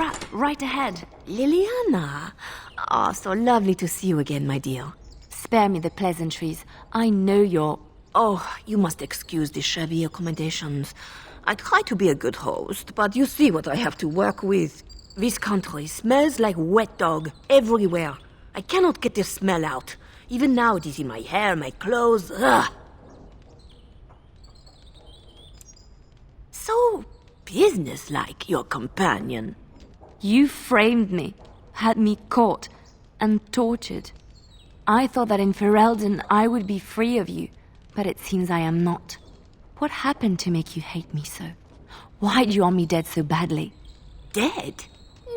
trap right ahead. Liliana! Oh, so lovely to see you again, my dear. Spare me the pleasantries. I know you're... Oh, you must excuse the shabby accommodations. I try to be a good host, but you see what I have to work with. This country smells like wet dog everywhere. I cannot get the smell out. Even now it is in my hair, my clothes. Ugh. So businesslike, your companion. You framed me, had me caught, and tortured. I thought that in Ferelden I would be free of you, but it seems I am not. What happened to make you hate me so? Why do you want me dead so badly? Dead?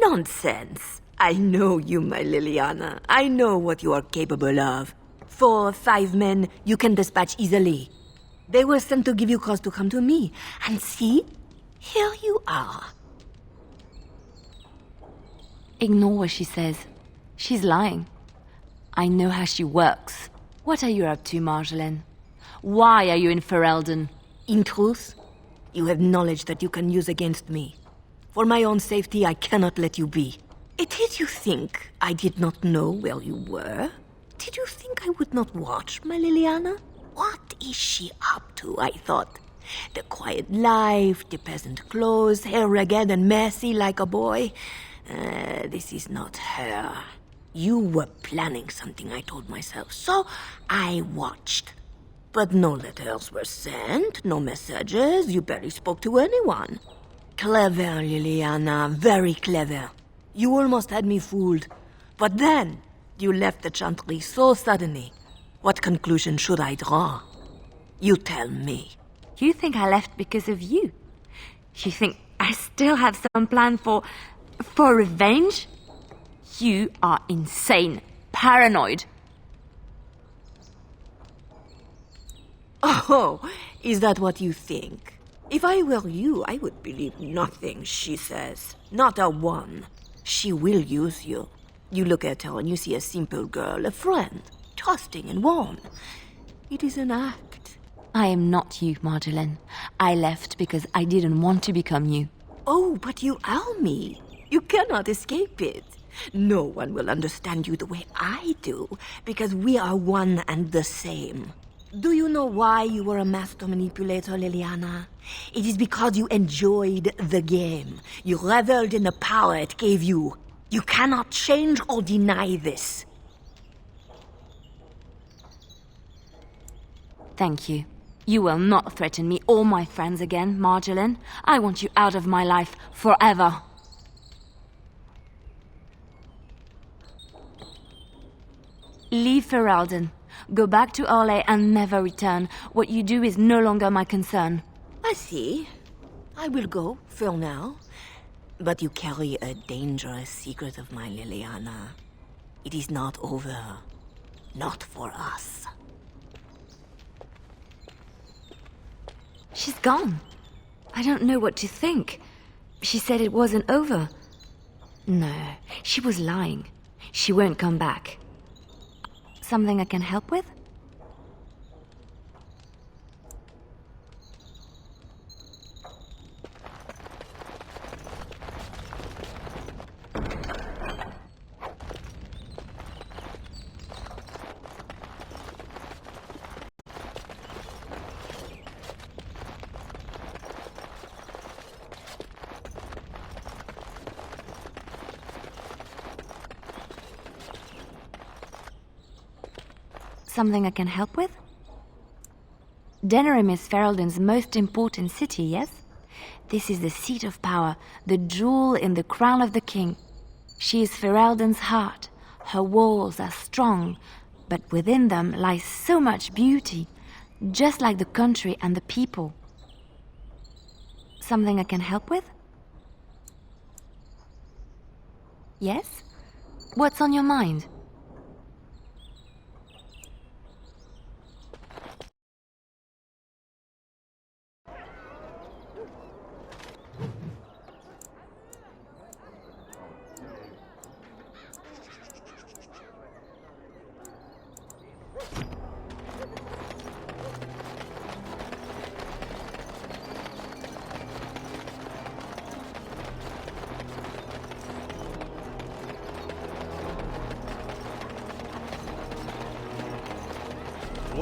Nonsense. I know you, my Liliana. I know what you are capable of. 4 or 5 men you can dispatch easily. They were sent to give you cause to come to me. And see, here you are. Ignore what she says. She's lying. I know how she works. What are you up to, Marjolaine? Why are you in Ferelden? In truth, you have knowledge that you can use against me. For my own safety, I cannot let you be. Did you think I did not know where you were? Did you think I would not watch, my Liliana? What is she up to, I thought? The quiet life, the peasant clothes, hair ragged and messy like a boy. This is not her. You were planning something, I told myself, so I watched. But no letters were sent, no messages, you barely spoke to anyone. Clever, Liliana, very clever. You almost had me fooled. But then, you left the Chantry so suddenly. What conclusion should I draw? You tell me. You think I left because of you? You think I still have some plan for revenge? You are insane, paranoid. Oh, is that what you think? If I were you, I would believe nothing she says. Not a one. She will use you. You look at her and you see a simple girl, a friend, trusting and warm. It is an act. I am not you, Marjolaine. I left because I didn't want to become you. Oh, but you are me. You cannot escape it. No one will understand you the way I do, because we are one and the same. Do you know why you were a master manipulator, Liliana? It is because you enjoyed the game. You reveled in the power it gave you. You cannot change or deny this. Thank you. You will not threaten me or my friends again, Marjolaine. I want you out of my life forever. Leave Ferelden. Go back to Orlais and never return. What you do is no longer my concern. I see. I will go, for now. But you carry a dangerous secret of mine, Liliana. It is not over. Not for us. She's gone. I don't know what to think. She said it wasn't over. No, she was lying. She won't come back. Something I can help with? Something I can help with? Denerim is Ferelden's most important city, yes? This is the seat of power, the jewel in the crown of the king. She is Ferelden's heart. Her walls are strong, but within them lies so much beauty, just like the country and the people. Something I can help with? Yes? What's on your mind?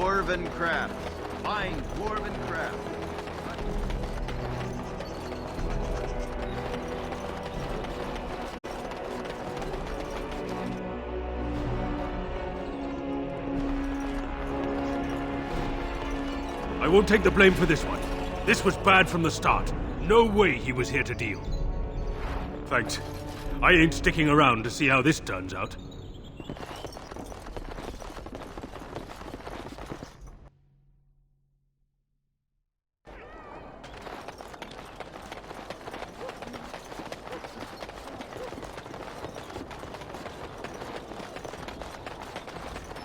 Dwarven crafts. Find dwarven crafts. I won't take the blame for this one. This was bad from the start. No way he was here to deal. Thanks. I ain't sticking around to see how this turns out.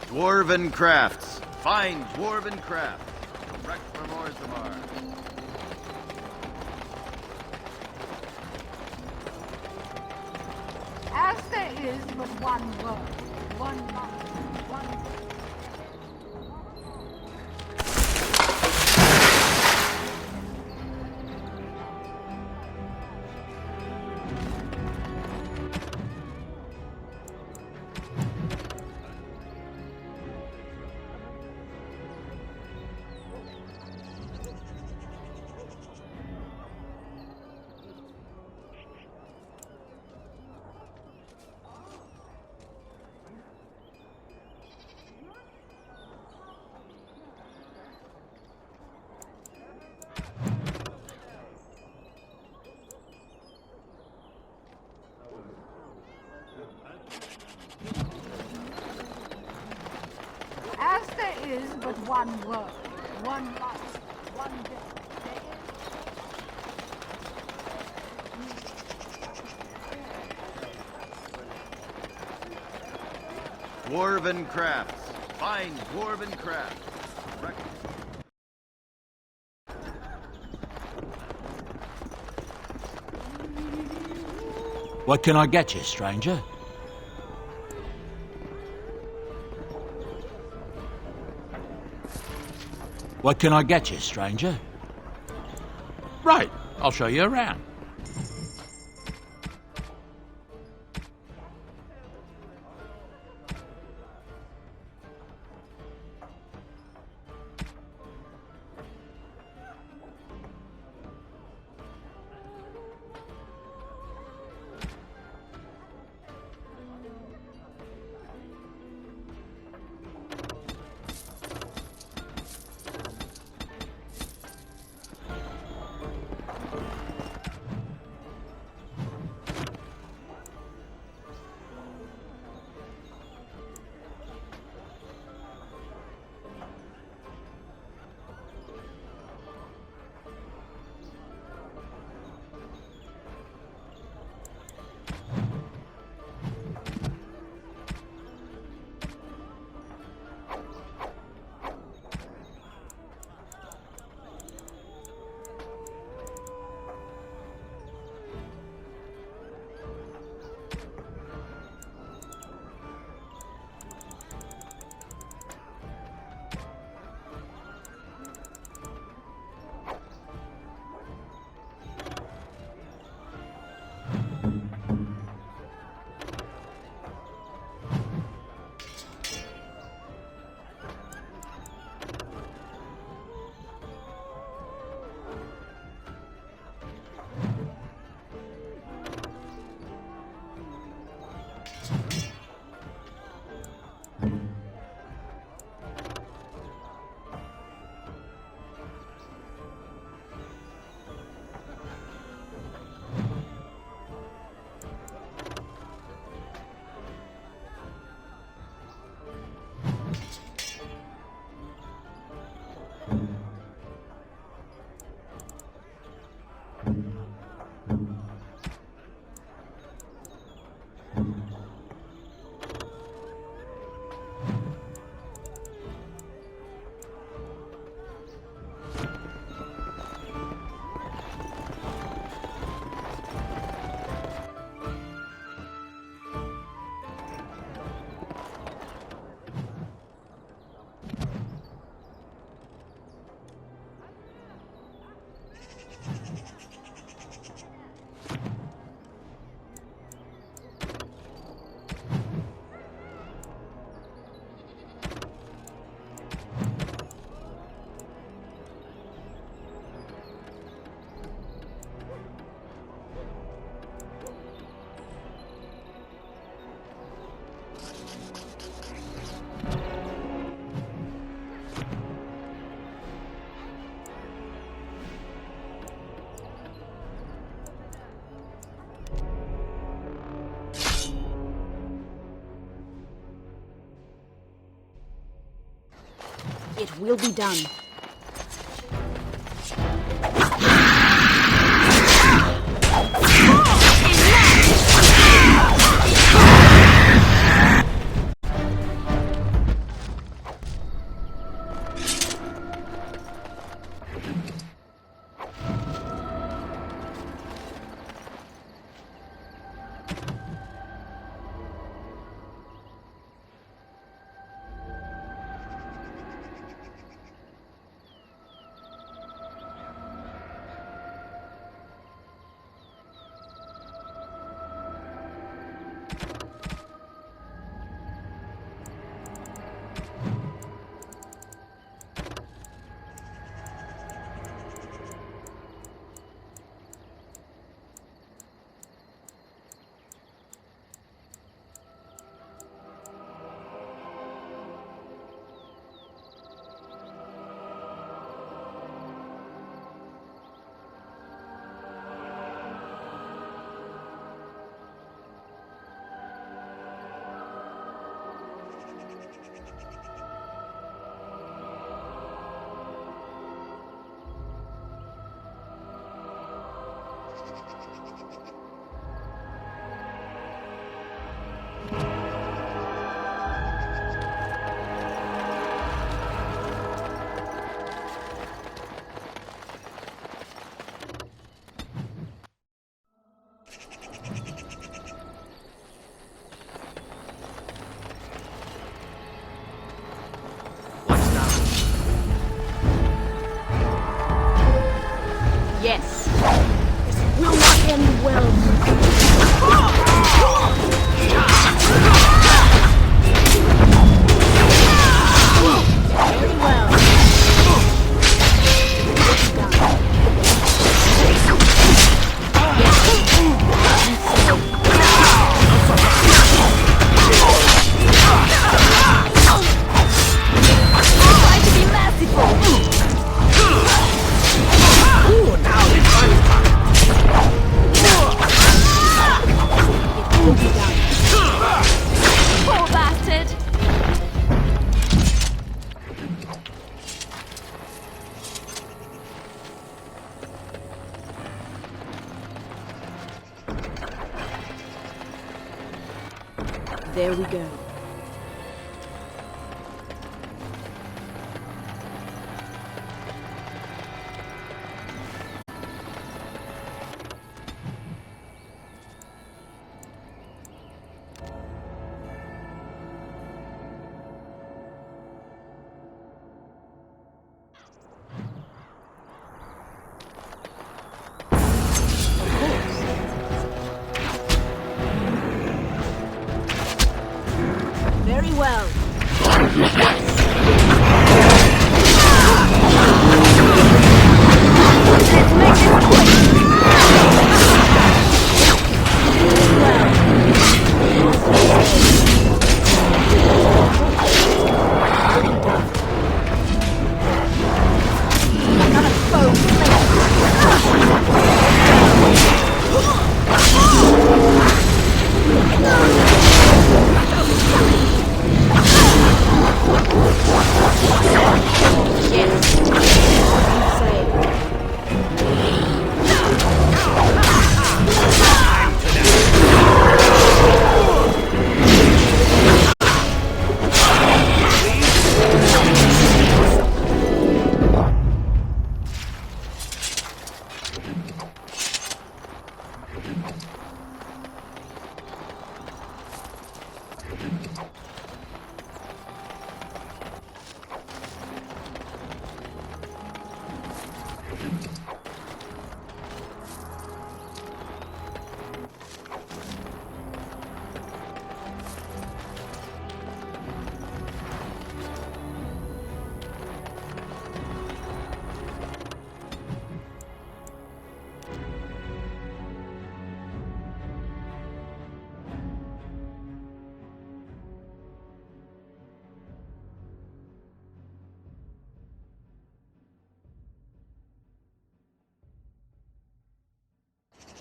Dwarven crafts. Find dwarven crafts. Direct from Orzammar. As there is but one world, one life, one death. As there is but one world, one life, one death. Dwarven crafts. Find dwarven crafts. Direct. What can I get you, stranger? What can I get you, stranger? Right, I'll show you around. It will be done. Yes. This will not end well. Very well. Try to be merciful. Poor bastard! There we go. Very well. Let's make this quick. I got a foe.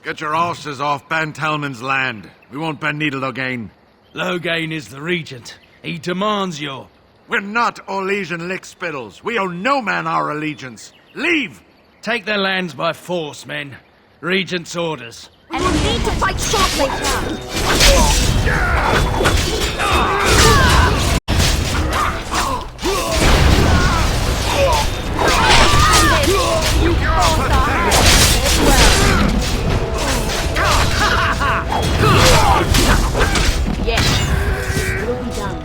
Get your horses off Ben Telman's land. We won't bend needle again. Loghain is the regent. He demands your We're not Orlesian lickspittles. We owe no man our allegiance. Leave! Take their lands by force, men. Regent's orders. And we need to fight shortly. Yes. Well done.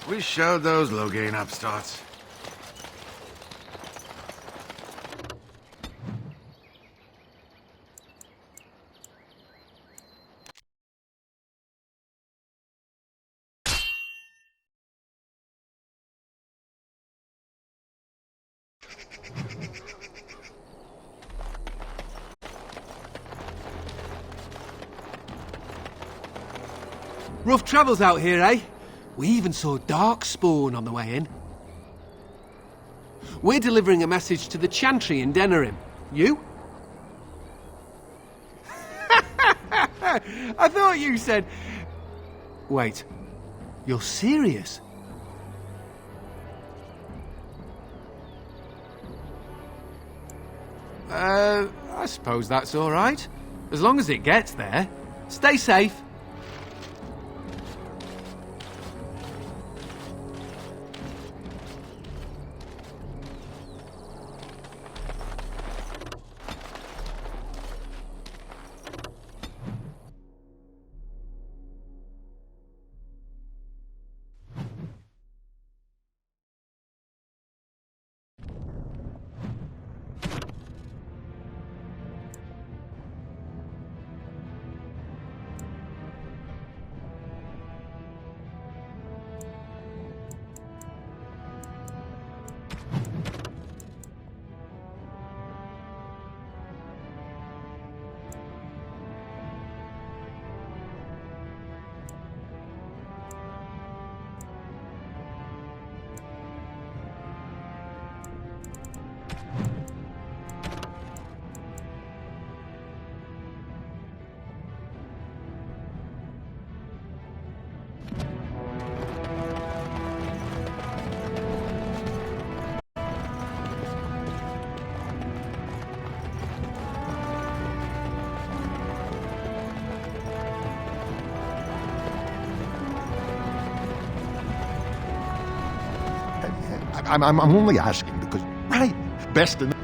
We showed those Loghain upstarts. Rough travels out here, eh? We even saw Darkspawn on the way in. We're delivering a message to the Chantry in Denerim. You? I thought you said... Wait. You're serious? I suppose that's all right. As long as it gets there. Stay safe. I'm only asking because, right, best in...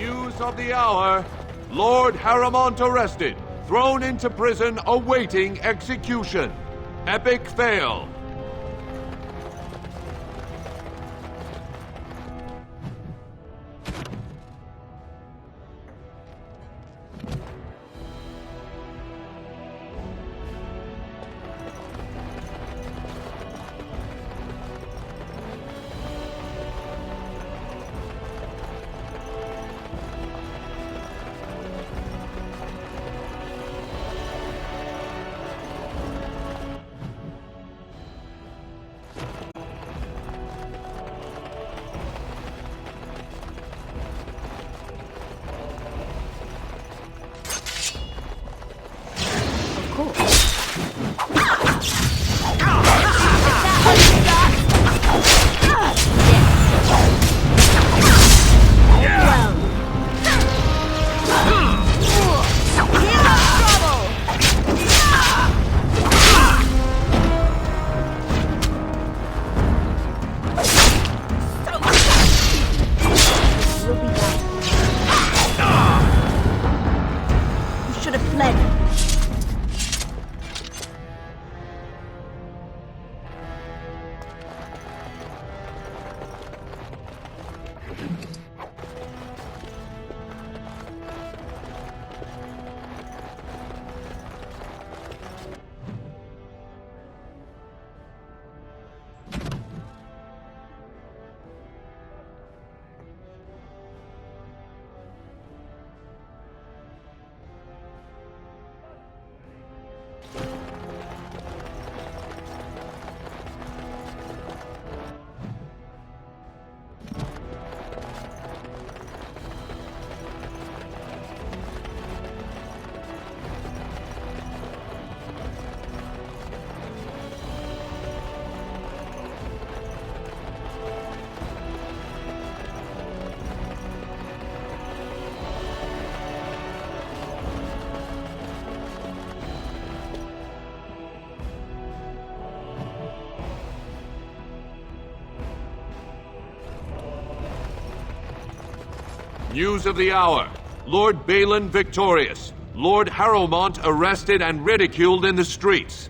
News of the hour. Lord Harrowmont arrested. Thrown into prison awaiting execution. Epic fail. News of the hour. Lord Balin victorious. Lord Harrowmont arrested and ridiculed in the streets.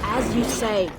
As you say.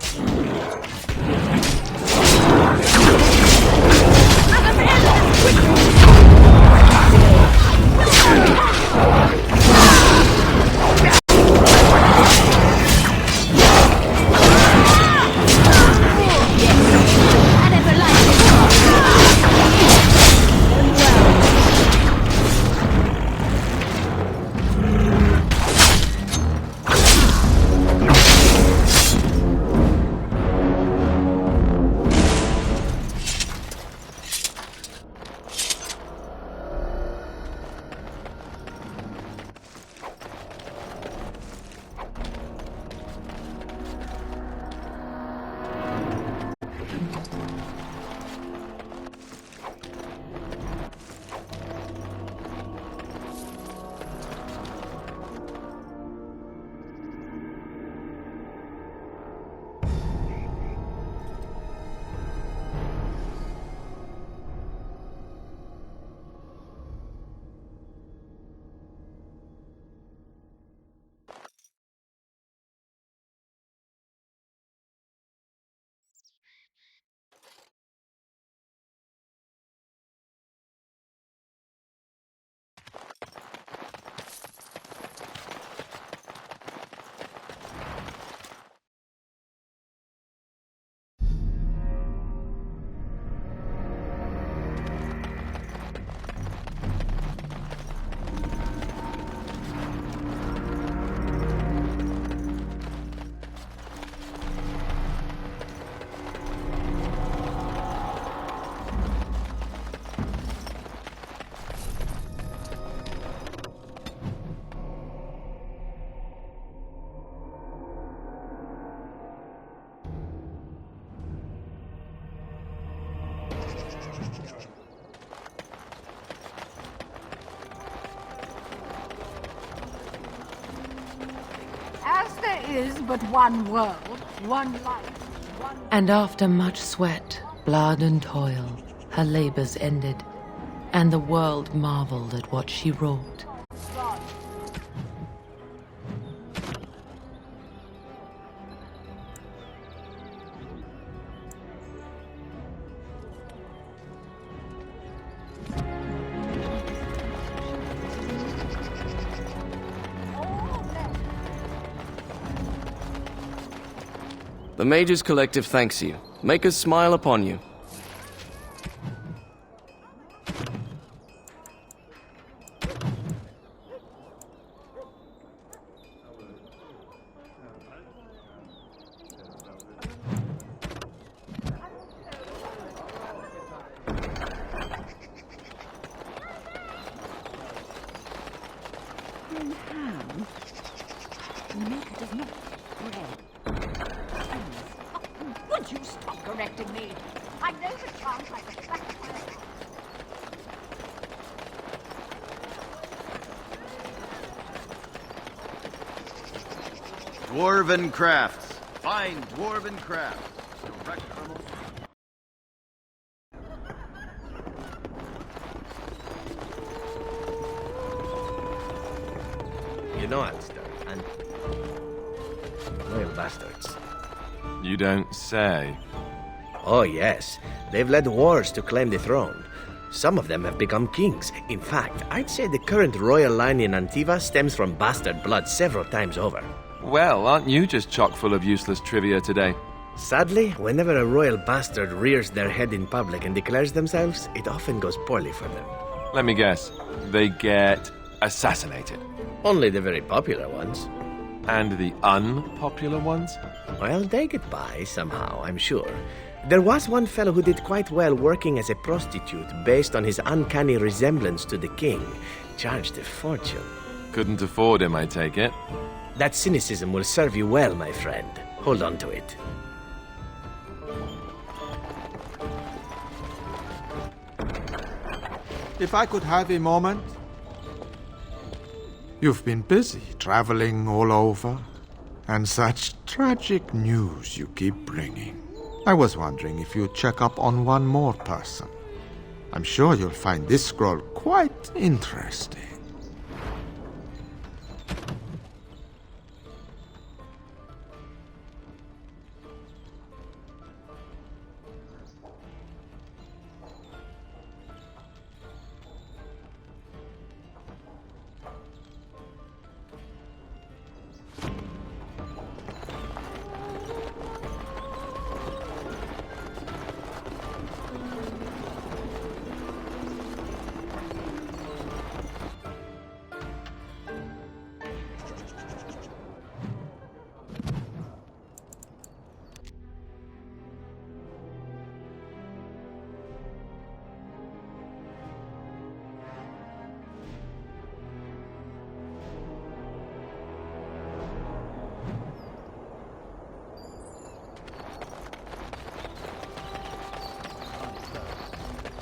is but one world, one life, one... And after much sweat, blood and toil, her labors ended, and the world marveled at what she wrought. The Mages Collective thanks you. Make us smile upon you. Would you stop correcting me? I know the chant like a back. Dwarven crafts. Fine dwarven crafts. Direct from... You know Alistair, and... Royal bastards. You don't say. Oh, yes. They've led wars to claim the throne. Some of them have become kings. In fact, I'd say the current royal line in Antiva stems from bastard blood several times over. Well, aren't you just chock full of useless trivia today? Sadly, whenever a royal bastard rears their head in public and declares themselves, it often goes poorly for them. Let me guess. They get assassinated. Only the very popular ones. And the unpopular ones? Well, they get by somehow, I'm sure. There was one fellow who did quite well working as a prostitute based on his uncanny resemblance to the king. Charged a fortune. Couldn't afford him, I take it. That cynicism will serve you well, my friend. Hold on to it. If I could have a moment. You've been busy traveling all over, and such tragic news you keep bringing. I was wondering if you'd check up on one more person. I'm sure you'll find this scroll quite interesting.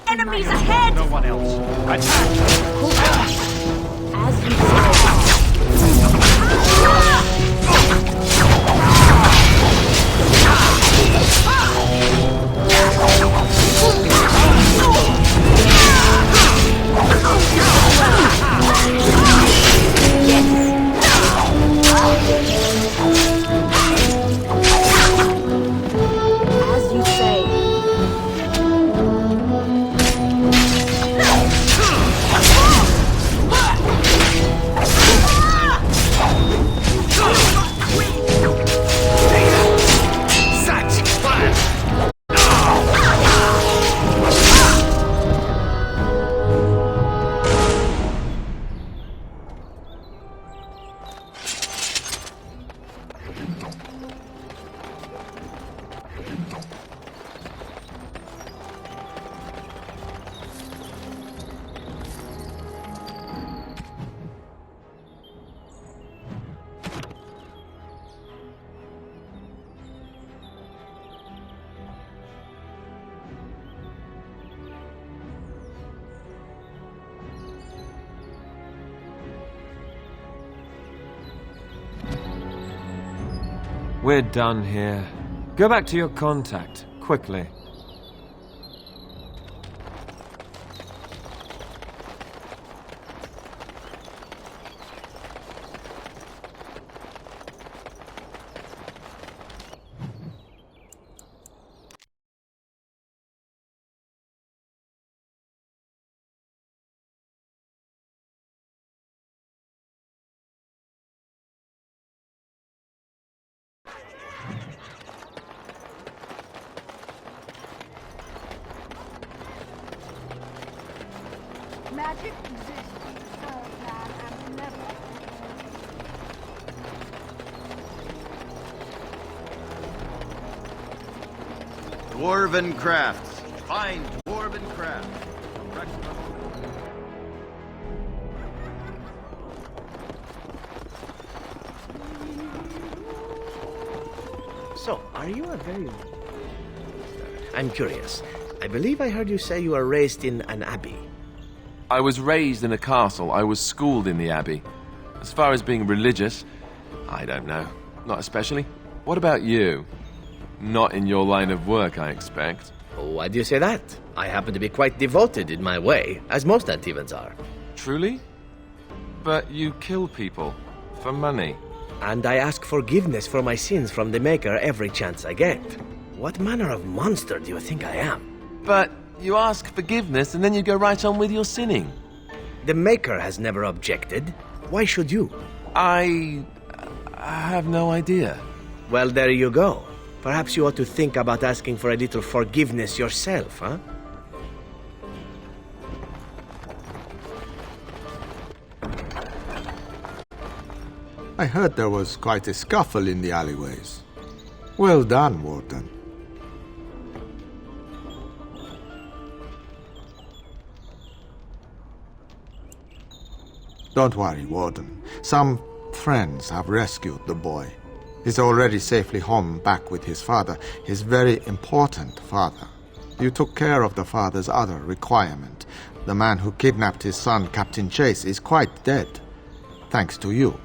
Enemies ahead! No one else. Attack! As you say. As you say. We're done here. Go back to your contact, quickly. Magic exists to serve man and never. Dwarven crafts. Find dwarven crafts. So, are you a very... I'm curious. I believe I heard you say you were raised in an abbey. I was raised in a castle. I was schooled in the abbey. As far as being religious, I don't know. Not especially. What about you? Not in your line of work, I expect. Why do you say that? I happen to be quite devoted in my way, as most Antivans are. Truly? But you kill people. For money. And I ask forgiveness for my sins from the Maker every chance I get. What manner of monster do you think I am? But you ask forgiveness and then you go right on with your sinning. The Maker has never objected. Why should you? I have no idea. Well, there you go. Perhaps you ought to think about asking for a little forgiveness yourself, huh? I heard there was quite a scuffle in the alleyways. Well done, Warden. Don't worry, Warden. Some friends have rescued the boy. He's already safely home back with his father, his very important father. You took care of the father's other requirement. The man who kidnapped his son, Captain Chase, is quite dead. Thanks to you.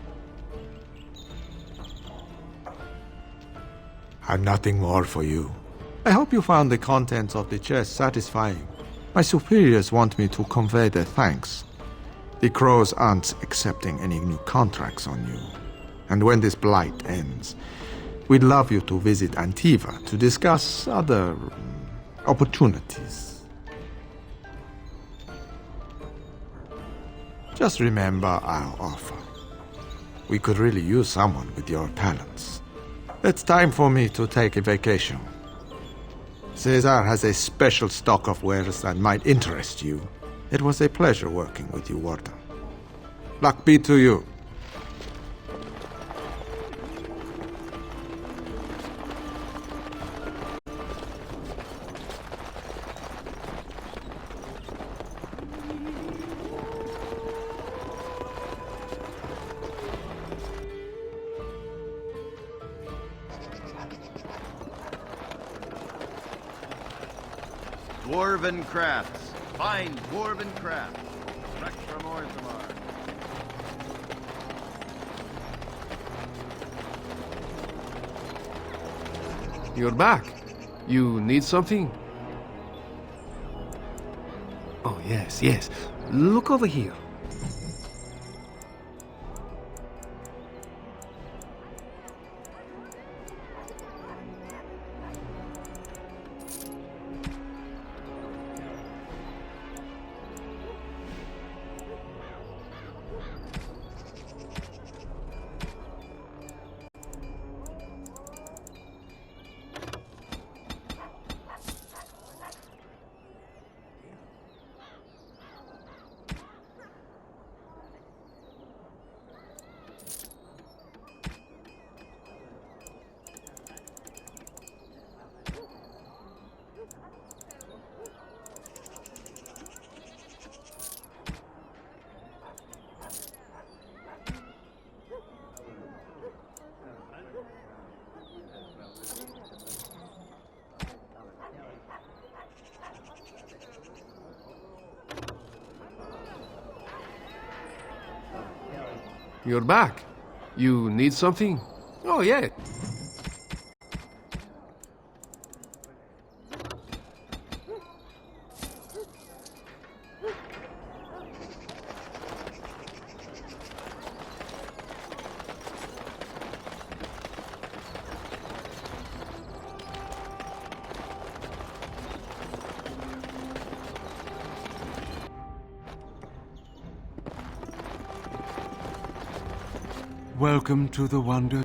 I've nothing more for you. I hope you found the contents of the chest satisfying. My superiors want me to convey their thanks. The Crows aren't accepting any new contracts on you. And when this blight ends, we'd love you to visit Antiva to discuss other opportunities. Just remember our offer. We could really use someone with your talents. It's time for me to take a vacation. Caesar has a special stock of wares that might interest you. It was a pleasure working with you, Warden. Luck be to you. Dwarven crafts. Find dwarven crafts. Direct from Orthamar. You're back. You need something? Oh, yes, yes. Look over here. You're back. You need something? Oh, yeah. Welcome to the wonder.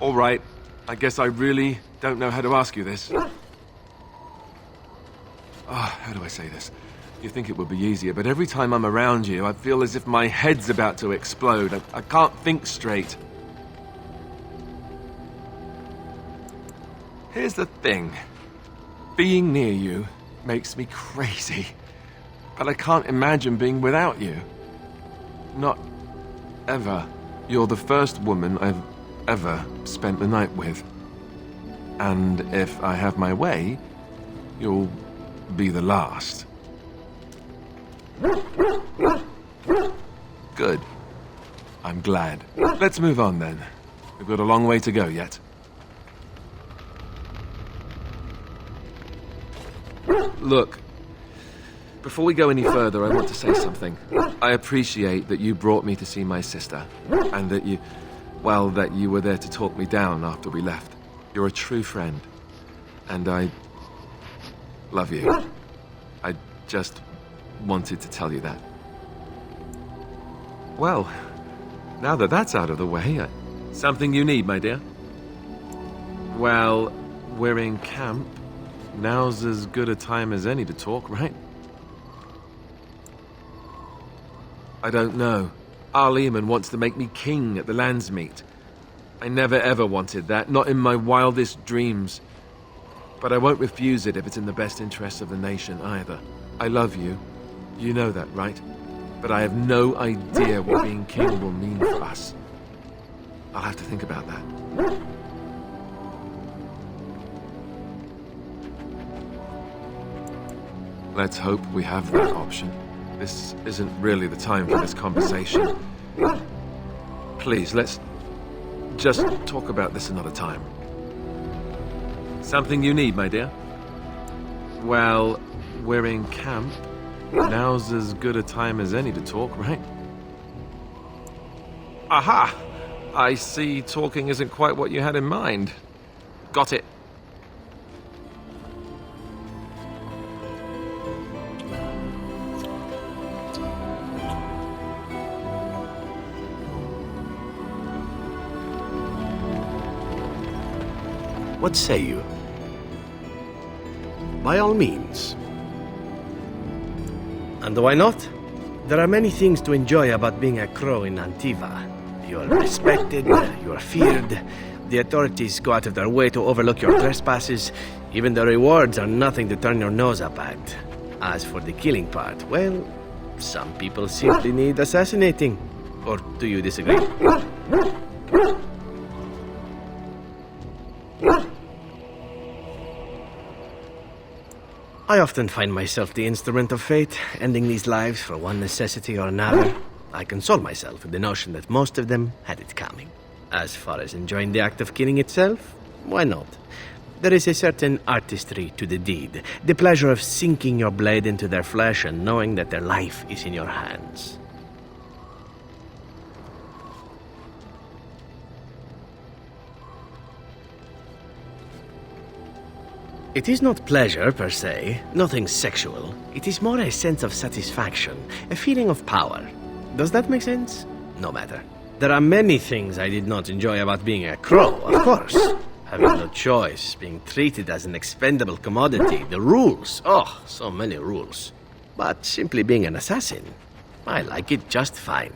All right. I guess I really don't know how to ask you this. How do I say this? You think it would be easier, but every time I'm around you, I feel as if my head's about to explode. I can't think straight. Here's the thing. Being near you makes me crazy. But I can't imagine being without you. Not ever. You're the first woman I've ever spent the night with. And if I have my way, you'll be the last. Good. I'm glad. Let's move on then. We've got a long way to go yet. Look, Before we go any further, I want to say something. I appreciate that you brought me to see my sister, and that you were there to talk me down after we left. You're a true friend, and I love you. I just wanted to tell you that. Well, now that that's out of the way, something you need, my dear? Well, we're in camp. Now's as good a time as any to talk, right? I don't know. Arleman wants to make me king at the lands meet. I never ever wanted that, not in my wildest dreams. But I won't refuse it if it's in the best interests of the nation either. I love you. You know that, right? But I have no idea what being king will mean for us. I'll have to think about that. Let's hope we have that option. This isn't really the time for this conversation. Please, let's just talk about this another time. Something you need, my dear? Well, we're in camp. Now's as good a time as any to talk, right? Aha! I see talking isn't quite what you had in mind. Got it. What say you? By all means. And why not? There are many things to enjoy about being a crow in Antiva. You are respected, you are feared, the authorities go out of their way to overlook your trespasses, even the rewards are nothing to turn your nose up at. As for the killing part, well, some people simply need assassinating. Or do you disagree? I often find myself the instrument of fate, ending these lives for one necessity or another. I console myself with the notion that most of them had it coming. As far as enjoying the act of killing itself, why not? There is a certain artistry to the deed, the pleasure of sinking your blade into their flesh and knowing that their life is in your hands. It is not pleasure, per se, nothing sexual. It is more a sense of satisfaction, a feeling of power. Does that make sense? No matter. There are many things I did not enjoy about being a crow, of course. Having no choice, being treated as an expendable commodity, the rules, oh, so many rules. But simply being an assassin, I like it just fine.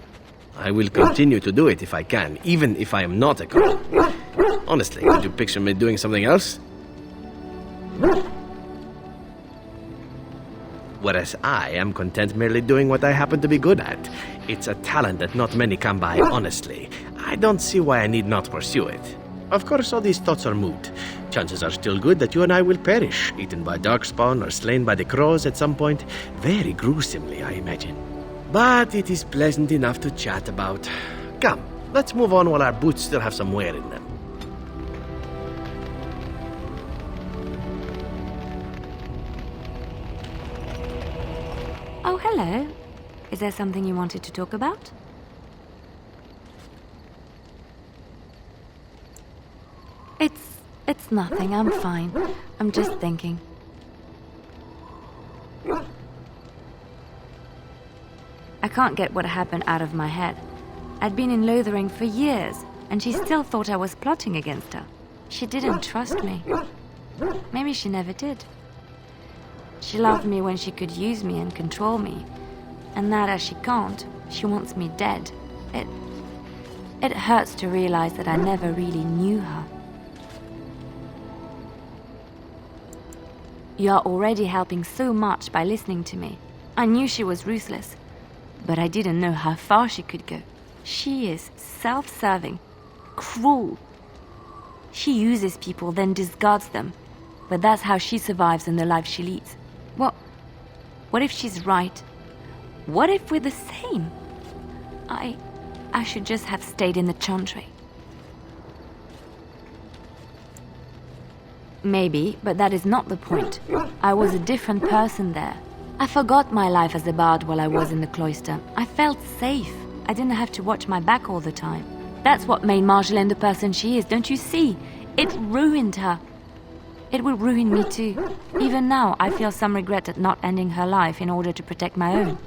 I will continue to do it if I can, even if I am not a crow. Honestly, could you picture me doing something else? Whereas I am content merely doing what I happen to be good at. It's a talent that not many come by honestly. I don't see why I need not pursue it. Of course, all these thoughts are moot. Chances are still good that you and I will perish, eaten by darkspawn or slain by the crows at some point. Very gruesomely, I imagine. But it is pleasant enough to chat about. Come, let's move on while our boots still have some wear in them. Oh, hello. Is there something you wanted to talk about? It's nothing. I'm fine. I'm just thinking. I can't get what happened out of my head. I'd been in Lothering for years, and she still thought I was plotting against her. She didn't trust me. Maybe she never did. She loved me when she could use me and control me. And now that she can't, she wants me dead. It hurts to realize that I never really knew her. You are already helping so much by listening to me. I knew she was ruthless, but I didn't know how far she could go. She is self-serving, cruel. She uses people, then discards them. But that's how she survives in the life she leads. What if she's right? What if we're the same? I should just have stayed in the Chantry. Maybe, but that is not the point. I was a different person there. I forgot my life as a bard while I was in the cloister. I felt safe. I didn't have to watch my back all the time. That's what made Marjolaine the person she is, don't you see? It ruined her. It will ruin me too. Even now, I feel some regret at not ending her life in order to protect my own.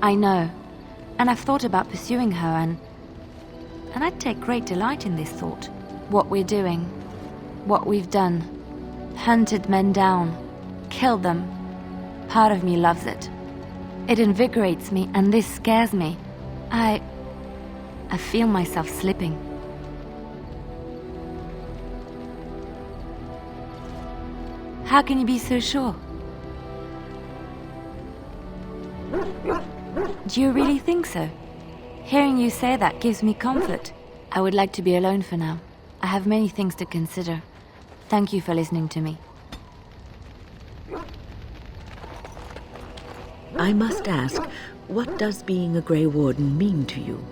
I know, and I've thought about pursuing her, and I take great delight in this thought. What we're doing, what we've done, hunted men down, killed them. Part of me loves it. It invigorates me, and this scares me. I feel myself slipping. How can you be so sure? Do you really think so? Hearing you say that gives me comfort. I would like to be alone for now. I have many things to consider. Thank you for listening to me. I must ask, what does being a Grey Warden mean to you?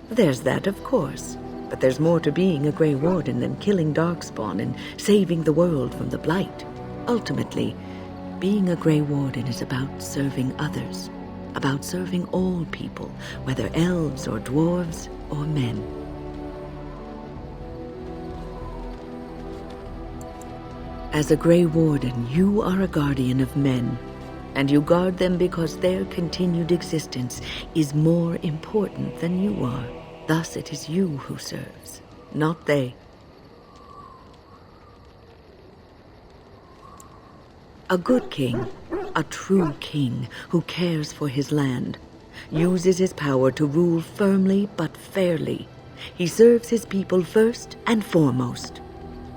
There's that, of course. But there's more to being a Grey Warden than killing Darkspawn and saving the world from the Blight. Ultimately, being a Grey Warden is about serving others, about serving all people, whether elves or dwarves or men. As a Grey Warden, you are a guardian of men, and you guard them because their continued existence is more important than you are. Thus it is you who serves, not they. A good king, a true king who cares for his land, uses his power to rule firmly but fairly. He serves his people first and foremost.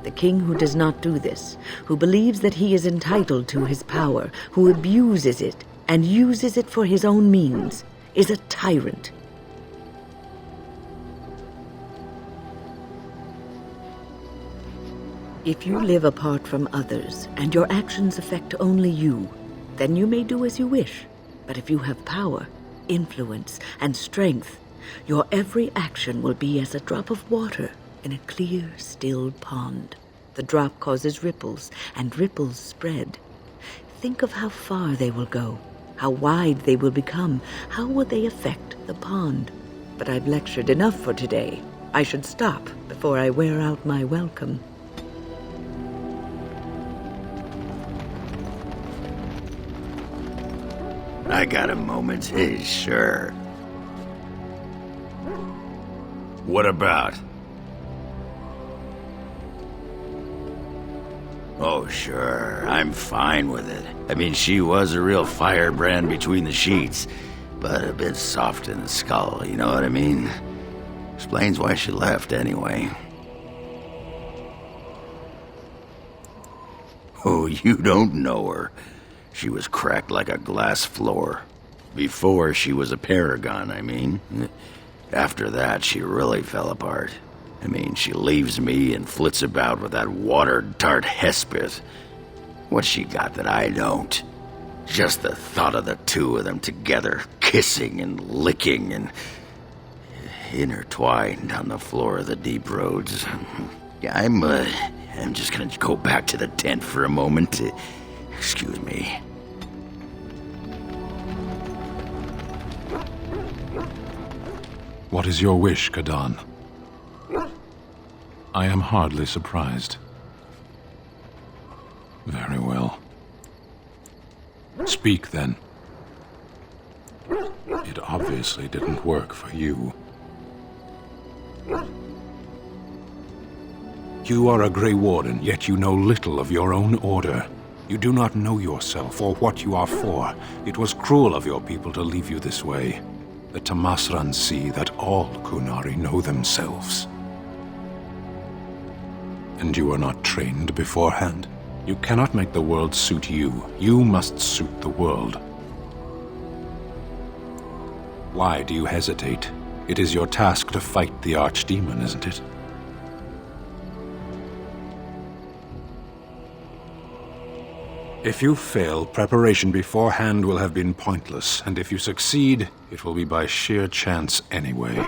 The king who does not do this, who believes that he is entitled to his power, who abuses it and uses it for his own means, is a tyrant. If you live apart from others, and your actions affect only you, then you may do as you wish. But if you have power, influence, and strength, your every action will be as a drop of water in a clear, still pond. The drop causes ripples, and ripples spread. Think of how far they will go, how wide they will become, how will they affect the pond. But I've lectured enough for today. I should stop before I wear out my welcome. I got a moment, sure. What about? Oh, sure, I'm fine with it. I mean, she was a real firebrand between the sheets, but a bit soft in the skull, you know what I mean? Explains why she left, anyway. Oh, you don't know her. She was cracked like a glass floor. Before she was a paragon, I mean. After that, she really fell apart. I mean, she leaves me and flits about with that water-dart Hespith. What's she got that I don't? Just the thought of the two of them together, kissing and licking and intertwined on the floor of the deep roads. Yeah, I'm just gonna go back to the tent for a moment. Excuse me. What is your wish, Kadan? I am hardly surprised. Very well. Speak, then. It obviously didn't work for you. You are a Grey Warden, yet you know little of your own order. You do not know yourself or what you are for. It was cruel of your people to leave you this way. The Tamasran see that all Kunari know themselves. And you are not trained beforehand. You cannot make the world suit you. You must suit the world. Why do you hesitate? It is your task to fight the Archdemon, isn't it? If you fail, preparation beforehand will have been pointless, and if you succeed, it will be by sheer chance anyway.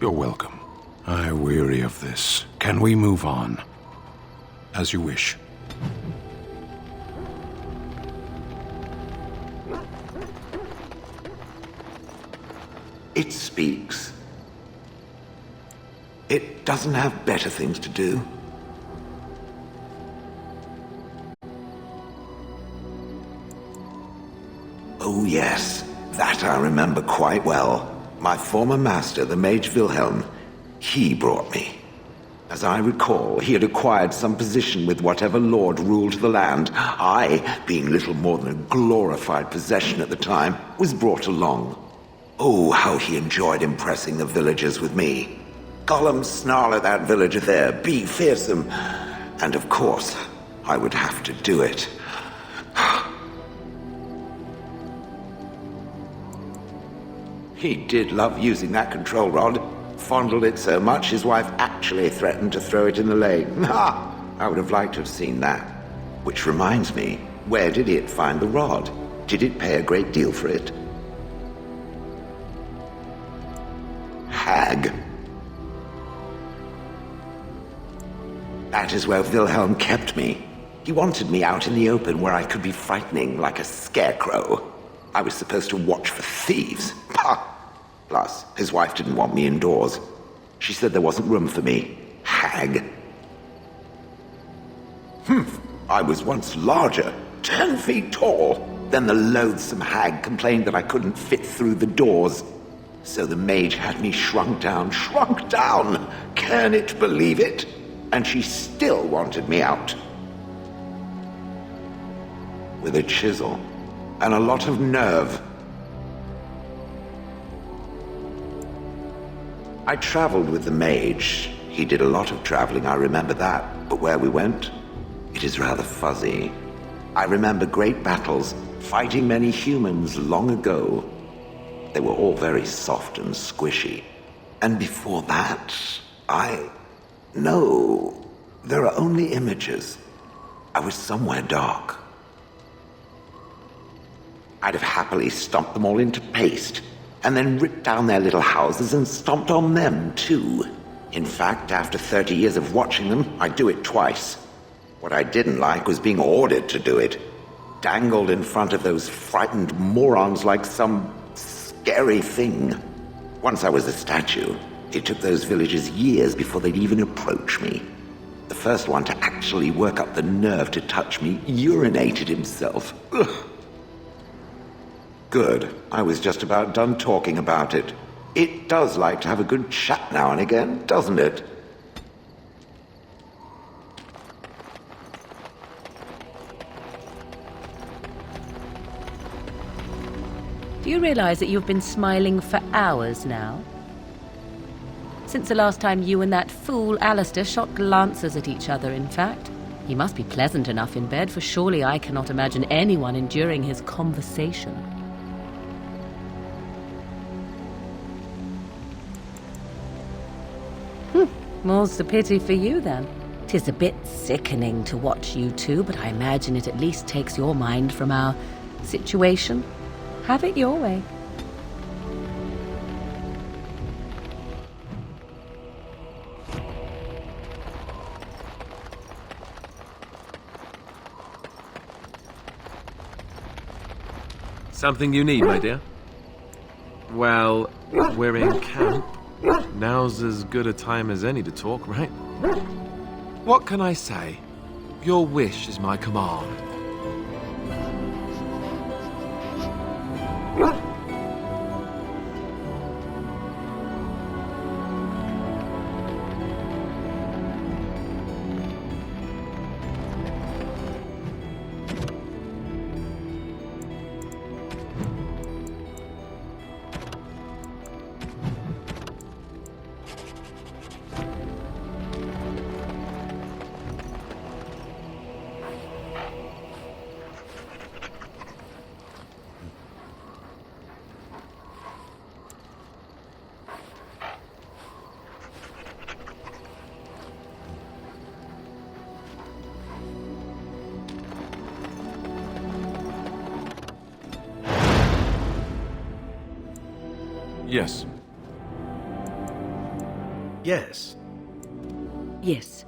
You're welcome. I weary of this. Can we move on? As you wish. It speaks. It doesn't have better things to do. Oh yes, that I remember quite well. My former master, the Mage Wilhelm, he brought me. As I recall, he had acquired some position with whatever lord ruled the land. I, being little more than a glorified possession at the time, was brought along. Oh, how he enjoyed impressing the villagers with me. Gollum snarl at that villager there, be fearsome. And of course, I would have to do it. He did love using that control rod. Fondled it so much, his wife actually threatened to throw it in the lake. Ha! I would have liked to have seen that. Which reminds me, where did it find the rod? Did it pay a great deal for it? Hag. That is where Wilhelm kept me. He wanted me out in the open where I could be frightening like a scarecrow. I was supposed to watch for thieves. Pah! Plus, his wife didn't want me indoors. She said there wasn't room for me. Hag. I was once larger, 10 feet tall. Then the loathsome hag complained that I couldn't fit through the doors. So the mage had me shrunk down. Can it believe it? And she still wanted me out. With a chisel and a lot of nerve. I traveled with the mage. He did a lot of traveling, I remember that. But where we went, it is rather fuzzy. I remember great battles, fighting many humans long ago. They were all very soft and squishy. And before that, No, there are only images. I was somewhere dark. I'd have happily stomped them all into paste, and then ripped down their little houses and stomped on them, too. In fact, after 30 years of watching them, I'd do it twice. What I didn't like was being ordered to do it. Dangled in front of those frightened morons like some scary thing. Once I was a statue, it took those villagers years before they'd even approach me. The first one to actually work up the nerve to touch me urinated himself. Ugh. Good. I was just about done talking about it. It does like to have a good chat now and again, doesn't it? Do you realize that you've been smiling for hours now? Since the last time you and that fool Alistair shot glances at each other, in fact. He must be pleasant enough in bed, for surely I cannot imagine anyone enduring his conversation. More's the pity for you, then. 'Tis a bit sickening to watch you two, but I imagine it at least takes your mind from our situation. Have it your way. Something you need, my dear? Well, we're in camp. Now's as good a time as any to talk, right? What can I say? Your wish is my command. Yes. Yes. Yes.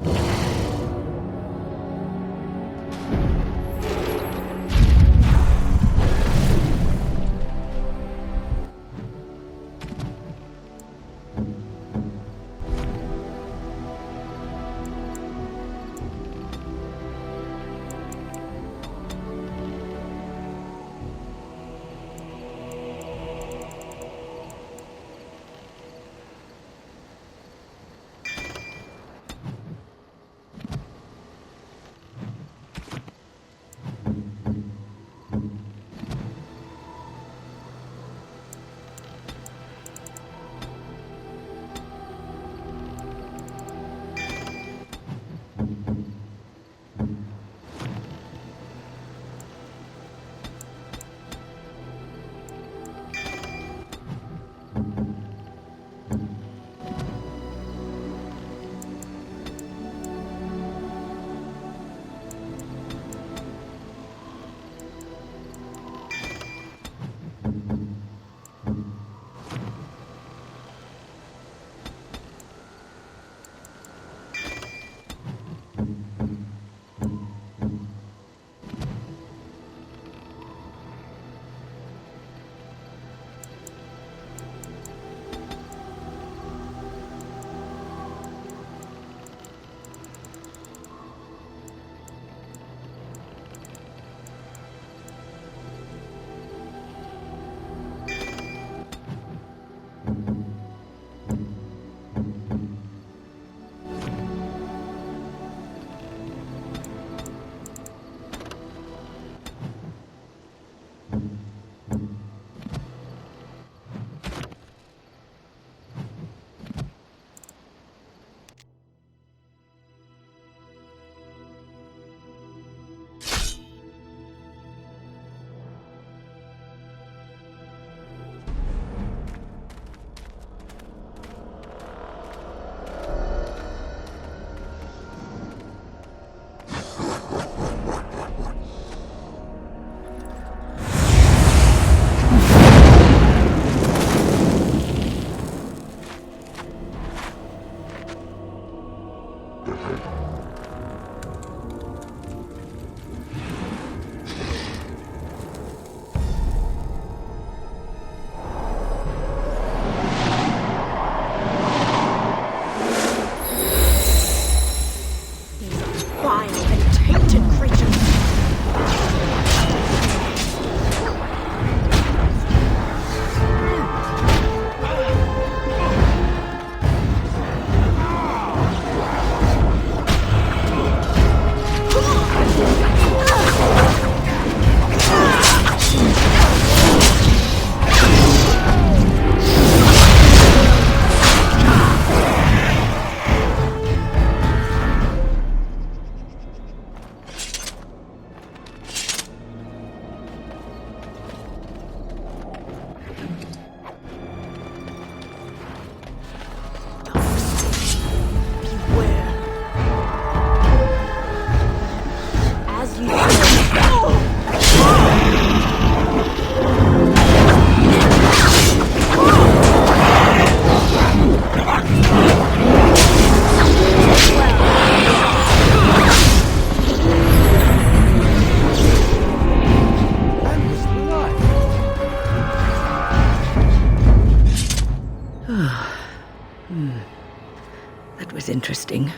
That was interesting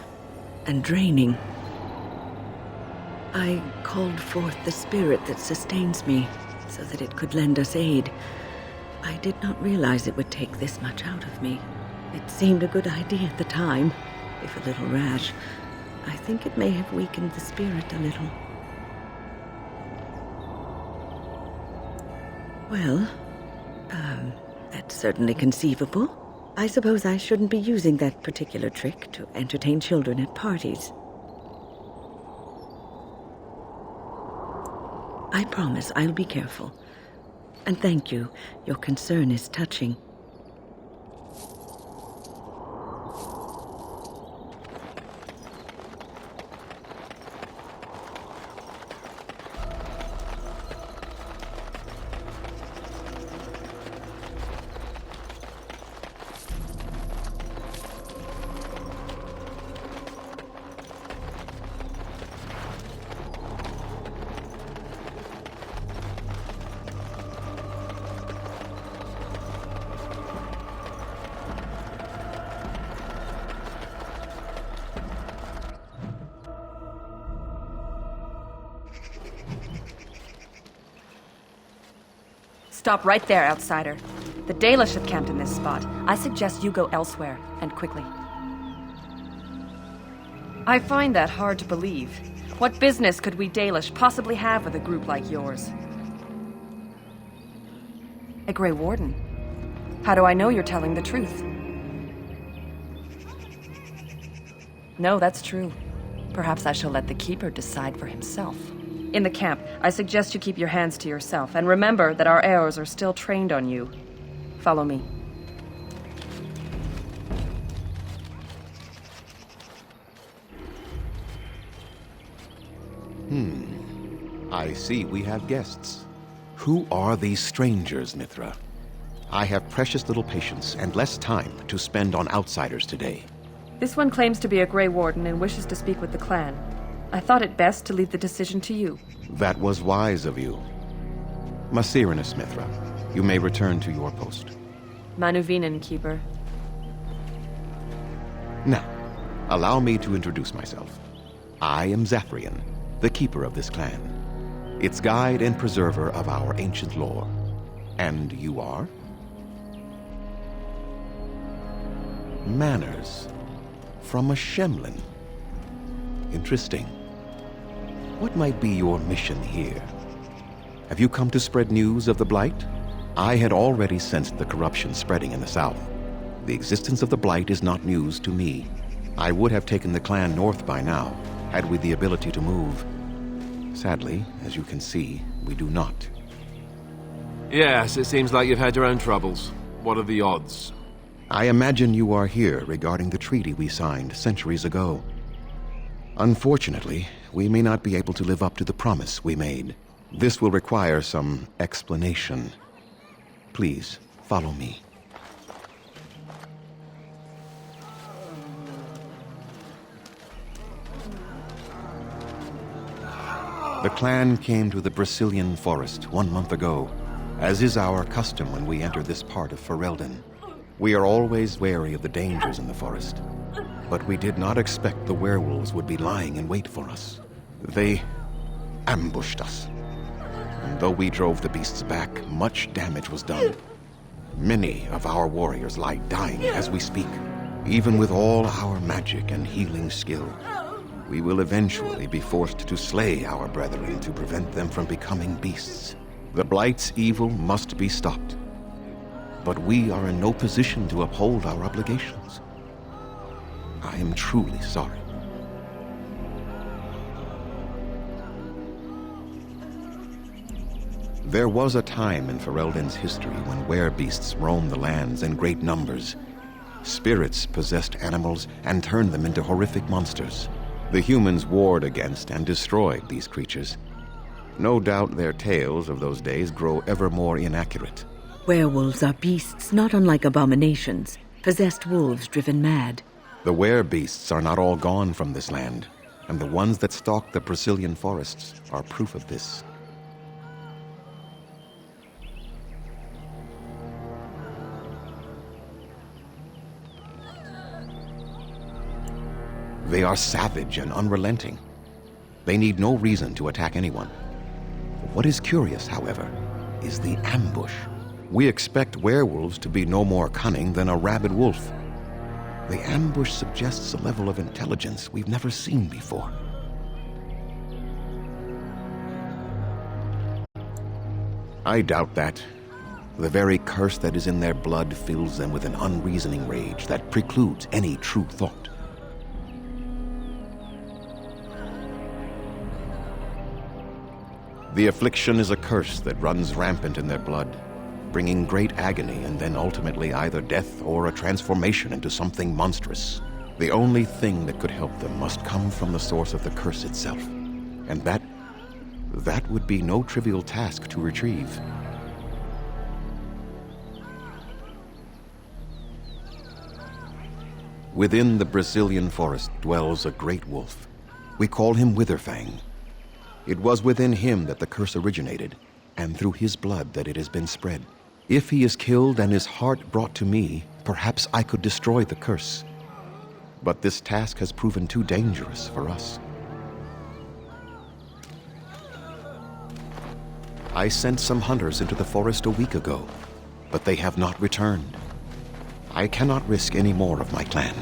and draining. I called forth the spirit that sustains me so that it could lend us aid. I did not realize it would take this much out of me. It seemed a good idea at the time, if a little rash. I think it may have weakened the spirit a little. Well, that's certainly conceivable. I suppose I shouldn't be using that particular trick to entertain children at parties. I promise I'll be careful. And thank you. Your concern is touching. Stop right there, outsider. The Dalish have camped in this spot. I suggest you go elsewhere, and quickly. I find that hard to believe. What business could we Dalish possibly have with a group like yours? A Grey Warden? How do I know you're telling the truth? No, that's true. Perhaps I shall let the Keeper decide for himself. In the camp, I suggest you keep your hands to yourself, and remember that our arrows are still trained on you. Follow me. I see we have guests. Who are these strangers, Mithra? I have precious little patience and less time to spend on outsiders today. This one claims to be a Grey Warden and wishes to speak with the clan. I thought it best to leave the decision to you. That was wise of you. Maserenus, Mithra, you may return to your post. Manuvinen, Keeper. Now, allow me to introduce myself. I am Zathrian, the keeper of this clan, its guide and preserver of our ancient lore. And you are? Manners. From a Shemlin. Interesting. What might be your mission here? Have you come to spread news of the Blight? I had already sensed the corruption spreading in the south. The existence of the Blight is not news to me. I would have taken the clan north by now, had we the ability to move. Sadly, as you can see, we do not. Yes, it seems like you've had your own troubles. What are the odds? I imagine you are here regarding the treaty we signed centuries ago. Unfortunately, we may not be able to live up to the promise we made. This will require some explanation. Please, follow me. The clan came to the Brazilian forest 1 month ago, as is our custom when we enter this part of Ferelden. We are always wary of the dangers in the forest, but we did not expect the werewolves would be lying in wait for us. They ambushed us. And though we drove the beasts back, much damage was done. Many of our warriors lie dying as we speak. Even with all our magic and healing skill, we will eventually be forced to slay our brethren to prevent them from becoming beasts. The Blight's evil must be stopped. But we are in no position to uphold our obligations. I am truly sorry. There was a time in Ferelden's history when werebeasts roamed the lands in great numbers. Spirits possessed animals and turned them into horrific monsters. The humans warred against and destroyed these creatures. No doubt their tales of those days grow ever more inaccurate. Werewolves are beasts not unlike abominations, possessed wolves driven mad. The werebeasts are not all gone from this land, and the ones that stalk the Brazilian forests are proof of this. They are savage and unrelenting. They need no reason to attack anyone. What is curious, however, is the ambush. We expect werewolves to be no more cunning than a rabid wolf. The ambush suggests a level of intelligence we've never seen before. I doubt that. The very curse that is in their blood fills them with an unreasoning rage that precludes any true thought. The affliction is a curse that runs rampant in their blood, bringing great agony and then ultimately either death or a transformation into something monstrous. The only thing that could help them must come from the source of the curse itself. And that would be no trivial task to retrieve. Within the Brazilian forest dwells a great wolf. We call him Witherfang. It was within him that the curse originated, and through his blood that it has been spread. If he is killed and his heart brought to me, perhaps I could destroy the curse. But this task has proven too dangerous for us. I sent some hunters into the forest a week ago, but they have not returned. I cannot risk any more of my clan.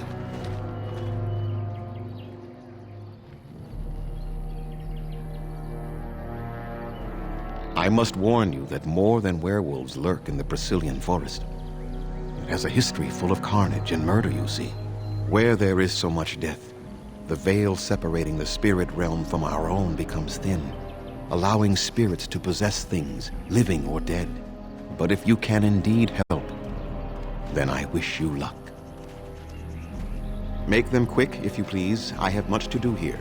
I must warn you that more than werewolves lurk in the Brazilian forest. It has a history full of carnage and murder, you see. Where there is so much death, the veil separating the spirit realm from our own becomes thin, allowing spirits to possess things, living or dead. But if you can indeed help, then I wish you luck. Make them quick, if you please. I have much to do here.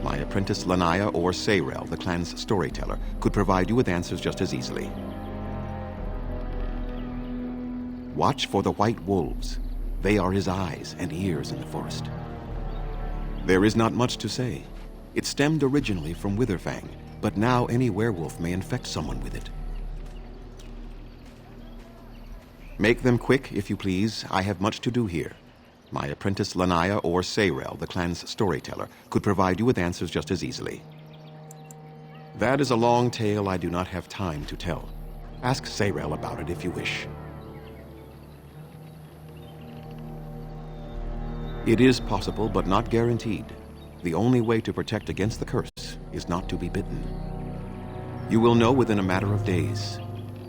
My apprentice Lanaya or Sayrel, the clan's storyteller, could provide you with answers just as easily. Watch for the white wolves. They are his eyes and ears in the forest. There is not much to say. It stemmed originally from Witherfang, but now any werewolf may infect someone with it. Make them quick, if you please. I have much to do here. My apprentice Lanaya or Sayrel, the clan's storyteller, could provide you with answers just as easily. That is a long tale I do not have time to tell. Ask Sayrel about it if you wish. It is possible, but not guaranteed. The only way to protect against the curse is not to be bitten. You will know within a matter of days.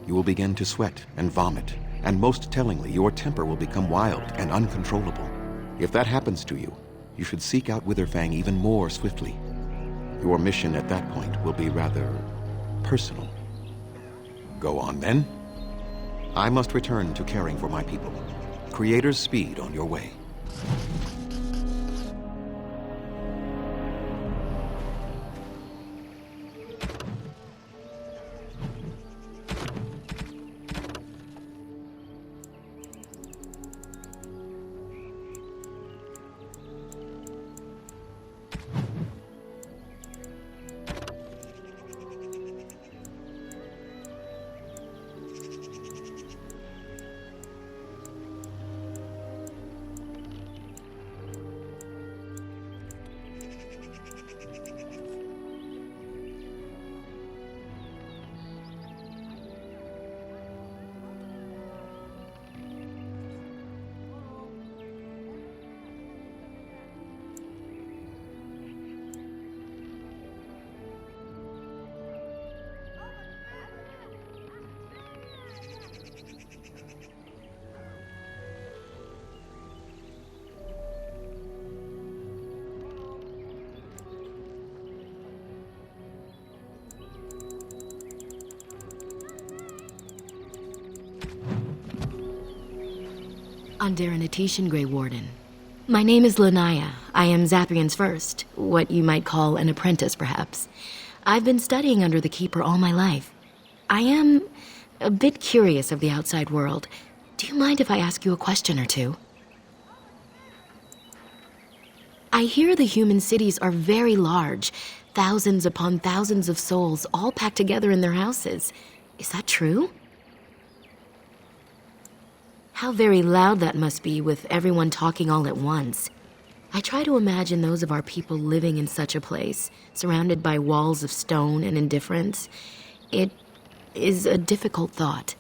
You will begin to sweat and vomit, and most tellingly, your temper will become wild and uncontrollable. If that happens to you, you should seek out Witherfang even more swiftly. Your mission at that point will be rather personal. Go on, then. I must return to caring for my people. Creator's speed on your way. Andaran Atishan, Grey Warden. My name is Lanaya. I am Zathrian's first, what you might call an apprentice, perhaps. I've been studying under the Keeper all my life. I am a bit curious of the outside world. Do you mind if I ask you a question or two? I hear the human cities are very large, thousands upon thousands of souls all packed together in their houses. Is that true? How very loud that must be with everyone talking all at once. I try to imagine those of our people living in such a place, surrounded by walls of stone and indifference. It is a difficult thought.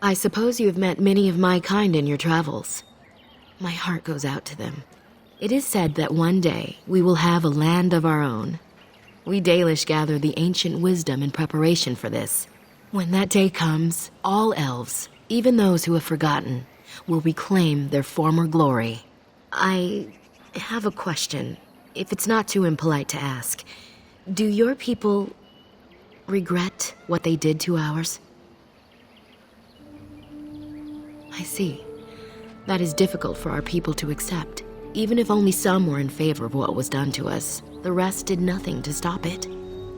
I suppose you have met many of my kind in your travels. My heart goes out to them. It is said that one day we will have a land of our own. We Dalish gather the ancient wisdom in preparation for this. When that day comes, all elves, even those who have forgotten, will reclaim their former glory. I have a question, if it's not too impolite to ask. Do your people regret what they did to ours? I see. That is difficult for our people to accept. Even if only some were in favor of what was done to us, the rest did nothing to stop it.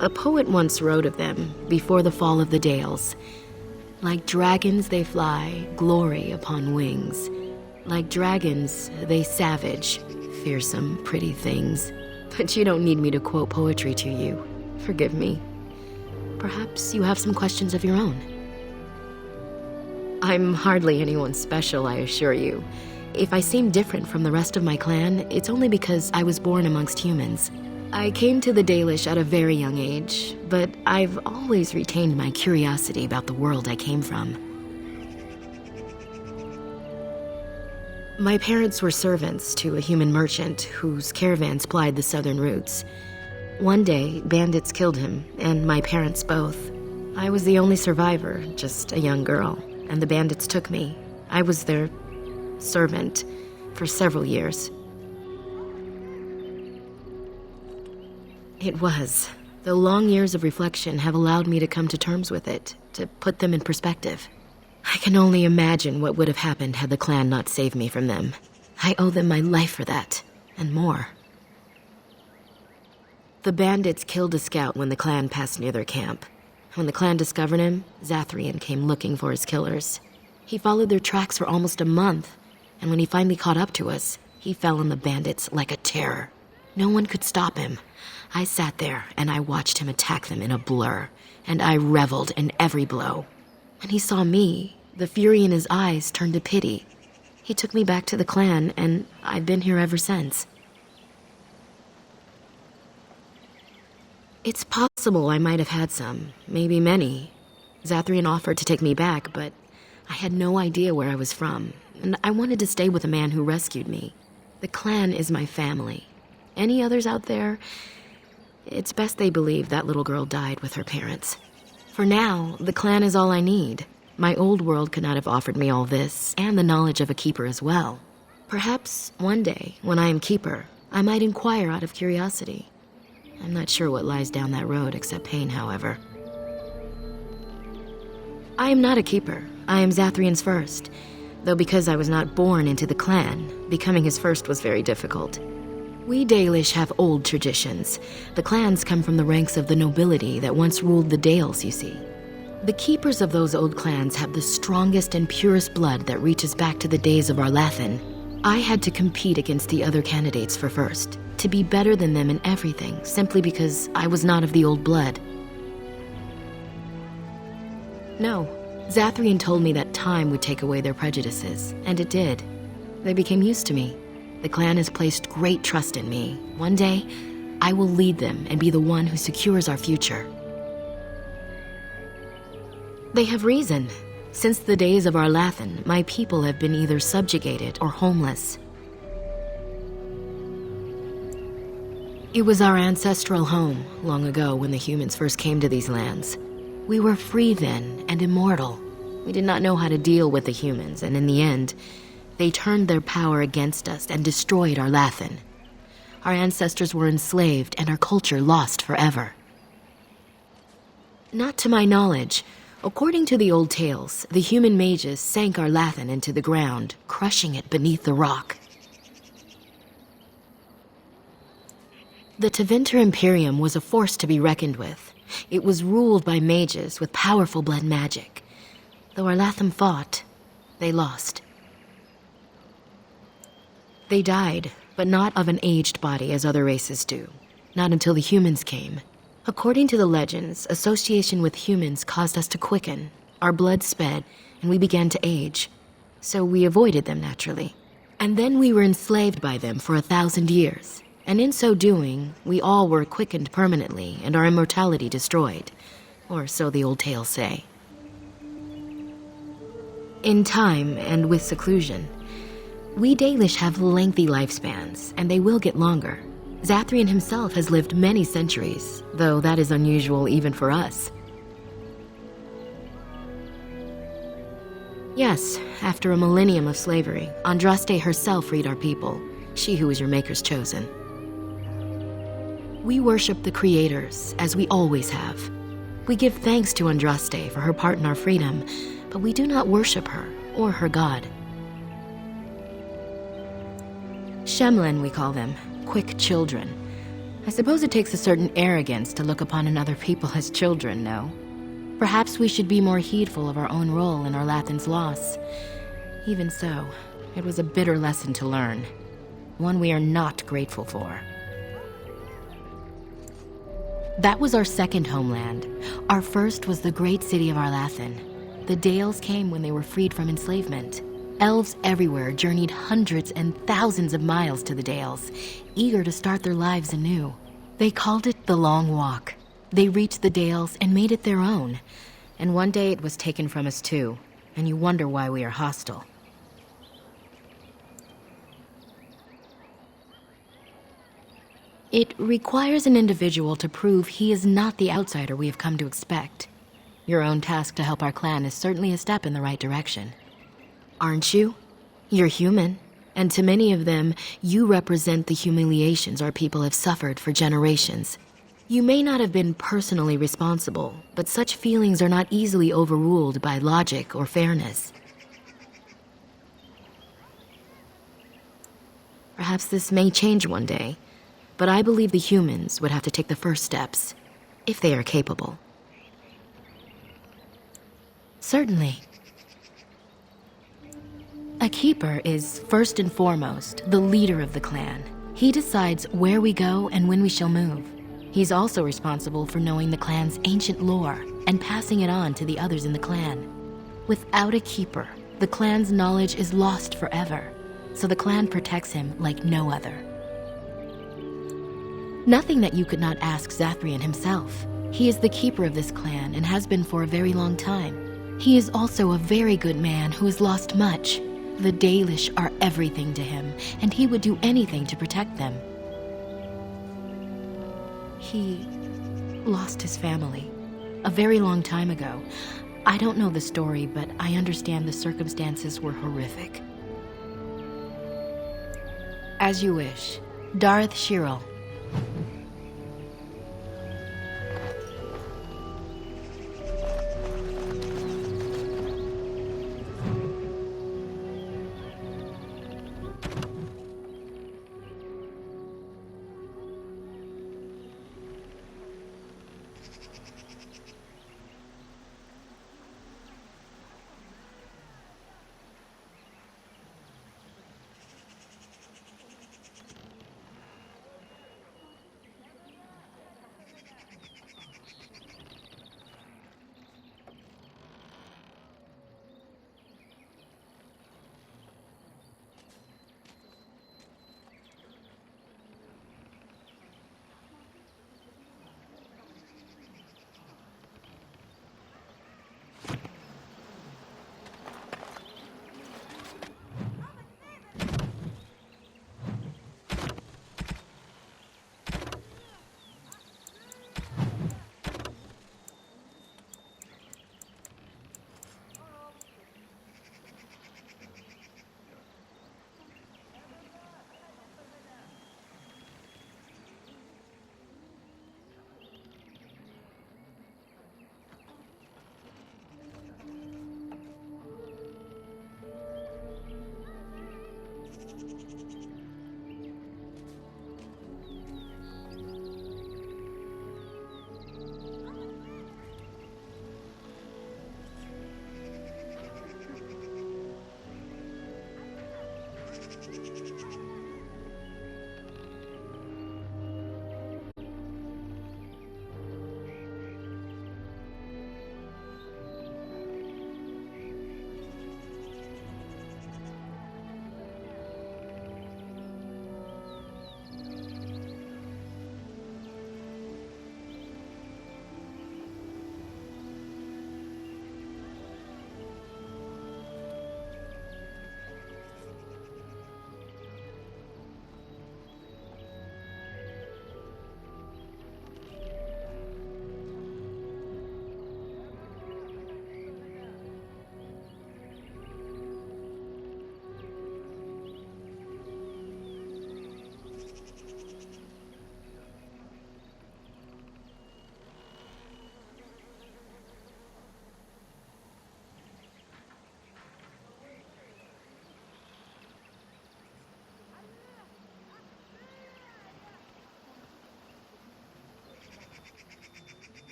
A poet once wrote of them, before the fall of the Dales. Like dragons they fly, glory upon wings. Like dragons, they savage, fearsome, pretty things. But you don't need me to quote poetry to you. Forgive me. Perhaps you have some questions of your own. I'm hardly anyone special, I assure you. If I seem different from the rest of my clan, it's only because I was born amongst humans. I came to the Dalish at a very young age, but I've always retained my curiosity about the world I came from. My parents were servants to a human merchant whose caravans plied the southern routes. One day, bandits killed him, and my parents both. I was the only survivor, just a young girl, and the bandits took me. I was their servant for several years. It was. The long years of reflection have allowed me to come to terms with it, to put them in perspective. I can only imagine what would have happened had the clan not saved me from them. I owe them my life for that, and more. The bandits killed a scout when the clan passed near their camp. When the clan discovered him, Zathrian came looking for his killers. He followed their tracks for almost a month, and when he finally caught up to us, he fell on the bandits like a terror. No one could stop him. I sat there and I watched him attack them in a blur, and I reveled in every blow. When he saw me, the fury in his eyes turned to pity. He took me back to the clan, and I've been here ever since. It's possible I might have had some, maybe many. Zathrian offered to take me back, but I had no idea where I was from, and I wanted to stay with the man who rescued me. The clan is my family. Any others out there? It's best they believe that little girl died with her parents. For now, the clan is all I need. My old world could not have offered me all this, and the knowledge of a keeper as well. Perhaps one day, when I am keeper, I might inquire out of curiosity. I'm not sure what lies down that road except pain, however. I am not a keeper. I am Zathrian's first. Though because I was not born into the clan, becoming his first was very difficult. We Dalish have old traditions. The clans come from the ranks of the nobility that once ruled the Dales, you see. The keepers of those old clans have the strongest and purest blood that reaches back to the days of Arlathan. I had to compete against the other candidates for first, to be better than them in everything, simply because I was not of the old blood. No, Zathrian told me that time would take away their prejudices, and it did. They became used to me. The clan has placed great trust in me. One day, I will lead them and be the one who secures our future. They have reason. Since the days of Arlathan, my people have been either subjugated or homeless. It was our ancestral home, long ago when the humans first came to these lands. We were free then and immortal. We did not know how to deal with the humans, and in the end, they turned their power against us and destroyed Arlathan. Our ancestors were enslaved and our culture lost forever. Not to my knowledge. According to the old tales, the human mages sank Arlathan into the ground, crushing it beneath the rock. The Tevinter Imperium was a force to be reckoned with. It was ruled by mages with powerful blood magic. Though Arlathan fought, they lost. They died, but not of an aged body as other races do. Not until the humans came. According to the legends, association with humans caused us to quicken. Our blood sped, and we began to age. So we avoided them naturally. And then we were enslaved by them for 1,000 years. And in so doing, we all were quickened permanently and our immortality destroyed. Or so the old tales say. In time, and with seclusion, we Dalish have lengthy lifespans, and they will get longer. Zathrian himself has lived many centuries, though that is unusual even for us. Yes, after a millennium of slavery, Andraste herself freed our people, she who was your maker's chosen. We worship the creators, as we always have. We give thanks to Andraste for her part in our freedom, but we do not worship her or her god. Shemlin, we call them. Quick children. I suppose it takes a certain arrogance to look upon another people as children, no? Perhaps we should be more heedful of our own role in Arlathan's loss. Even so, it was a bitter lesson to learn. One we are not grateful for. That was our second homeland. Our first was the great city of Arlathan. The Dales came when they were freed from enslavement. Elves everywhere journeyed hundreds and thousands of miles to the Dales, eager to start their lives anew. They called it the Long Walk. They reached the Dales and made it their own. And one day it was taken from us too, and you wonder why we are hostile. It requires an individual to prove he is not the outsider we have come to expect. Your own task to help our clan is certainly a step in the right direction. Aren't you? You're human, and to many of them, you represent the humiliations our people have suffered for generations. You may not have been personally responsible, but such feelings are not easily overruled by logic or fairness. Perhaps this may change one day, but I believe the humans would have to take the first steps, if they are capable. Certainly. A keeper is, first and foremost, the leader of the clan. He decides where we go and when we shall move. He's also responsible for knowing the clan's ancient lore and passing it on to the others in the clan. Without a keeper, the clan's knowledge is lost forever, so the clan protects him like no other. Nothing that you could not ask Zathrian himself. He is the keeper of this clan and has been for a very long time. He is also a very good man who has lost much. The Dalish are everything to him, and he would do anything to protect them. He lost his family a very long time ago. I don't know the story, but I understand the circumstances were horrific. As you wish. Darth Shirel.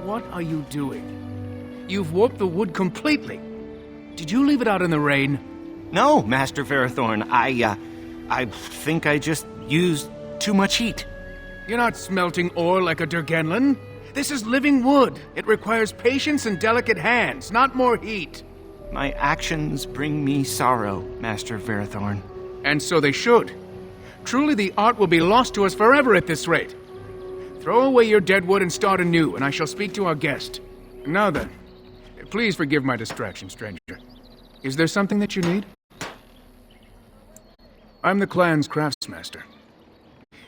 What are you doing? You've warped the wood completely. Did you leave it out in the rain? No, Master Ferrothorn. I think I just used too much heat. You're not smelting ore like a Durgenlin. This is living wood. It requires patience and delicate hands, not more heat. My actions bring me sorrow, Master Ferrothorn. And so they should. Truly the art will be lost to us forever at this rate. Throw away your dead wood and start anew, and I shall speak to our guest. Now then, please forgive my distraction, stranger. Is there something that you need? I'm the clan's craftsmaster.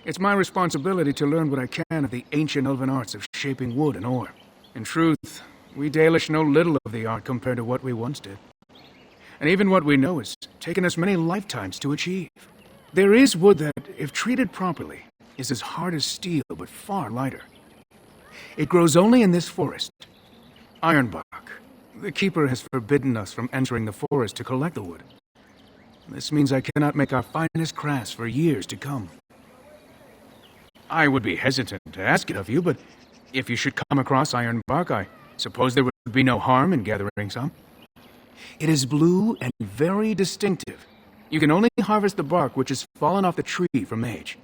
It's my responsibility to learn what I can of the ancient elven arts of shaping wood and ore. In truth, we Dalish know little of the art compared to what we once did. And even what we know has taken us many lifetimes to achieve. There is wood that, if treated properly, is as hard as steel but far lighter. It grows only in this forest. Ironbark. The Keeper has forbidden us from entering the forest to collect the wood. This means I cannot make our finest crafts for years to come. I would be hesitant to ask it of you, but if you should come across ironbark, I suppose there would be no harm in gathering some. It is blue and very distinctive. You can only harvest the bark which has fallen off the tree from age.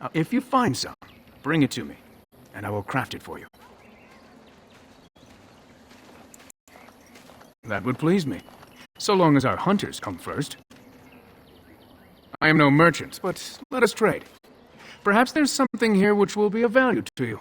Now, if you find some, bring it to me, and I will craft it for you. That would please me, so long as our hunters come first. I am no merchant, but let us trade. Perhaps there's something here which will be of value to you.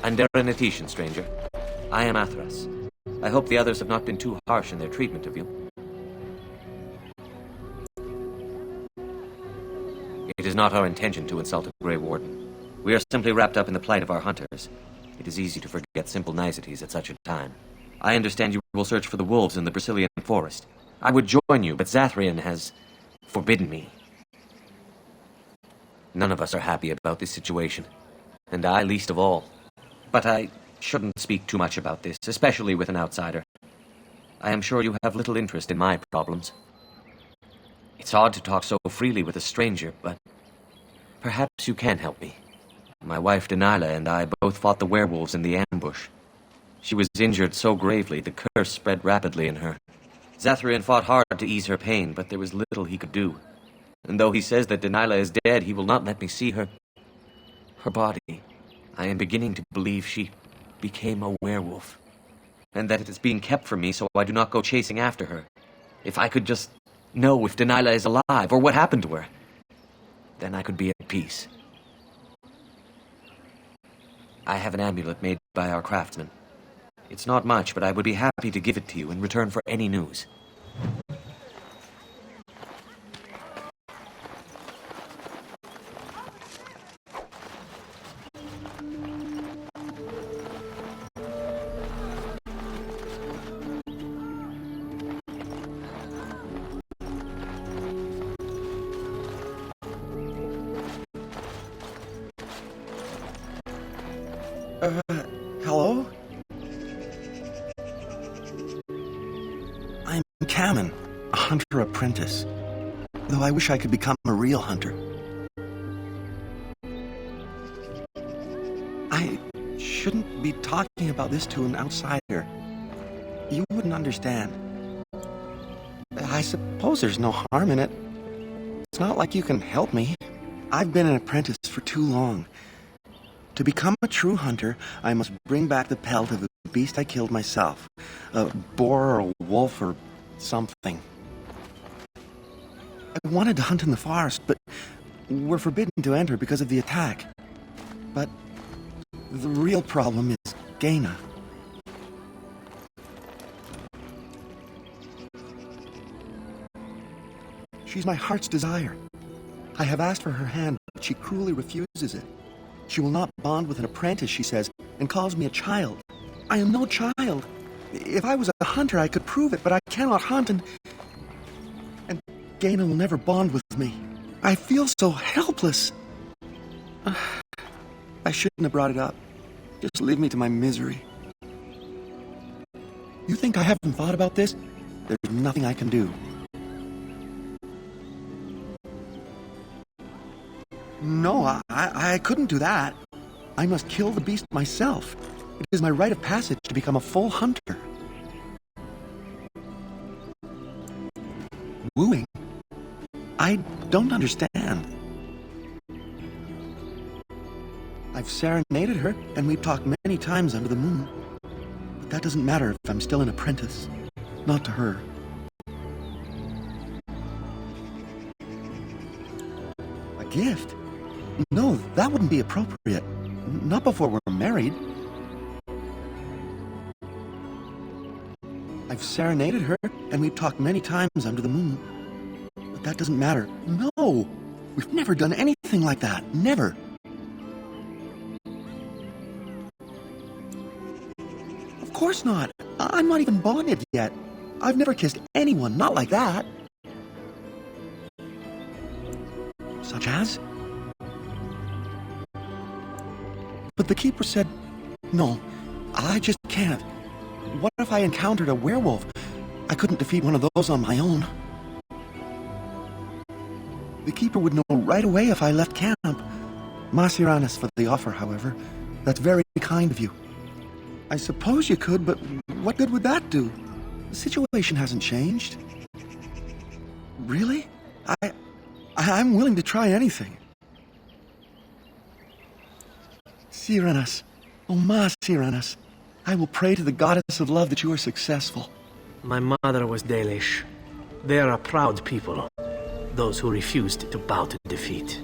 Anderanetician, stranger. I am Athras. I hope the others have not been too harsh in their treatment of you. It is not our intention to insult a Grey Warden. We are simply wrapped up in the plight of our hunters. It is easy to forget simple niceties at such a time. I understand you will search for the wolves in the Brazilian forest. I would join you, but Zathrian has forbidden me. None of us are happy about this situation, and I least of all. But I shouldn't speak too much about this, especially with an outsider. I am sure you have little interest in my problems. It's odd to talk so freely with a stranger, but perhaps you can help me. My wife Delilah and I both fought the werewolves in the ambush. She was injured so gravely, the curse spread rapidly in her. Zathrian fought hard to ease her pain, but there was little he could do. And though he says that Delilah is dead, he will not let me see her body. I am beginning to believe she became a werewolf, and that it is being kept from me so I do not go chasing after her. If I could just know if Delilah is alive, or what happened to her, then I could be at peace. I have an amulet made by our craftsman. It's not much, but I would be happy to give it to you in return for any news. Hello? I'm Kamen, a hunter apprentice. Though I wish I could become a real hunter. I shouldn't be talking about this to an outsider. You wouldn't understand. I suppose there's no harm in it. It's not like you can help me. I've been an apprentice for too long. To become a true hunter, I must bring back the pelt of the beast I killed myself. A boar or a wolf or something. I wanted to hunt in the forest, but we're forbidden to enter because of the attack. But the real problem is Gaina. She's my heart's desire. I have asked for her hand, but she cruelly refuses it. She will not bond with an apprentice, she says, and calls me a child. I am no child. If I was a hunter, I could prove it, but I cannot hunt, and Gaina will never bond with me. I feel so helpless. I shouldn't have brought it up. Just leave me to my misery. You think I haven't thought about this? There's nothing I can do. No, I couldn't do that. I must kill the beast myself. It is my rite of passage to become a full hunter. Wooing? I don't understand. I've serenaded her, and we've talked many times under the moon. But that doesn't matter if I'm still an apprentice. Not to her. A gift? No, that wouldn't be appropriate. Not before we're married. I've serenaded her, and we've talked many times under the moon. But that doesn't matter. No! We've never done anything like that. Never. Of course not. I'm not even bonded yet. I've never kissed anyone, not like that. Such as? But the keeper said, no, I just can't. What if I encountered a werewolf? I couldn't defeat one of those on my own. The keeper would know right away if I left camp. Masiranis for the offer, however. That's very kind of you. I suppose you could, but what good would that do? The situation hasn't changed. Really? I'm willing to try anything. Siranas, oh Ma Siranas, I will pray to the goddess of love that you are successful. My mother was Dalish. They are a proud people. Those who refused to bow to defeat.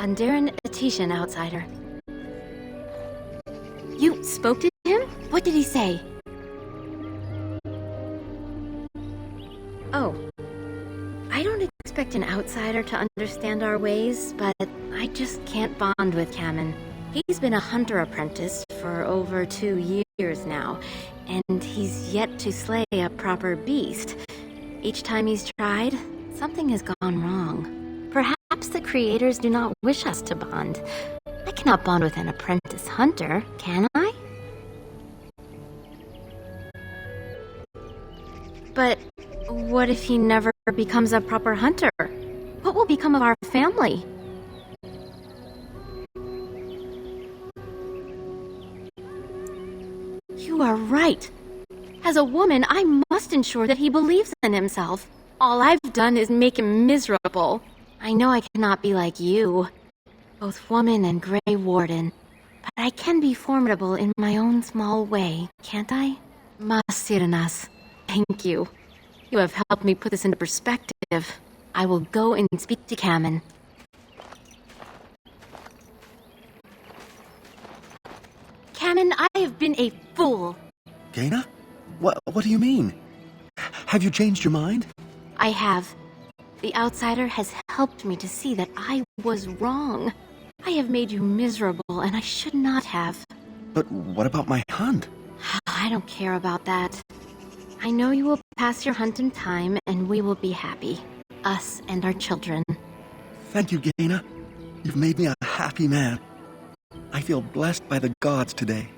Andaran Atishan, outsider. You spoke to him? What did he say? Oh. I don't expect an outsider to understand our ways, but I just can't bond with Kamen. He's been a hunter apprentice for over 2 years now, and he's yet to slay a proper beast. Each time he's tried, something has gone wrong. Perhaps the creators do not wish us to bond. I cannot bond with an apprentice hunter, can I? But what if he never becomes a proper hunter? What will become of our family? You are right. As a woman, I must ensure that he believes in himself. All I've done is make him miserable. I know I cannot be like you, both woman and Grey Warden, but I can be formidable in my own small way, can't I? Masirnas, thank you. You have helped me put this into perspective. I will go and speak to Kamen. Kamen, I have been a fool. Gaina? What do you mean? Have you changed your mind? I have. The outsider has helped me to see that I was wrong. I have made you miserable, and I should not have. But what about my hunt? I don't care about that. I know you will pass your hunt in time, and we will be happy. Us and our children. Thank you, Gaina. You've made me a happy man. I feel blessed by the gods today.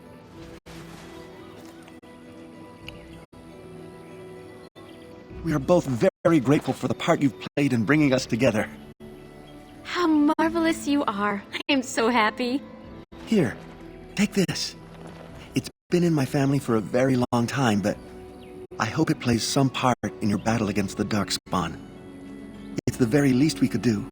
We are both very grateful for the part you've played in bringing us together. How marvelous you are. I am so happy. Here, take this. It's been in my family for a very long time, but I hope it plays some part in your battle against the Darkspawn. It's the very least we could do.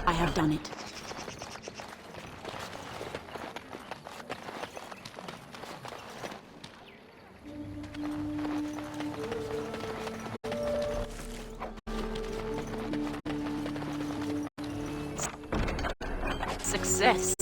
I have done it. Success.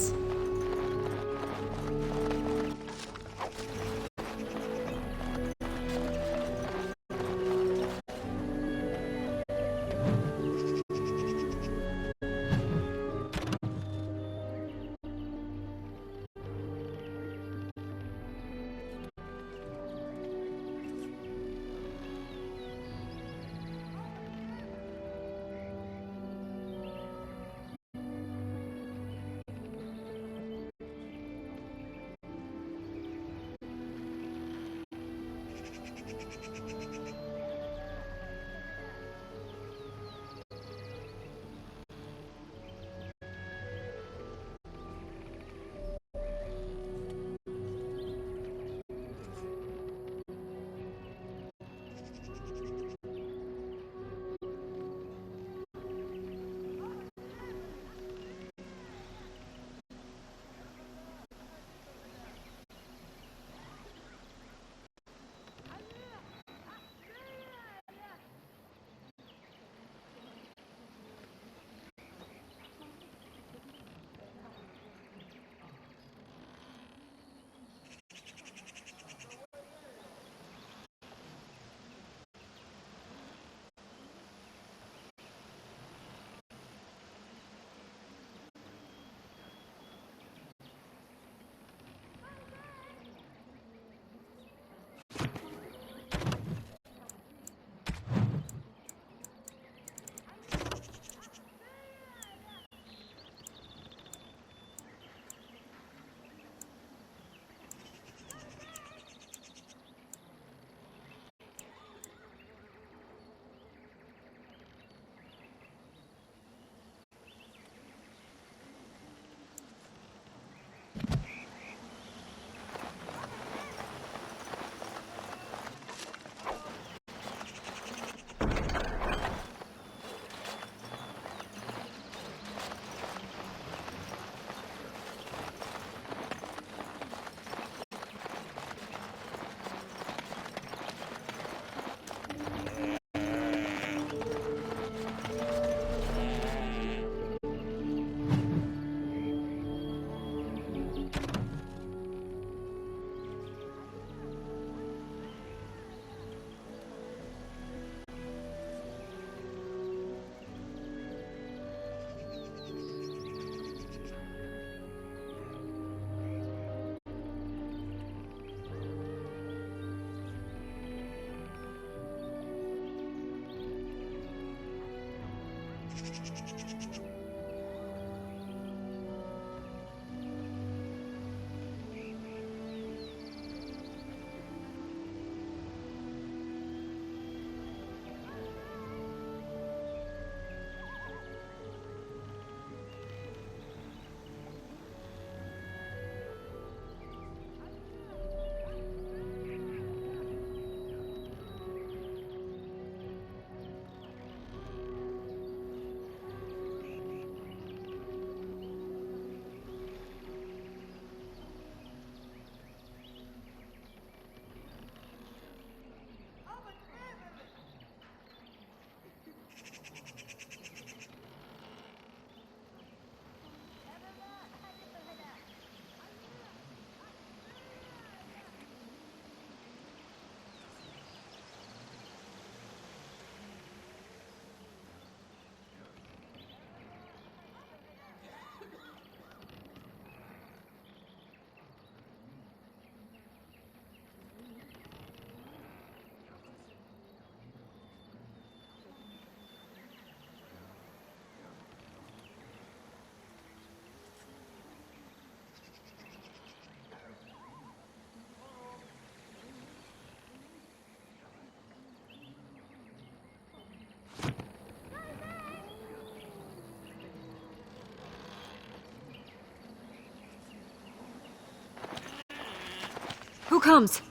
Who comes?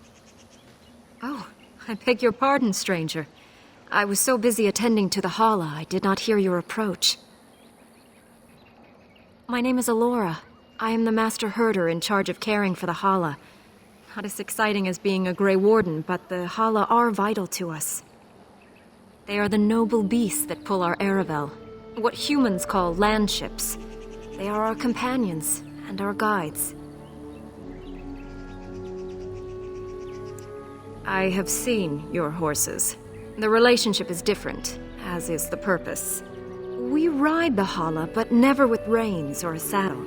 Oh, I beg your pardon, stranger. I was so busy attending to the Hala, I did not hear your approach. My name is Elora. I am the Master Herder in charge of caring for the Hala. Not as exciting as being a Grey Warden, but the Hala are vital to us. They are the noble beasts that pull our Aravel, what humans call landships. They are our companions and our guides. I have seen your horses. The relationship is different, as is the purpose. We ride the Hala, but never with reins or a saddle.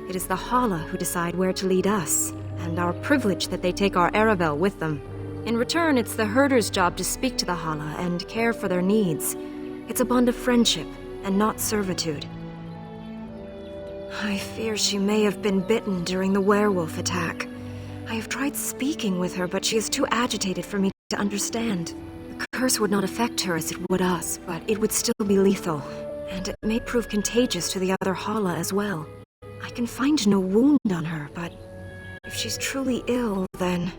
It is the Hala who decide where to lead us, and our privilege that they take our Aravel with them. In return, it's the herder's job to speak to the Hala and care for their needs. It's a bond of friendship, and not servitude. I fear she may have been bitten during the werewolf attack. I have tried speaking with her, but she is too agitated for me to understand. The curse would not affect her as it would us, but it would still be lethal, and it may prove contagious to the other Hala as well. I can find no wound on her, but if she's truly ill, then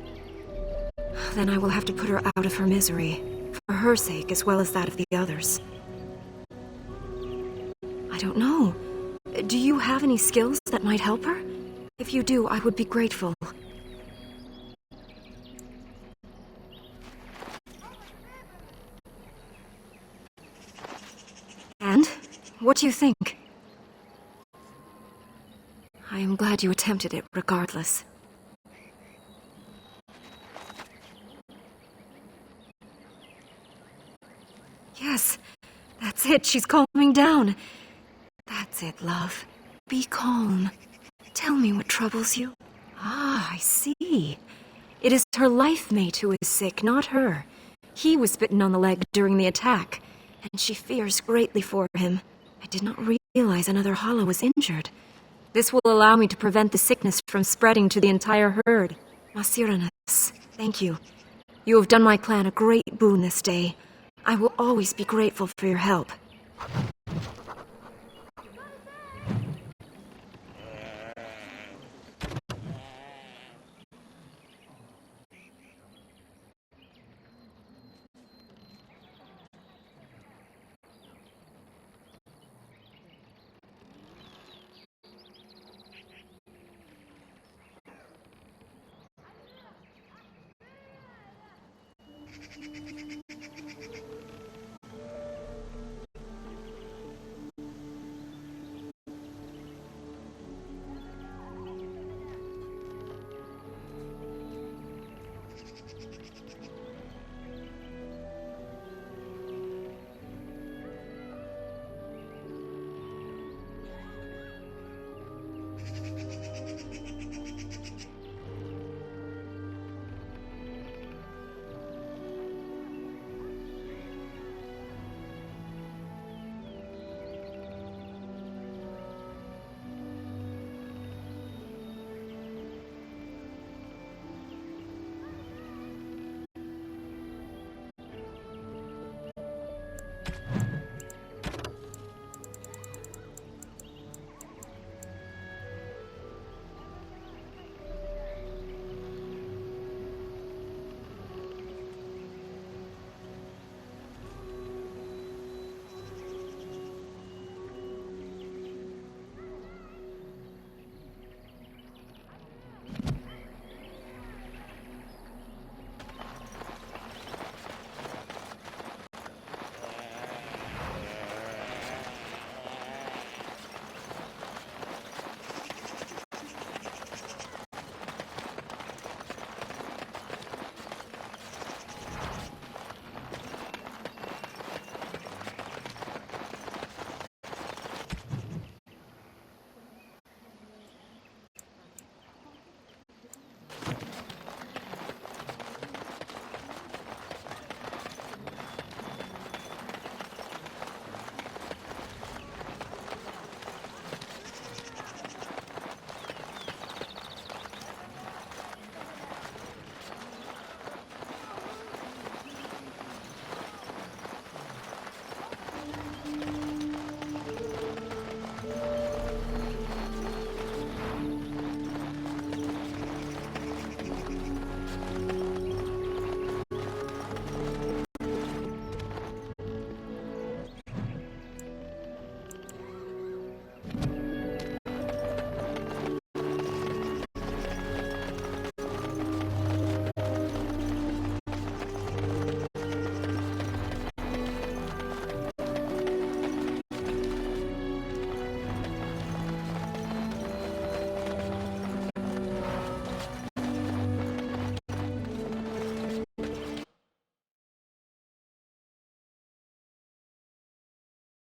I will have to put her out of her misery, for her sake as well as that of the others. I don't know. Do you have any skills that might help her? If you do, I would be grateful. And? What do you think? I am glad you attempted it, regardless. Yes, that's it. She's calming down. That's it, love. Be calm. Tell me what troubles you. Ah, I see. It is her life mate who is sick, not her. He was bitten on the leg during the attack, and she fears greatly for him. I did not realize another Hala was injured. This will allow me to prevent the sickness from spreading to the entire herd. Masiranas, thank you. You have done my clan a great boon this day. I will always be grateful for your help.